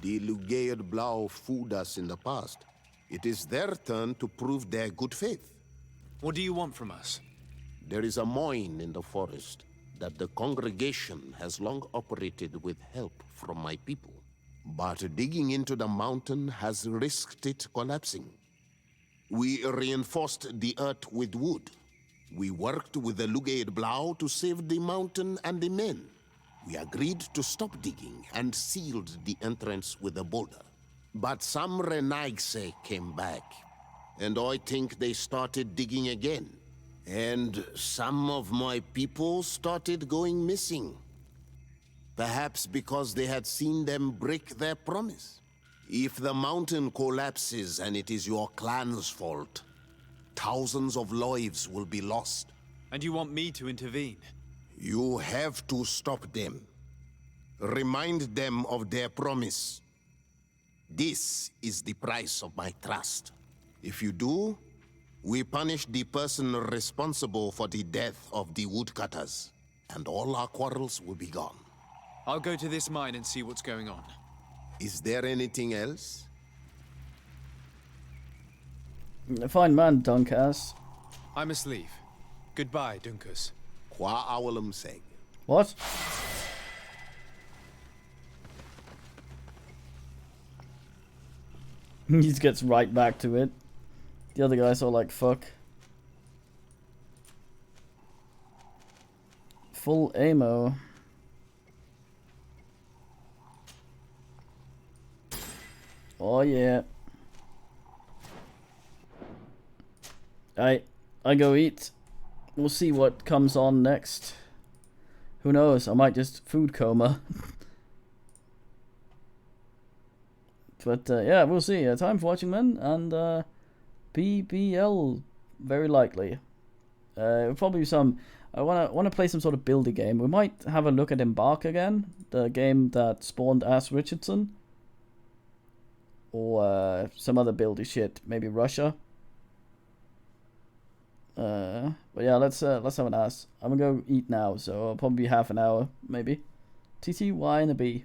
[SPEAKER 19] The Lugaid Blau fooled us in the past. It is their turn to prove their good faith.
[SPEAKER 3] What do you want from us?
[SPEAKER 19] There is a mine in the forest that the congregation has long operated with help from my people. But digging into the mountain has risked it collapsing. We reinforced the earth with wood. We worked with the Lugaid Blau to save the mountain and the men. We agreed to stop digging and sealed the entrance with a boulder. But some Renoixe came back, and I think they started digging again. And some of my people started going missing. Perhaps because they had seen them break their promise. If the mountain collapses and it is your clan's fault, thousands of lives will be lost.
[SPEAKER 3] And you want me to intervene?
[SPEAKER 19] You have to stop them. Remind them of their promise. This is the price of my trust. If you do, we punish the person responsible for the death of the woodcutters, and all our quarrels will be gone.
[SPEAKER 3] I'll go to this mine and see what's going on.
[SPEAKER 19] Is there anything else?
[SPEAKER 1] Fine man, Duncas.
[SPEAKER 3] I must leave. Goodbye, Duncus.
[SPEAKER 19] Qua awalum seg.
[SPEAKER 1] What? He just gets right back to it. The other guy's all like, fuck. Full ammo. Oh yeah. I go eat. We'll see what comes on next. Who knows? I might just food coma. But yeah, we'll see. Time for watching, man, and BBL very likely. Probably some. I wanna play some sort of builder game. We might have a look at Embark again, the game that spawned Ash Richardson, or some other buildy shit. Maybe Russia. But yeah, let's have an ass. I'm gonna go eat now, so I'll probably be half an hour, maybe. TTY and a B.